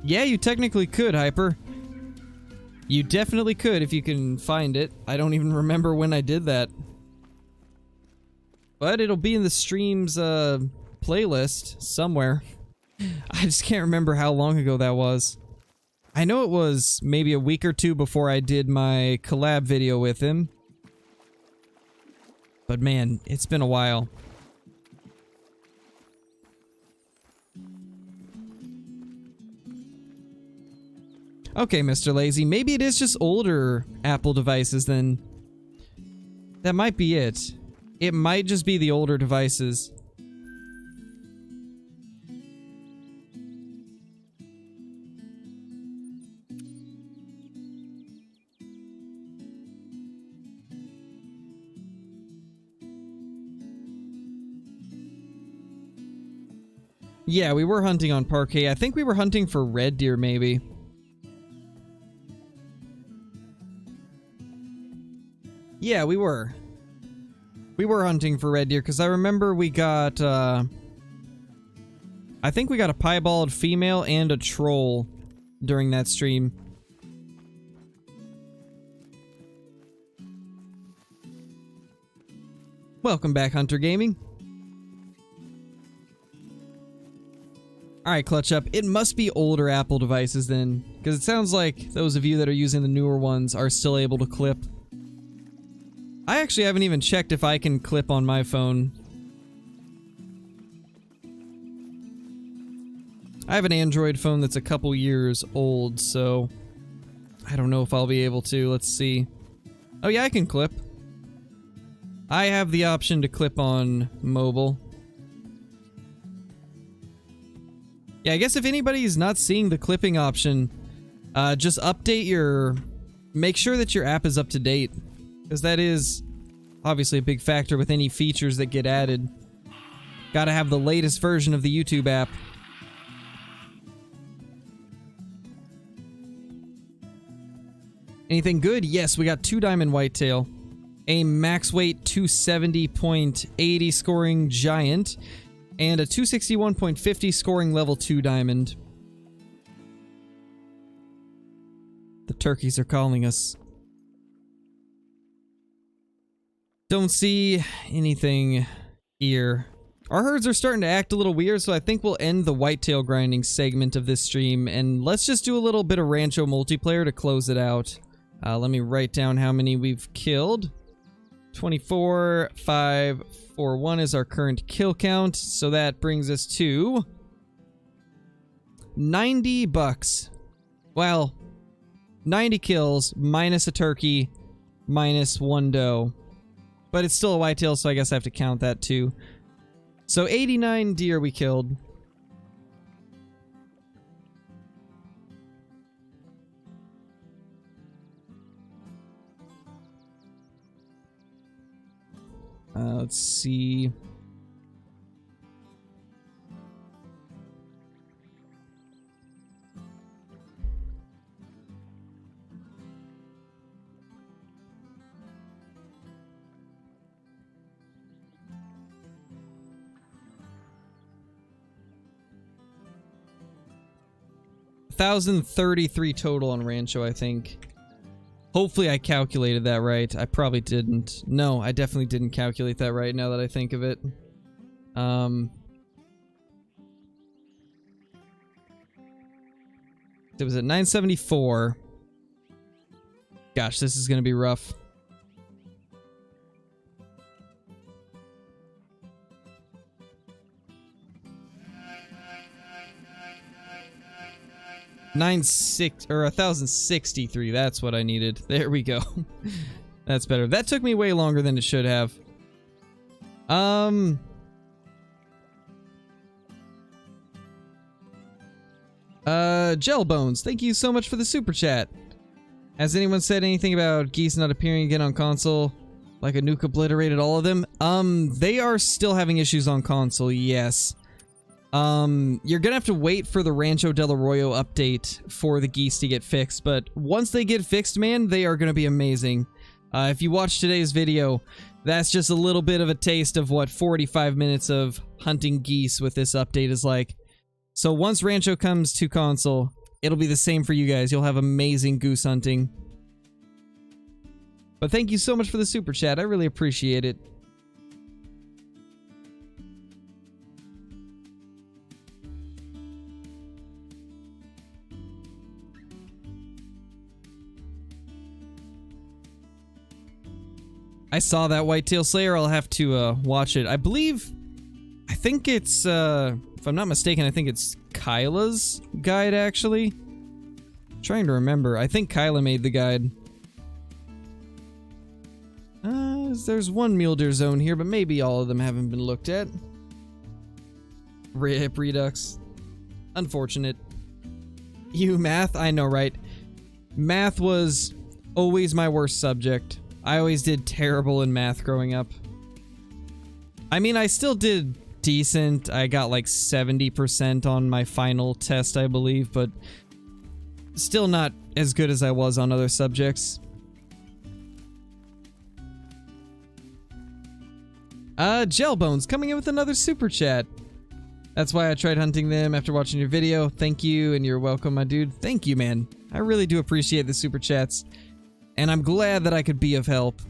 Yeah, you technically could, Hyper. You definitely could if you can find it. I don't even remember when I did that. But it'll be in the stream's playlist somewhere. I just can't remember how long ago that was. I know it was maybe a week or two before I did my collab video with him. But man, it's been a while. Okay, Mr. Lazy, maybe it is just older Apple devices then. That might be it. It might just be the older devices. Yeah, we were hunting on Parquet. I think we were hunting for red deer, maybe. Yeah, we were. We were hunting for red deer, because I remember we got, I think we got a piebald female and a troll during that stream. Welcome back, Hunter Gaming. Alright, Clutch Up. It must be older Apple devices then, because it sounds like those of you that are using the newer ones are still able to clip. I actually haven't even checked if I can clip on my phone. I have an Android phone that's a couple years old, so I don't know if I'll be able to. Let's see. Oh yeah, I can clip. I have the option to clip on mobile. Yeah, I guess if anybody's not seeing the clipping option, just update your... Make sure that your app is up to date. Because that is obviously a big factor with any features that get added. Gotta have the latest version of the YouTube app. Anything good? Yes, we got 2 diamond whitetail. A max weight 270.80 scoring giant. And a 261.50 scoring level 2 diamond. The turkeys are calling us. Don't see anything here. Our herds are starting to act a little weird, so I think we'll end the whitetail grinding segment of this stream, and let's just do a little bit of Rancho multiplayer to close it out. Let me write down how many we've killed. 24, 5, 4, 1 is our current kill count, so that brings us to 90 bucks. Well, 90 kills, minus a turkey, minus 1 doe. But it's still a whitetail, so I guess I have to count that too. So 89 deer we killed. Let's see. $1,033 total on Rancho, I think. Hopefully I calculated that right. I probably didn't. No, I definitely didn't calculate that right now that I think of it. It was at 974. Gosh, this is gonna be rough. $1,063. That's what I needed. There we go. That's better. That took me way longer than it should have. Gel Bones, thank you so much for the super chat. Has anyone said anything about geese not appearing again on console? Like a nuke obliterated all of them? They are still having issues on console, yes. You're gonna have to wait for the Rancho Del Arroyo update for the geese to get fixed, but once they get fixed, man, they are gonna be amazing. If you watch today's video, that's just a little bit of a taste of what 45 minutes of hunting geese with this update is like. So once Rancho comes to console, it'll be the same for you guys. You'll have amazing goose hunting. But thank you so much for the super chat. I really appreciate it. I saw that Whitetail Slayer. I'll have to watch it. I think it's, if I'm not mistaken, I think it's Kyla's guide, actually. I'm trying to remember. I think Kyla made the guide. There's one mule deer zone here, but maybe all of them haven't been looked at. Rip Redux. Unfortunate. You, math? I know, right? Math was always my worst subject. I always did terrible in math growing up. I mean, I still did decent. I got like 70% on my final test, I believe, but still not as good as I was on other subjects. Gelbones coming in with another super chat. That's why I tried hunting them after watching your video. Thank you, and you're welcome, my dude. Thank you, man. I really do appreciate the super chats. And I'm glad that I could be of help.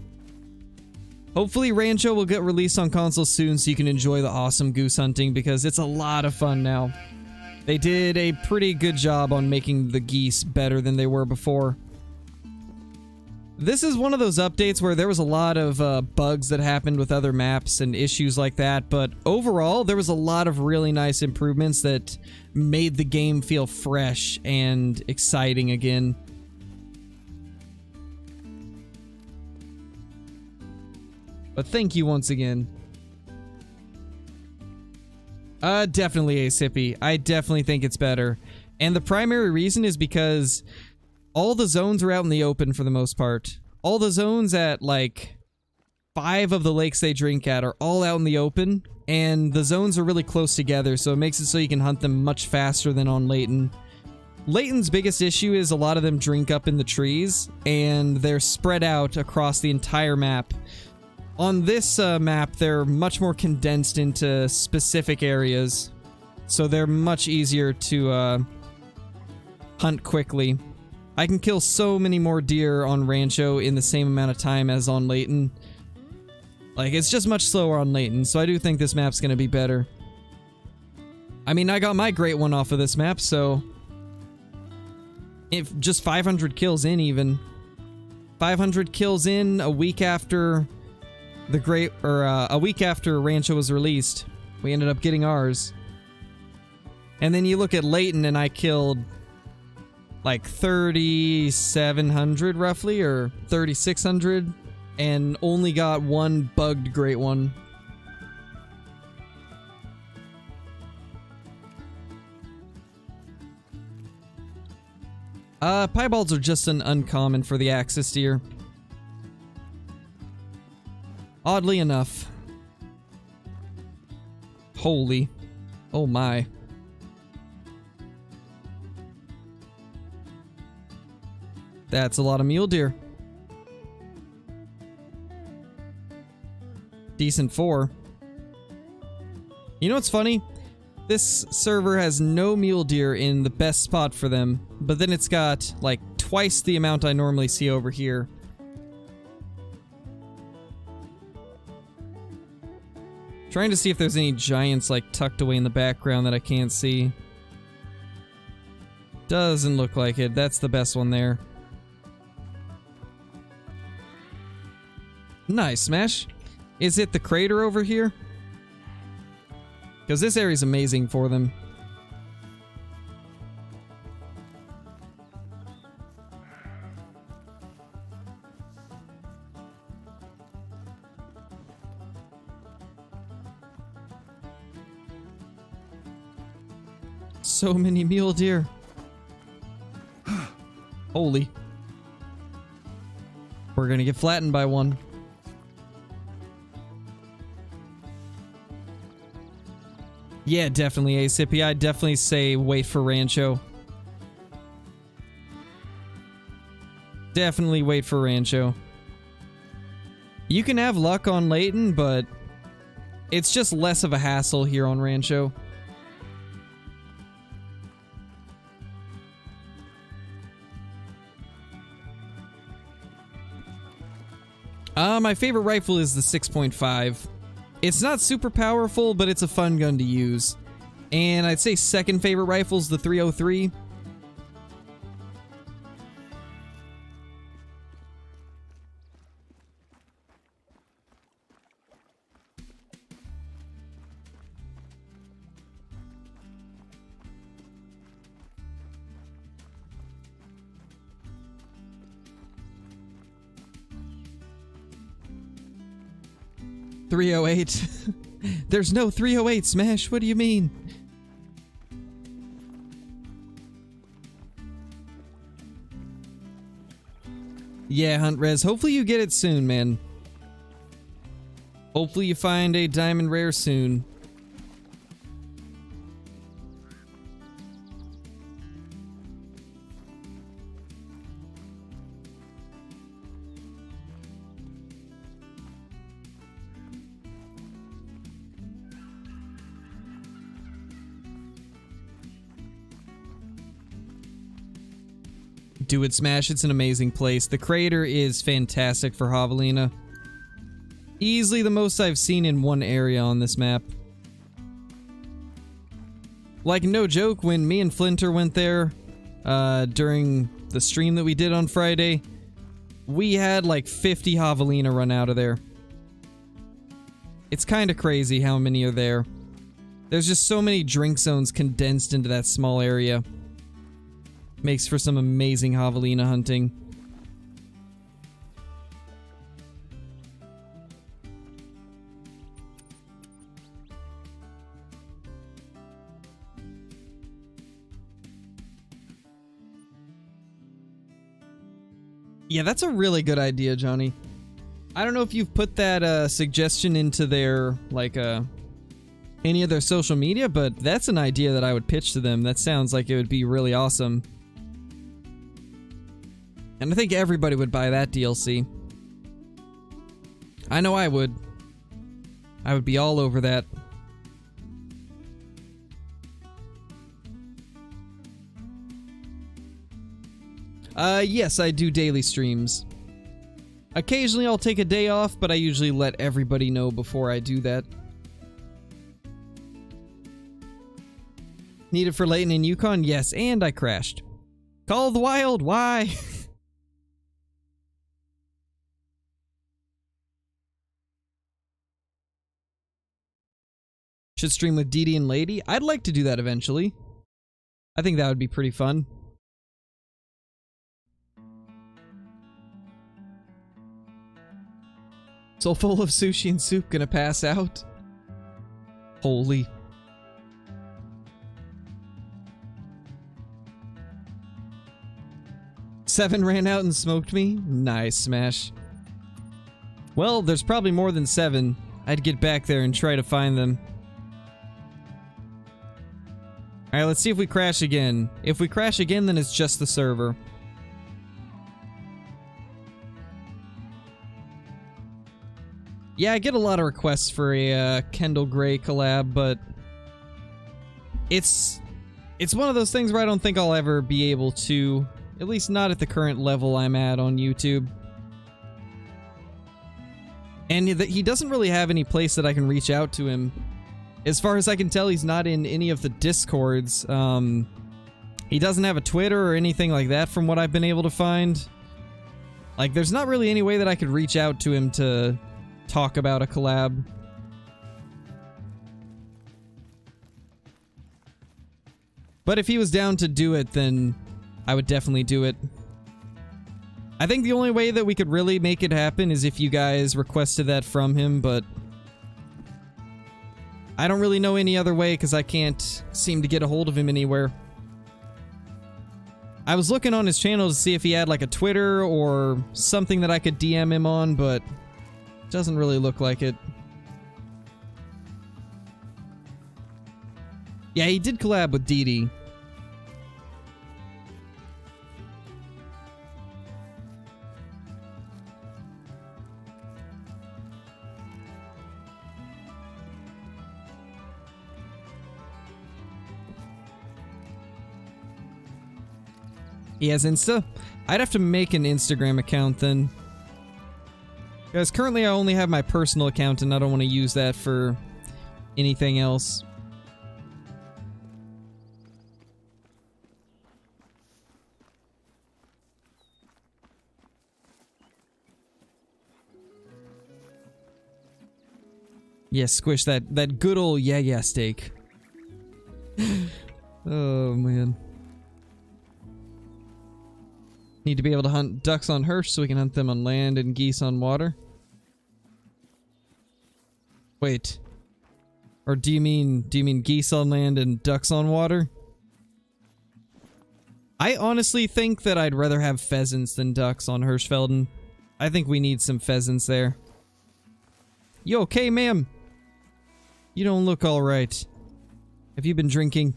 Hopefully Rancho will get released on console soon so you can enjoy the awesome goose hunting, because it's a lot of fun now. They did a pretty good job on making the geese better than they were before. This is one of those updates where there was a lot of bugs that happened with other maps and issues like that, but overall there was a lot of really nice improvements that made the game feel fresh and exciting again. But thank you once again. Definitely Asippy. I definitely think it's better. And the primary reason is because all the zones are out in the open for the most part. All the zones at, like, 5 of the lakes they drink at are all out in the open. And the zones are really close together, so it makes it so you can hunt them much faster than on Layton. Layton's biggest issue is a lot of them drink up in the trees, and they're spread out across the entire map. On this map, they're much more condensed into specific areas, so they're much easier to hunt quickly. I can kill so many more deer on Rancho in the same amount of time as on Layton. Like, it's just much slower on Layton, so I do think this map's gonna be better. I mean, I got my great one off of this map, so if just 500 kills in even. 500 kills in a week after a week after Rancho was released. We ended up getting ours. And then you look at Layton, and I killed like 3,700 roughly, or 3,600, and only got one bugged great one. Piebalds are just an uncommon for the Axis deer. Oddly enough. Holy. Oh my. That's a lot of mule deer. Decent 4. You know what's funny? This server has no mule deer in the best spot for them, but then it's got like twice the amount I normally see over here. Trying to see if there's any giants like tucked away in the background that I can't see. Doesn't look like it. That's the best one there. Nice, Smash. Is it the crater over here? Because this area's amazing for them. So many mule deer. Holy. We're gonna get flattened by one. Yeah, definitely Asippy. I'd definitely say wait for Rancho. Definitely wait for Rancho. You can have luck on Layton, but it's just less of a hassle here on Rancho. My favorite rifle is the 6.5. It's not super powerful, but it's a fun gun to use. And I'd say second favorite rifle is the 303. .308. There's no 308 Smash. What do you mean? Yeah, Hunt Res. Hopefully you get it soon, man. Hopefully you find a diamond rare soon. Do it, Smash. It's an amazing place. The crater is fantastic for Javelina. Easily the most I've seen in one area on this map. Like, no joke, when me and Flinter went there during the stream that we did on Friday, we had like 50 Javelina run out of there. It's kind of crazy how many are there. There's just so many drink zones condensed into that small area. Makes for some amazing Javelina hunting. Yeah, that's a really good idea, Johnny. I don't know if you've put that suggestion into their, like, any of their social media, but that's an idea that I would pitch to them. That sounds like it would be really awesome. And I think everybody would buy that DLC. I know I would. I would be all over that. Yes, I do daily streams. Occasionally I'll take a day off, but I usually let everybody know before I do that. Need it for Layton and Yukon? Yes, and I crashed. Call of the Wild, why? Should stream with Dee and Lady? I'd like to do that eventually. I think that would be pretty fun. So full of sushi and soup, gonna pass out? Holy. Seven ran out and smoked me? Nice, Smash. Well, there's probably more than 7. I'd get back there and try to find them. Alright, let's see if we crash again. If we crash again, then it's just the server. Yeah, I get a lot of requests for a Kendall Gray collab, but it's one of those things where I don't think I'll ever be able to, at least not at the current level I'm at on YouTube. And he doesn't really have any place that I can reach out to him. As far as I can tell, he's not in any of the Discords. He doesn't have a Twitter or anything like that from what I've been able to find. Like, there's not really any way that I could reach out to him to talk about a collab. But if he was down to do it, then I would definitely do it. I think the only way that we could really make it happen is if you guys requested that from him, but I don't really know any other way because I can't seem to get a hold of him anywhere. I was looking on his channel to see if he had like a Twitter or something that I could DM him on, but it doesn't really look like it. Yeah, he did collab with Dee. He has Insta? I'd have to make an Instagram account then. Guys, currently I only have my personal account and I don't want to use that for anything else. Yeah, squish that good old yeah steak. Oh man. Need to be able to hunt ducks on Hirsch so we can hunt them on land and geese on water. Wait. Or do you mean geese on land and ducks on water? I honestly think that I'd rather have pheasants than ducks on Hirschfelden. I think we need some pheasants there. You okay, ma'am? You don't look alright. Have you been drinking?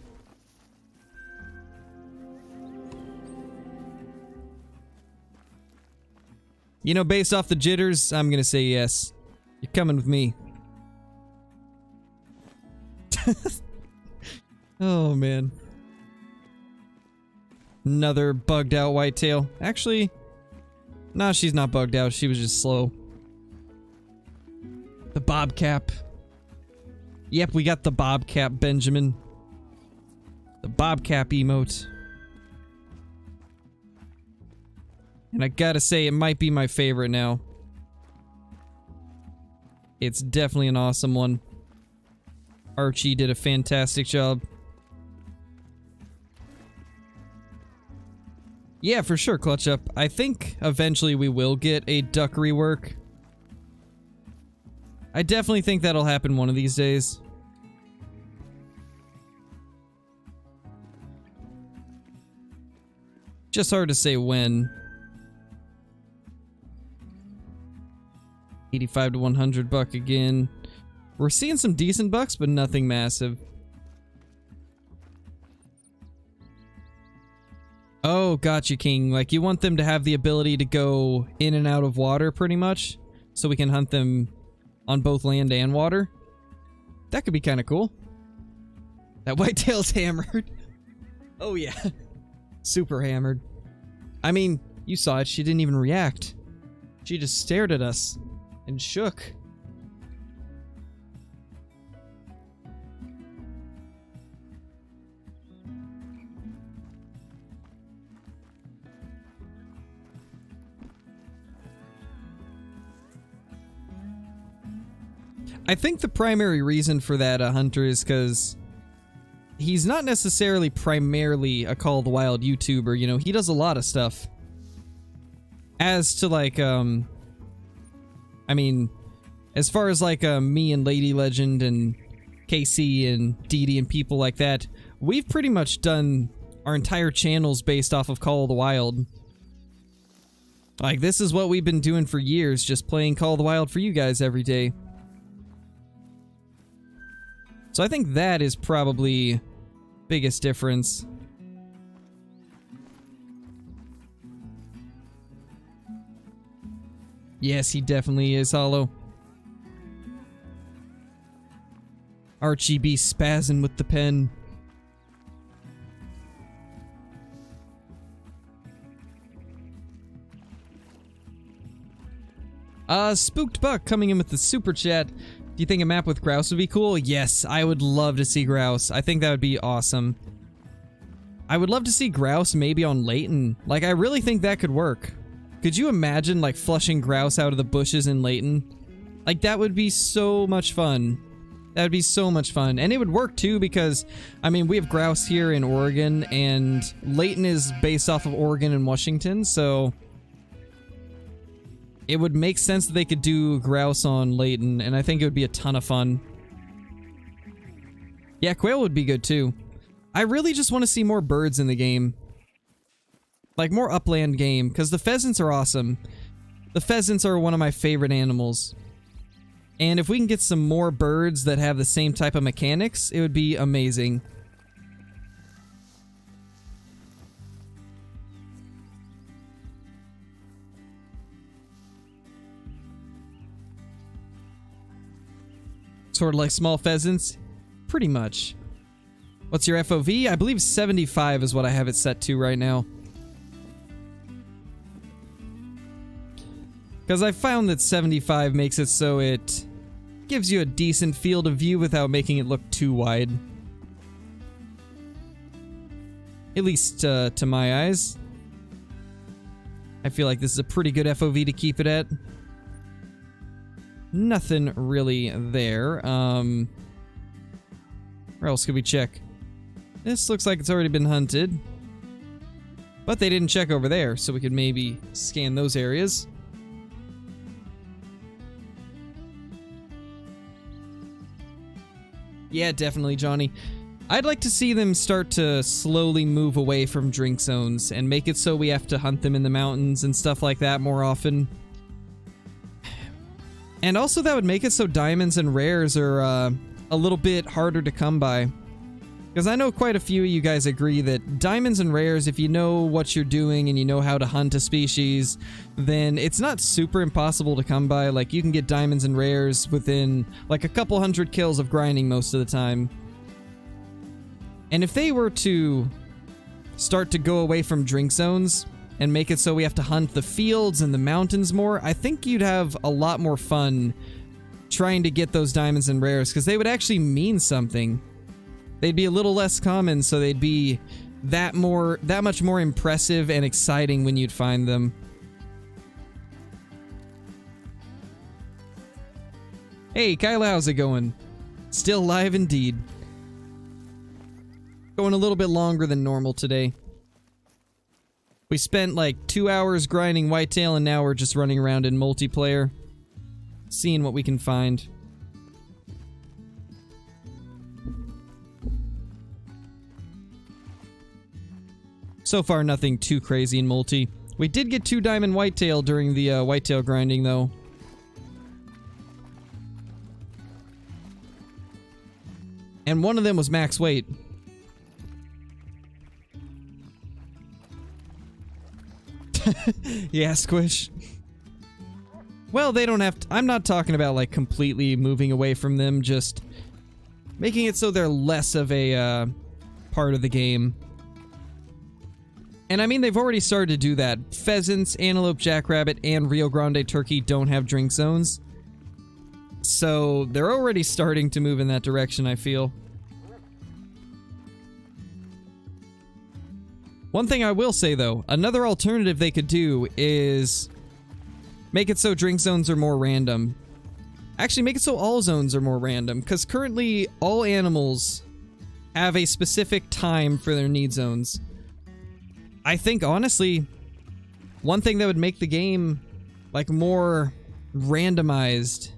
You know, based off the jitters, I'm gonna say yes. You're coming with me. Oh, man. Another bugged out whitetail. Actually, nah, she's not bugged out. She was just slow. The bobcap. Yep, we got the bobcap, Benjamin. The bobcap emote. And I gotta say, it might be my favorite now. It's definitely an awesome one. Archie did a fantastic job. Yeah, for sure, Clutch Up. I think eventually we will get a duck rework. I definitely think that'll happen one of these days. Just hard to say when. 85 to 100 buck again. We're seeing some decent bucks, but nothing massive. Oh, gotcha, King. Like, you want them to have the ability to go in and out of water, pretty much? So we can hunt them on both land and water? That could be kind of cool. That whitetail's hammered. Oh, yeah. Super hammered. I mean, you saw it. She didn't even react. She just stared at us and shook. I think the primary reason for that, Hunter, is because he's not necessarily primarily a Call of the Wild YouTuber, you know, he does a lot of stuff. As to, like, I mean, as far as, like, me and Lady Legend and KC and Dee and people like that, we've pretty much done our entire channels based off of Call of the Wild. Like, this is what we've been doing for years, just playing Call of the Wild for you guys every day. So I think that is probably biggest difference. Yes, he definitely is, Hollow. Archie be spazzing with the pen. Spooked Buck coming in with the super chat. Do you think a map with grouse would be cool? Yes, I would love to see grouse. I think that would be awesome. I would love to see grouse maybe on Layton. Like, I really think that could work. Could you imagine, like, flushing grouse out of the bushes in Layton? Like, that would be so much fun. That would be so much fun. And it would work, too, because, I mean, we have grouse here in Oregon, and Layton is based off of Oregon and Washington, so it would make sense that they could do grouse on Layton, and I think it would be a ton of fun. Yeah, quail would be good, too. I really just want to see more birds in the game. Like, more upland game, because the pheasants are awesome. The pheasants are one of my favorite animals. And if we can get some more birds that have the same type of mechanics, it would be amazing. Sort of like small pheasants? Pretty much. What's your FOV? I believe 75 is what I have it set to right now. Because I found that 75 makes it so it gives you a decent field of view without making it look too wide. At least to my eyes. I feel like this is a pretty good FOV to keep it at. Nothing really there. Where else could we check? This looks like it's already been hunted. But they didn't check over there, so we could maybe scan those areas. Yeah, definitely, Johnny. I'd like to see them start to slowly move away from drink zones and make it so we have to hunt them in the mountains and stuff like that more often. And also that would make it so diamonds and rares are a little bit harder to come by. Because I know quite a few of you guys agree that diamonds and rares, if you know what you're doing and you know how to hunt a species, then it's not super impossible to come by. Like, you can get diamonds and rares within like a couple hundred kills of grinding most of the time. And if they were to start to go away from drink zones and make it so we have to hunt the fields and the mountains more, I think you'd have a lot more fun trying to get those diamonds and rares, because they would actually mean something. They'd be a little less common, so they'd be that much more impressive and exciting when you'd find them. Hey, Kyla, how's it going? Still live indeed. Going a little bit longer than normal today. We spent like 2 hours grinding whitetail, and now we're just running around in multiplayer, seeing what we can find. So far, nothing too crazy in multi. We did get 2 diamond whitetail during the whitetail grinding, though. And one of them was max weight. Yeah, Squish. Well, they don't have to... I'm not talking about, like, completely moving away from them, just making it so they're less of a part of the game. And I mean, they've already started to do that. Pheasants, antelope, jackrabbit, and Rio Grande turkey don't have drink zones. So they're already starting to move in that direction, I feel. One thing I will say, though, another alternative they could do is make it so drink zones are more random. Actually, make it so all zones are more random, because currently all animals have a specific time for their need zones. I think, honestly, one thing that would make the game, like, more randomized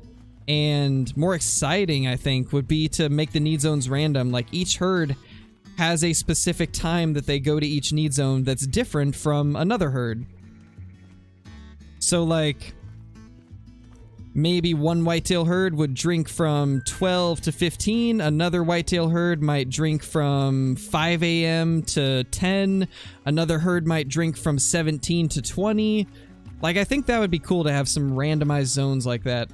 and more exciting, I think, would be to make the need zones random. Like, each herd has a specific time that they go to each need zone that's different from another herd. So, like, maybe one whitetail herd would drink from 12 to 15, another whitetail herd might drink from 5 a.m. to 10, another herd might drink from 17 to 20. Like, I think that would be cool to have some randomized zones like that.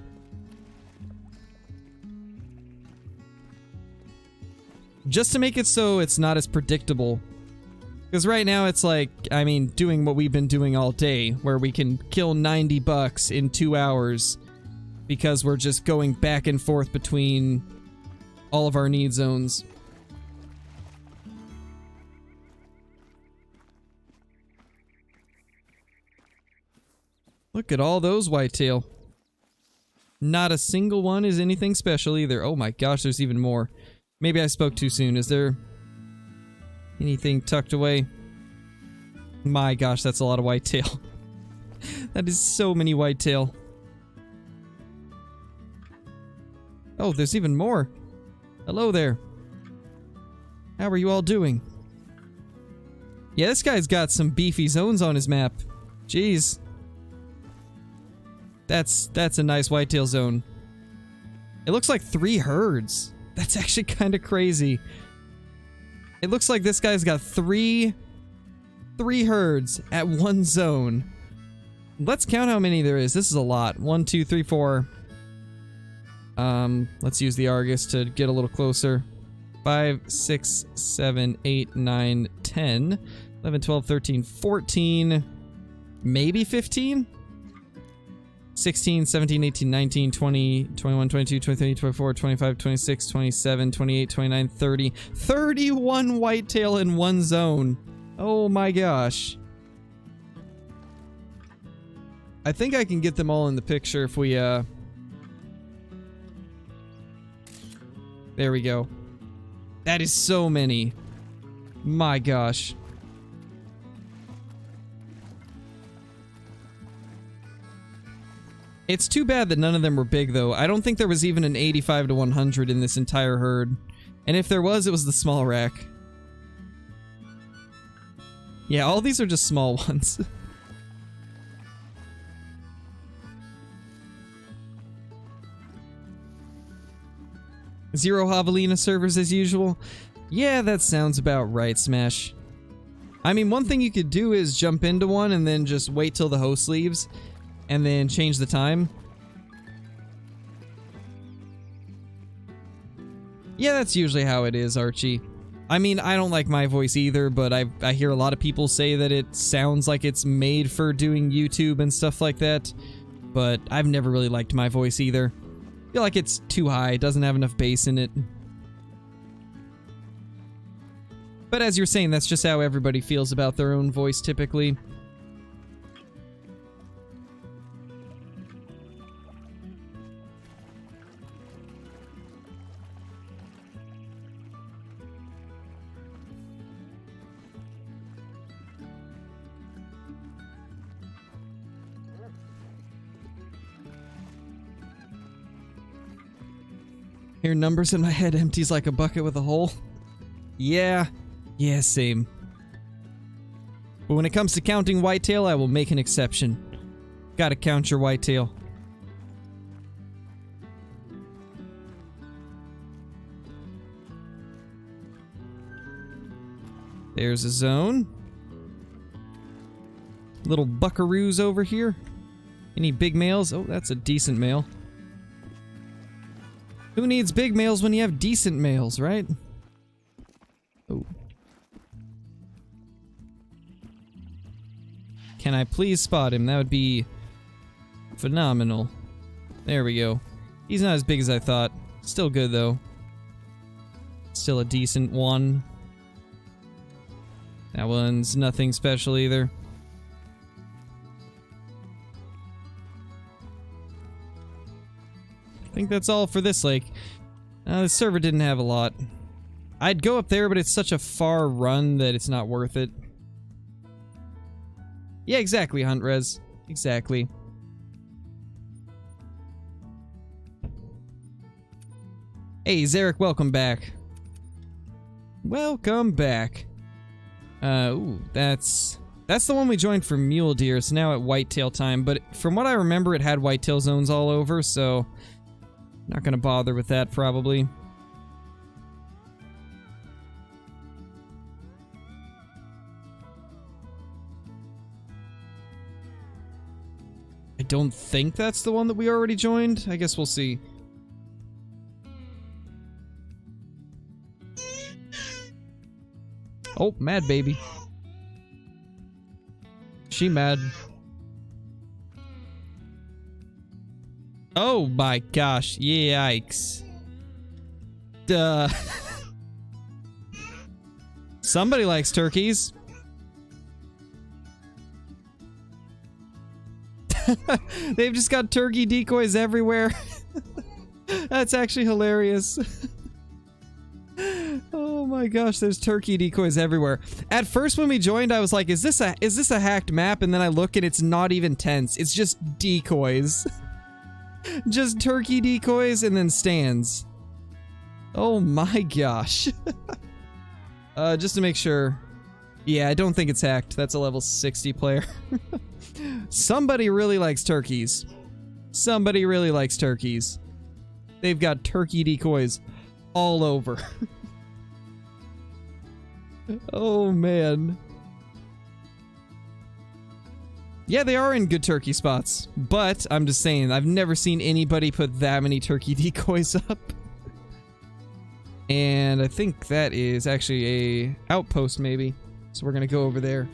Just to make it so it's not as predictable. Because right now it's like, I mean, doing what we've been doing all day, where we can kill 90 bucks in 2 hours because we're just going back and forth between all of our need zones. Look at all those whitetail. Not a single one is anything special either. Oh my gosh, there's even more. Maybe I spoke too soon. Is there anything tucked away? My gosh, that's a lot of whitetail. That is so many whitetail. Oh, there's even more. Hello there. How are you all doing? Yeah, this guy's got some beefy zones on his map. Jeez. That's a nice whitetail zone. It looks like 3 herds. That's actually kind of crazy. It looks like this guy's got three herds at one zone. Let's count how many there is. This is a lot. 1, 2, 3, 4. Let's use the Argus to get a little closer. 5, 6, 7, 8, 9, 10, 11, 12, 13, 14, maybe 15? 16, 17, 18, 19, 20, 21, 22, 23, 24, 25, 26, 27, 28, 29, 30. 31 whitetail in one zone. Oh my gosh. I think I can get them all in the picture if we, There we go. That is so many. My gosh. It's too bad that none of them were big, though. I don't think there was even an 85 to 100 in this entire herd. And if there was, it was the small rack. Yeah, all these are just small ones. Zero javelina servers as usual? Yeah, that sounds about right, Smash. I mean, one thing you could do is jump into one and then just wait till the host leaves. And then change the time. Yeah, that's usually how it is, Archie. I mean, I don't like my voice either, but I hear a lot of people say that it sounds like it's made for doing YouTube and stuff like that. But I've never really liked my voice either. I feel like it's too high, doesn't have enough bass in it. But as you're saying, that's just how everybody feels about their own voice typically. Hear numbers in my head empties like a bucket with a hole. Yeah, same. But when it comes to counting whitetail, I will make an exception. Gotta count your whitetail. There's a zone. Little buckaroos over here. Any big males? Oh, that's a decent male. Who needs big males when you have decent males, right? Oh. Can I please spot him? That would be phenomenal. There we go. He's not as big as I thought. Still good, though. Still a decent one. That one's nothing special either. I think that's all for this lake. The server didn't have a lot. I'd go up there, but it's such a far run that it's not worth it. Yeah, exactly, Huntrez. Exactly. Hey, Zarek, welcome back. Welcome back. Ooh, that's the one we joined for mule deer. It's now at whitetail time, but from what I remember, it had whitetail zones all over, so not gonna bother with that, probably. I don't think that's the one that we already joined. I guess we'll see. Oh, mad baby. She mad. Oh my gosh, yikes. Duh. Somebody likes turkeys. They've just got turkey decoys everywhere. That's actually hilarious. Oh my gosh, there's turkey decoys everywhere. At first when we joined, I was like, is this a hacked map? And then I look and it's not even tents. It's just decoys. Just turkey decoys and then stands. Oh my gosh. Just to make sure. Yeah, I don't think it's hacked. That's a level 60 player. Somebody really likes turkeys. Somebody really likes turkeys. They've got turkey decoys all over. Oh man. Yeah, they are in good turkey spots, but I'm just saying, I've never seen anybody put that many turkey decoys up. And I think that is actually a outpost maybe. So we're gonna go over there.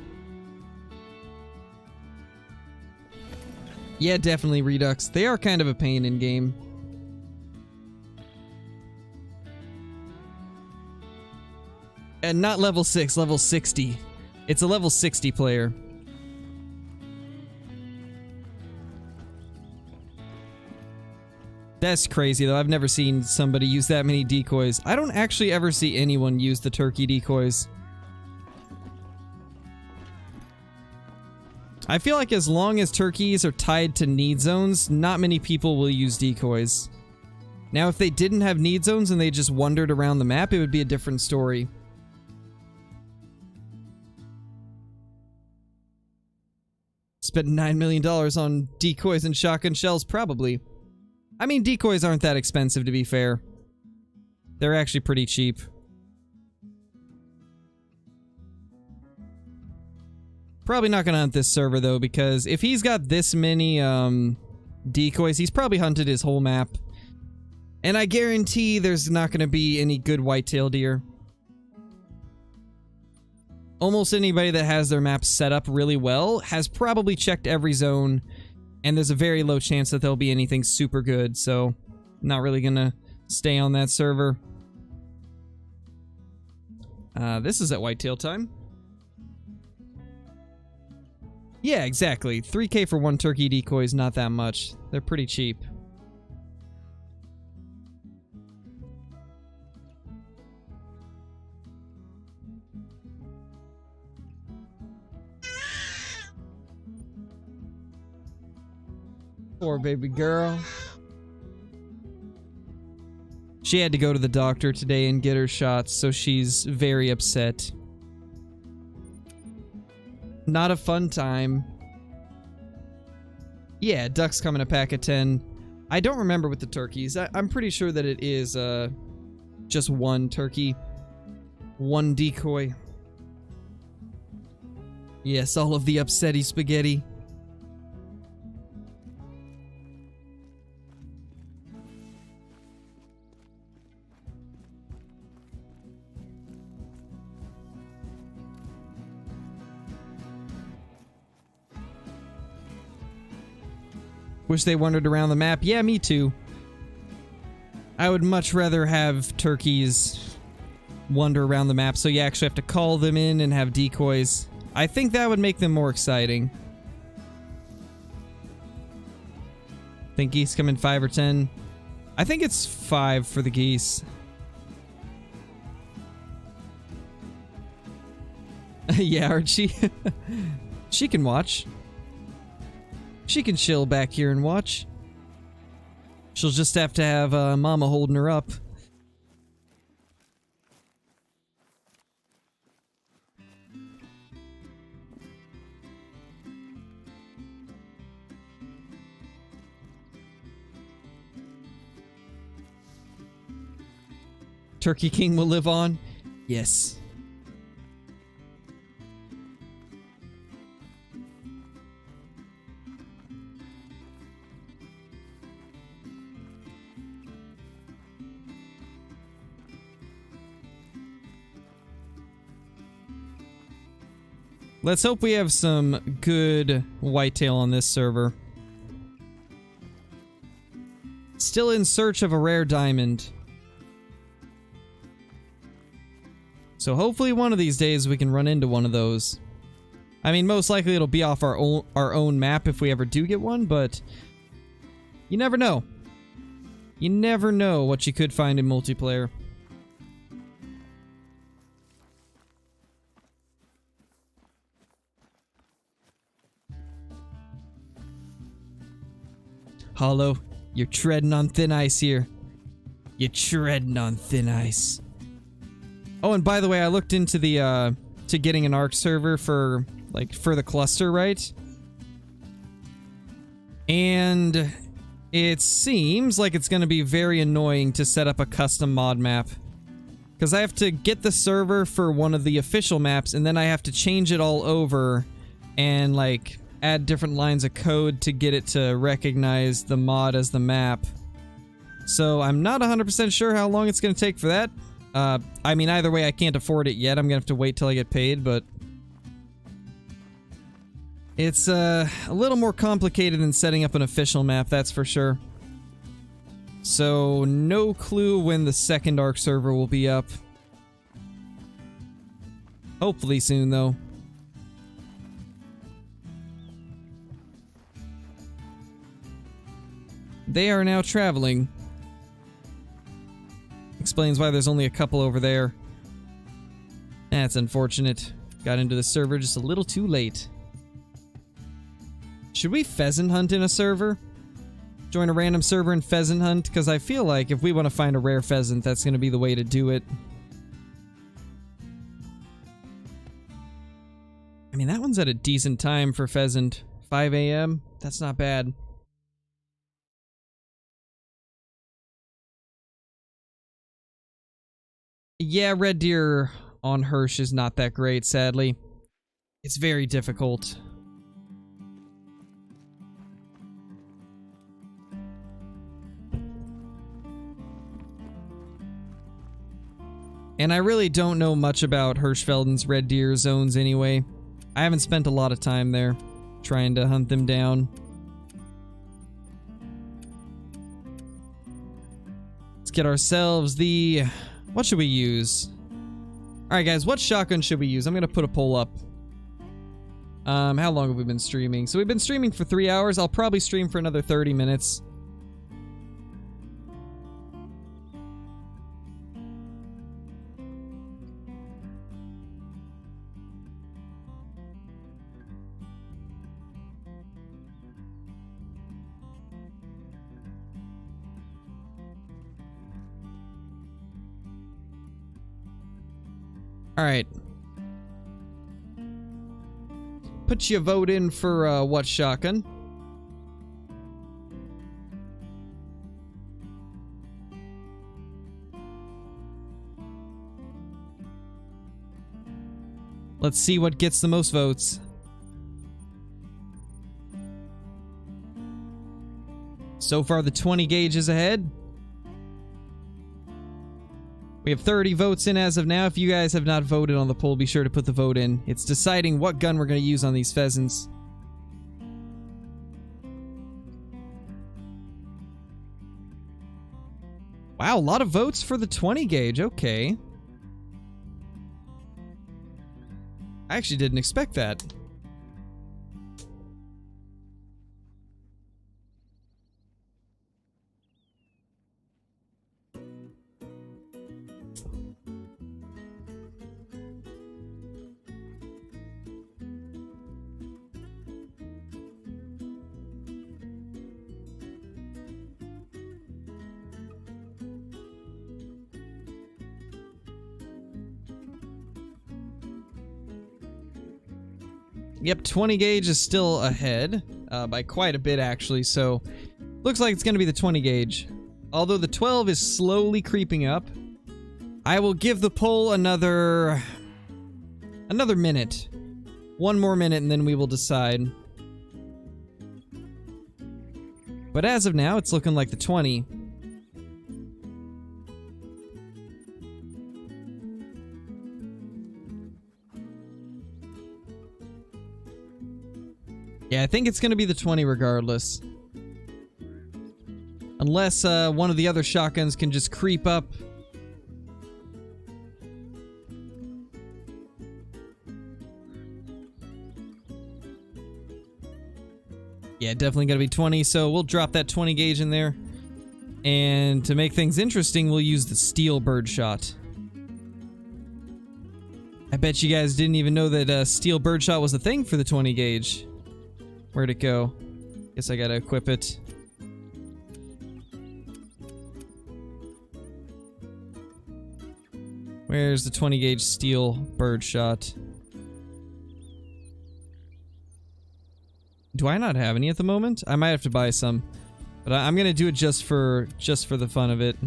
Yeah, definitely Redux. They are kind of a pain in game. And not level 6, level 60. It's a level 60 player. That's crazy though. I've never seen somebody use that many decoys. I don't actually ever see anyone use the turkey decoys. I feel like as long as turkeys are tied to need zones, not many people will use decoys. Now, if they didn't have need zones and they just wandered around the map, it would be a different story. Spent $9 million on decoys and shotgun shells? Probably. I mean, decoys aren't that expensive, to be fair. They're actually pretty cheap. Probably not gonna hunt this server, though, because if he's got this many, decoys, he's probably hunted his whole map. And I guarantee there's not gonna be any good whitetail deer. Almost anybody that has their map set up really well has probably checked every zone, and there's a very low chance that there'll be anything super good, so not really gonna stay on that server. This is at whitetail time. Yeah, exactly. 3K for one turkey decoy is not that much. They're pretty cheap. Poor baby girl. She had to go to the doctor today and get her shots, so she's very upset. Not a fun time. Yeah, ducks come in a pack of 10. I don't remember with the turkeys. I'm pretty sure that it is just one turkey. One decoy. Yes, all of the upsetty spaghetti. Wish they wandered around the map. Yeah, me too. I would much rather have turkeys wander around the map, so you actually have to call them in and have decoys. I think that would make them more exciting. Think geese come in 5 or 10? I think it's 5 for the geese. Yeah, Archie. She can watch. She can chill back here and watch. She'll just have to have Mama holding her up. Turkey King will live on? Yes. Let's hope we have some good whitetail on this server. Still in search of a rare diamond. So hopefully one of these days we can run into one of those. I mean, most likely it'll be off our own map if we ever do get one, but you never know. You never know what you could find in multiplayer. Hollow, you're treading on thin ice here. You're treading on thin ice. Oh, and by the way, I looked into the, to getting an ARC server for, like, for the cluster, right? And it seems like it's gonna be very annoying to set up a custom mod map. Because I have to get the server for one of the official maps, and then I have to change it all over and, like, add different lines of code to get it to recognize the mod as the map. So I'm not 100% sure how long it's going to take for that. I mean, either way, I can't afford it yet. I'm going to have to wait till I get paid, but It's a little more complicated than setting up an official map, that's for sure. So, no clue when the second Ark server will be up. Hopefully soon, though. They are now traveling. Explains why there's only a couple over there. That's unfortunate. Got into the server just a little too late. Should we pheasant hunt in a server? Join a random server and pheasant hunt? Because I feel like if we want to find a rare pheasant, that's going to be the way to do it. I mean, that one's at a decent time for pheasant. 5 a.m.? That's not bad. Yeah, red deer on Hirsch is not that great, sadly. It's very difficult. And I really don't know much about Hirschfelden's red deer zones anyway. I haven't spent a lot of time there trying to hunt them down. Let's get ourselves the... What should we use? Alright guys, what shotgun should we use? I'm gonna put a poll up. How long have we been streaming? So we've been streaming for 3 hours. I'll probably stream for another 30 minutes. Alright. Put your vote in for, what shotgun? Let's see what gets the most votes. So far, the 20 gauge is ahead. We have 30 votes in as of now. If you guys have not voted on the poll, be sure to put the vote in. It's deciding what gun we're going to use on these pheasants. Wow, a lot of votes for the 20 gauge. Okay. I actually didn't expect that. Yep, 20 gauge is still ahead, by quite a bit actually, so looks like it's going to be the 20 gauge. Although the 12 is slowly creeping up. I will give the poll another minute. One more minute and then we will decide. But as of now, it's looking like the 20. Yeah, I think it's going to be the 20 regardless. Unless one of the other shotguns can just creep up. Yeah, definitely going to be 20, so we'll drop that 20 gauge in there. And to make things interesting, we'll use the steel birdshot. I bet you guys didn't even know that steel birdshot was a thing for the 20 gauge. Where'd it go? Guess I gotta equip it. Where's the 20 gauge steel birdshot? Do I not have any at the moment? I might have to buy some. But I'm gonna do it just for the fun of it.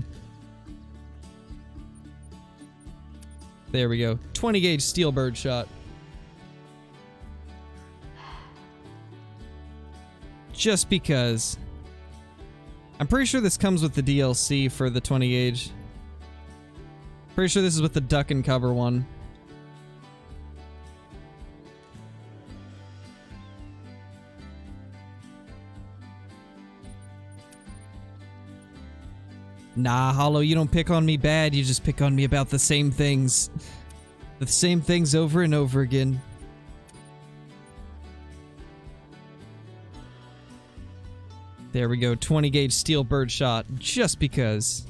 There we go. 20 gauge steel birdshot. Just because. I'm pretty sure this comes with the DLC for the 20 gauge. Pretty sure this is with the duck and cover one. Nah, Hollow, you don't pick on me bad, you just pick on me about the same things. The same things over and over again. There we go, 20 gauge steel bird shot, just because.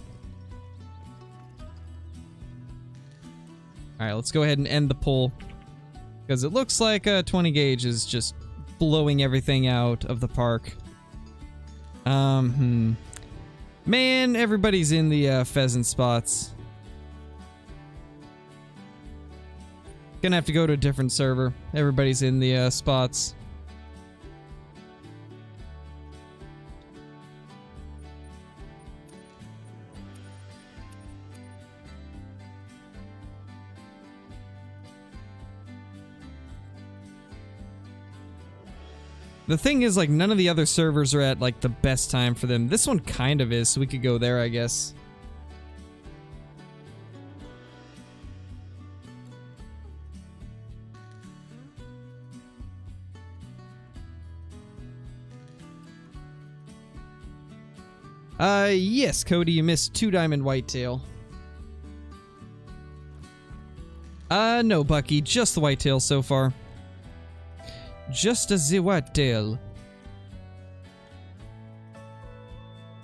Alright, let's go ahead and end the pull. Because it looks like 20 gauge is just blowing everything out of the park. Man, everybody's in the pheasant spots. Gonna have to go to a different server. Everybody's in the spots. The thing is, like, none of the other servers are at, like, the best time for them. This one kind of is, so we could go there, I guess. Yes, Cody, you missed 2 diamond whitetail. No, Bucky, just the whitetail so far. Just a the whitetail.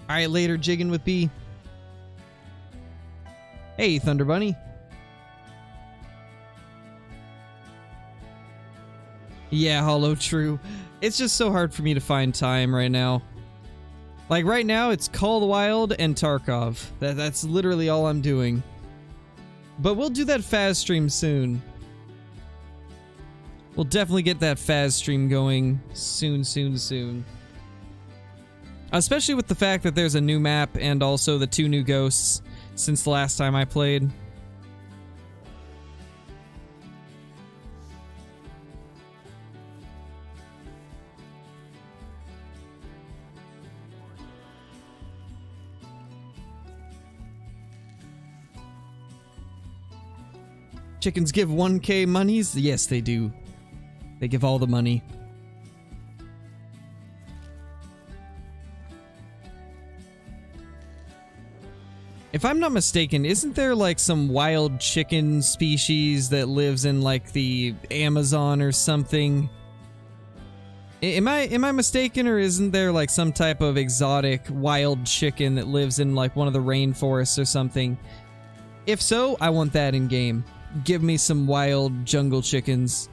Alright, later, jigging with B. Hey, Thunder Bunny. Yeah, Hollow, true. It's just so hard for me to find time right now. Like, right now, it's Call of the Wild and Tarkov. That's literally all I'm doing. But we'll do that Faz stream soon. We'll definitely get that Faz stream going soon, soon, soon. Especially with the fact that there's a new map and also the 2 new ghosts since the last time I played. Chickens give 1K monies? Yes, they do. They give all the money. If I'm not mistaken, isn't there like some wild chicken species that lives in like the Amazon or something? Am I mistaken, or isn't there like some type of exotic wild chicken that lives in like one of the rainforests or something? If so, I want that in game. Give me some wild jungle chickens.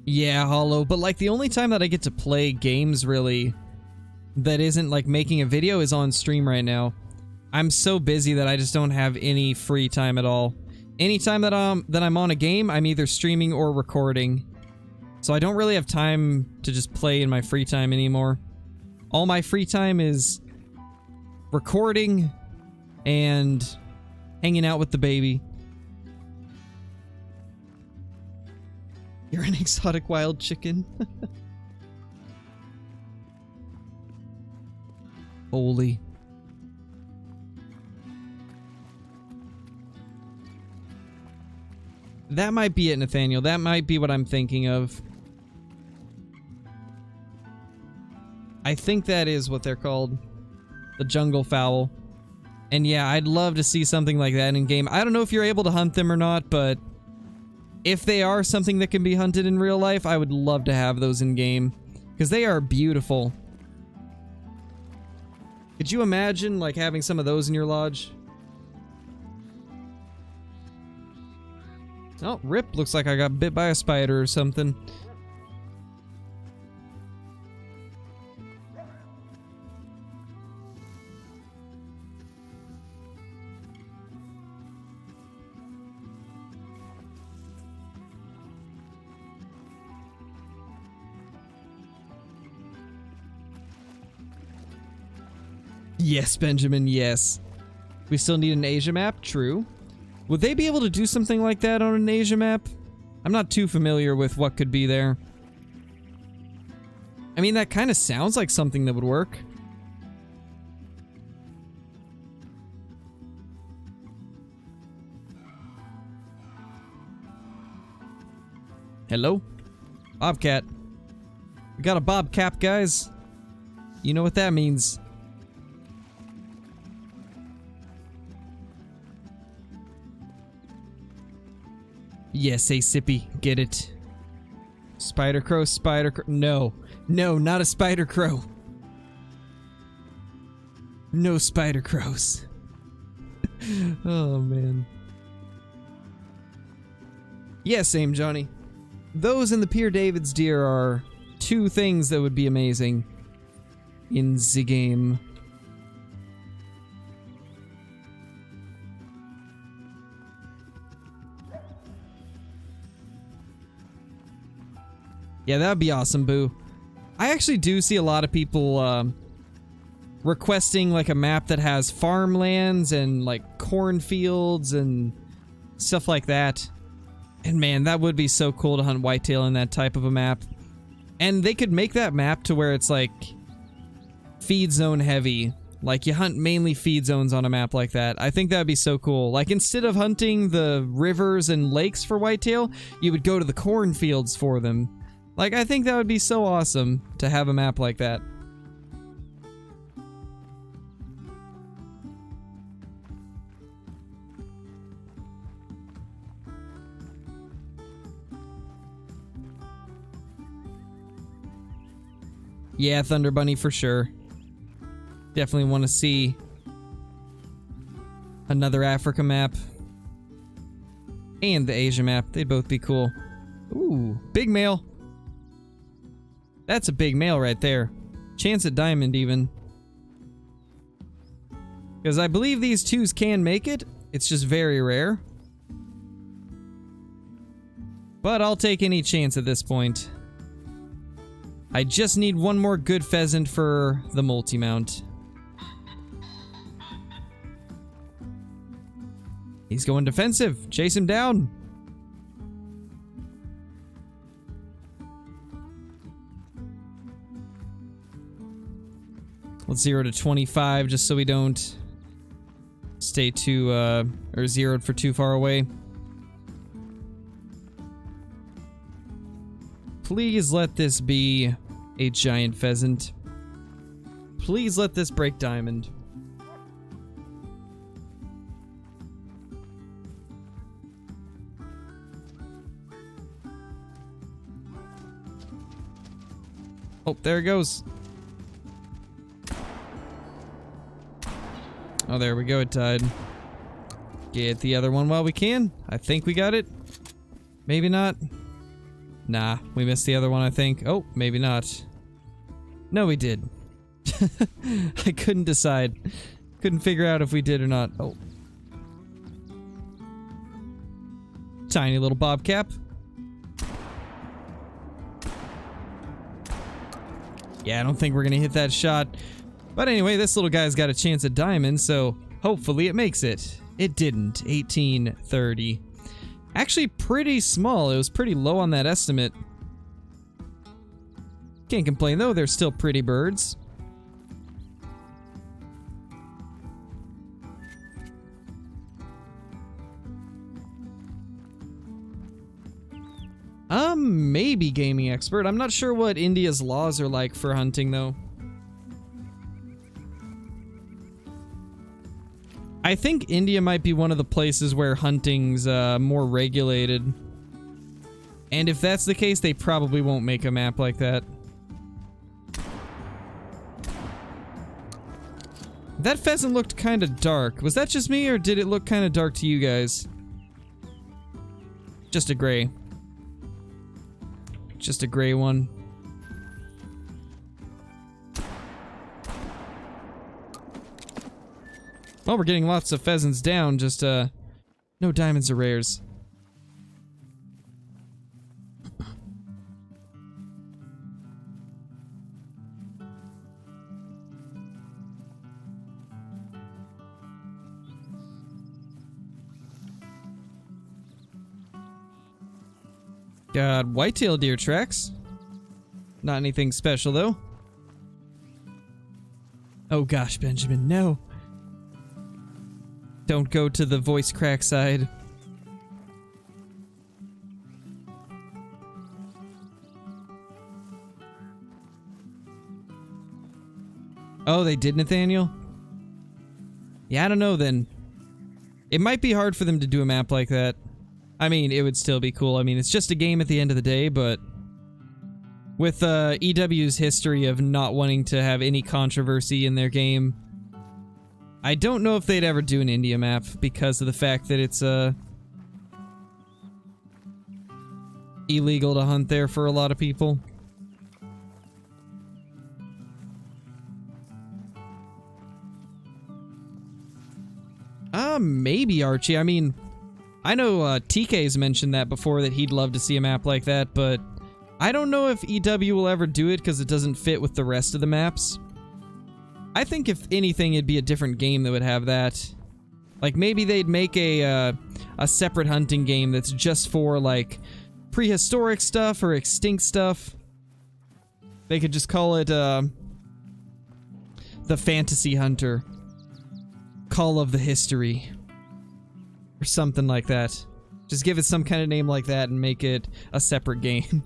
Yeah, Hollow, but like the only time that I get to play games really that isn't like making a video is on stream right now. I'm so busy that I just don't have any free time at all. Anytime that I'm on a game, I'm either streaming or recording. So I don't really have time to just play in my free time anymore. All my free time is recording and hanging out with the baby. You're an exotic wild chicken. Holy. That might be it, Nathaniel. That might be what I'm thinking of. I think that is what they're called. The jungle fowl. And yeah, I'd love to see something like that in game. I don't know if you're able to hunt them or not, but if they are something that can be hunted in real life, I would love to have those in game. Because they are beautiful. Could you imagine, like, having some of those in your lodge? Oh, rip. Looks like I got bit by a spider or something. Yes, Benjamin, yes. We still need an Asia map? True. Would they be able to do something like that on an Asia map? I'm not too familiar with what could be there. I mean, that kind of sounds like something that would work. Hello? Bobcat. We got a bobcat, guys. You know what that means. Yes, hey, Sippy. Get it. Spider crow, spider crow. No. No, not a spider crow. No spider crows. Oh, man. Yeah, same, Johnny. Those and the Pierre David's deer are two things that would be amazing in the game. Yeah, that would be awesome, Boo. I actually do see a lot of people requesting like a map that has farmlands and like cornfields and stuff like that. And man, that would be so cool to hunt whitetail in that type of a map. And they could make that map to where it's like feed zone heavy. Like you hunt mainly feed zones on a map like that. I think that'd be so cool. Like instead of hunting the rivers and lakes for whitetail, you would go to the cornfields for them. Like I think that would be so awesome to have a map like that. Yeah, Thunder Bunny for sure. Definitely want to see another Africa map. And the Asia map. They'd both be cool. Ooh, big male. That's a big male right there. Chance at diamond even. Because I believe these twos can make it. It's just very rare. But I'll take any chance at this point. I just need one more good pheasant for the multi-mount. He's going defensive. Chase him down. Let's 0 to 25 just so we don't stay too, or zeroed for too far away. Please let this be a giant pheasant. Please let this break diamond. Oh, there it goes. Oh, there we go, it died. Get the other one while we can. I think we got it. Maybe not. Nah, we missed the other one, I think. Oh, maybe not. No, we did. I couldn't decide. Couldn't figure out if we did or not. Oh. Tiny little bobcat. Yeah, I don't think we're gonna hit that shot. But anyway, this little guy's got a chance at diamond, so hopefully it makes it. It didn't. 1830. Actually pretty small. It was pretty low on that estimate. Can't complain though, they're still pretty birds. Maybe gaming expert. I'm not sure what India's laws are like for hunting though. I think India might be one of the places where hunting's more regulated. And if that's the case, they probably won't make a map like that. That pheasant looked kind of dark. Was that just me, or did it look kind of dark to you guys? Just a gray. Just a gray one. Well, we're getting lots of pheasants down, just, no diamonds or rares. Got whitetail deer tracks. Not anything special, though. Oh gosh, Benjamin, no. Don't go to the voice crack side. Oh, they did, Nathaniel? Yeah, I don't know then. It might be hard for them to do a map like that. I mean, it would still be cool. I mean, it's just a game at the end of the day, but with EW's history of not wanting to have any controversy in their game, I don't know if they'd ever do an India map because of the fact that it's illegal to hunt there for a lot of people. Maybe, Archie. I mean, I know TK's mentioned that before, that he'd love to see a map like that, but I don't know if EW will ever do it because it doesn't fit with the rest of the maps. I think if anything, it'd be a different game that would have that. Like, maybe they'd make a separate hunting game that's just for, like, prehistoric stuff or extinct stuff. They could just call it, the Fantasy Hunter. Call of the History. Or something like that. Just give it some kind of name like that and make it a separate game.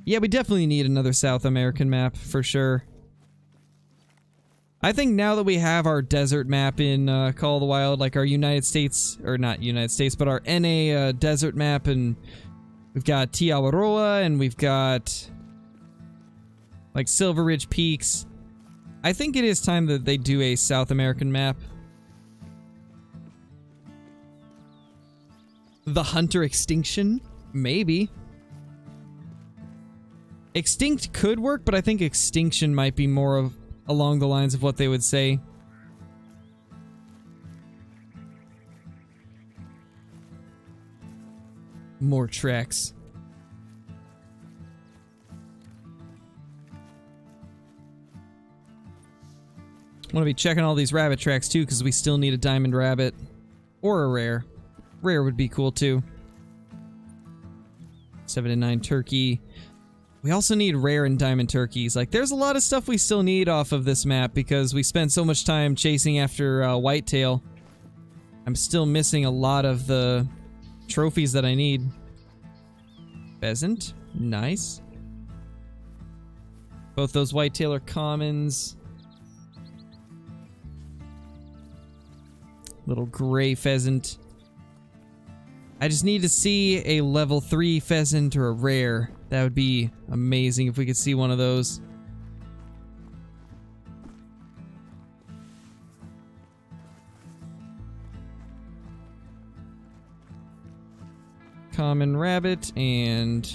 Yeah, we definitely need another South American map, for sure. I think now that we have our desert map in Call of the Wild, like our United States, or not United States, but our NA desert map, and we've got Tiawaroa, and we've got like Silver Ridge Peaks. I think it is time that they do a South American map. The Hunter Extinction? Maybe. Extinct could work, but I think Extinction might be more of along the lines of what they would say. More tracks. I want to be checking all these rabbit tracks too, because we still need a diamond rabbit. Or a rare. Rare would be cool too. 7 and 9 turkey. We also need rare and diamond turkeys. Like, there's a lot of stuff we still need off of this map because we spent so much time chasing after whitetail. I'm still missing a lot of the trophies that I need. Pheasant. Nice. Both those whitetail are commons. Little gray pheasant. I just need to see a level 3 pheasant or a rare. That would be amazing if we could see one of those. Common rabbit and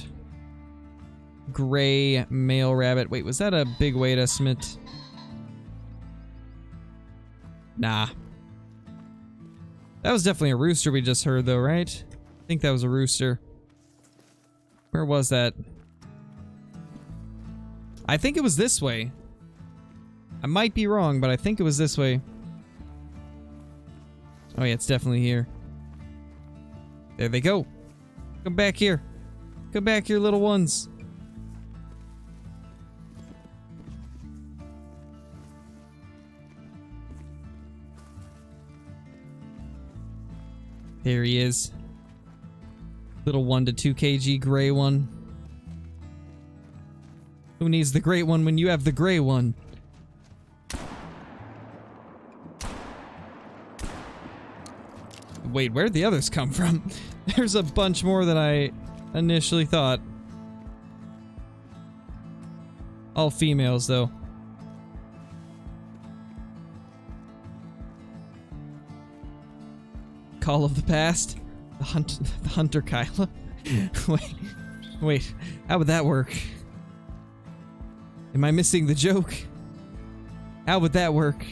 gray male rabbit. Wait, was that a big weight estimate? Nah. That was definitely a rooster we just heard though, right? I think that was a rooster. Where was that? I think it was this way. I might be wrong, but I think it was this way. Oh yeah, it's definitely here. There they go. Come back here. Come back here, little ones. There he is. Little 1 to 2 kg gray one. Who needs the great one when you have the gray one? Wait, where'd the others come from? There's a bunch more than I initially thought. All females, though. Call of the Past? The Hunter Kyla? Wait, how would that work? Am I missing the joke? How would that work?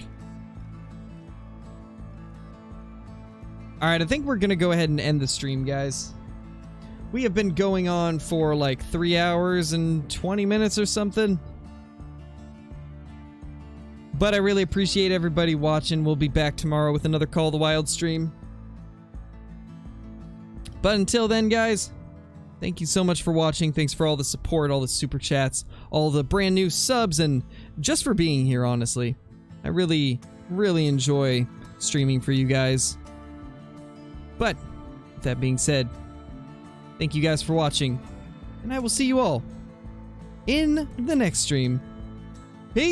Alright, I think we're gonna go ahead and end the stream, guys. We have been going on for like 3 hours and 20 minutes or something. But I really appreciate everybody watching. We'll be back tomorrow with another Call of the Wild stream. But until then, guys, thank you so much for watching. Thanks for all the support, all the super chats, all the brand new subs, and just for being here, honestly. I really, really enjoy streaming for you guys. But with that being said, thank you guys for watching, and I will see you all in the next stream.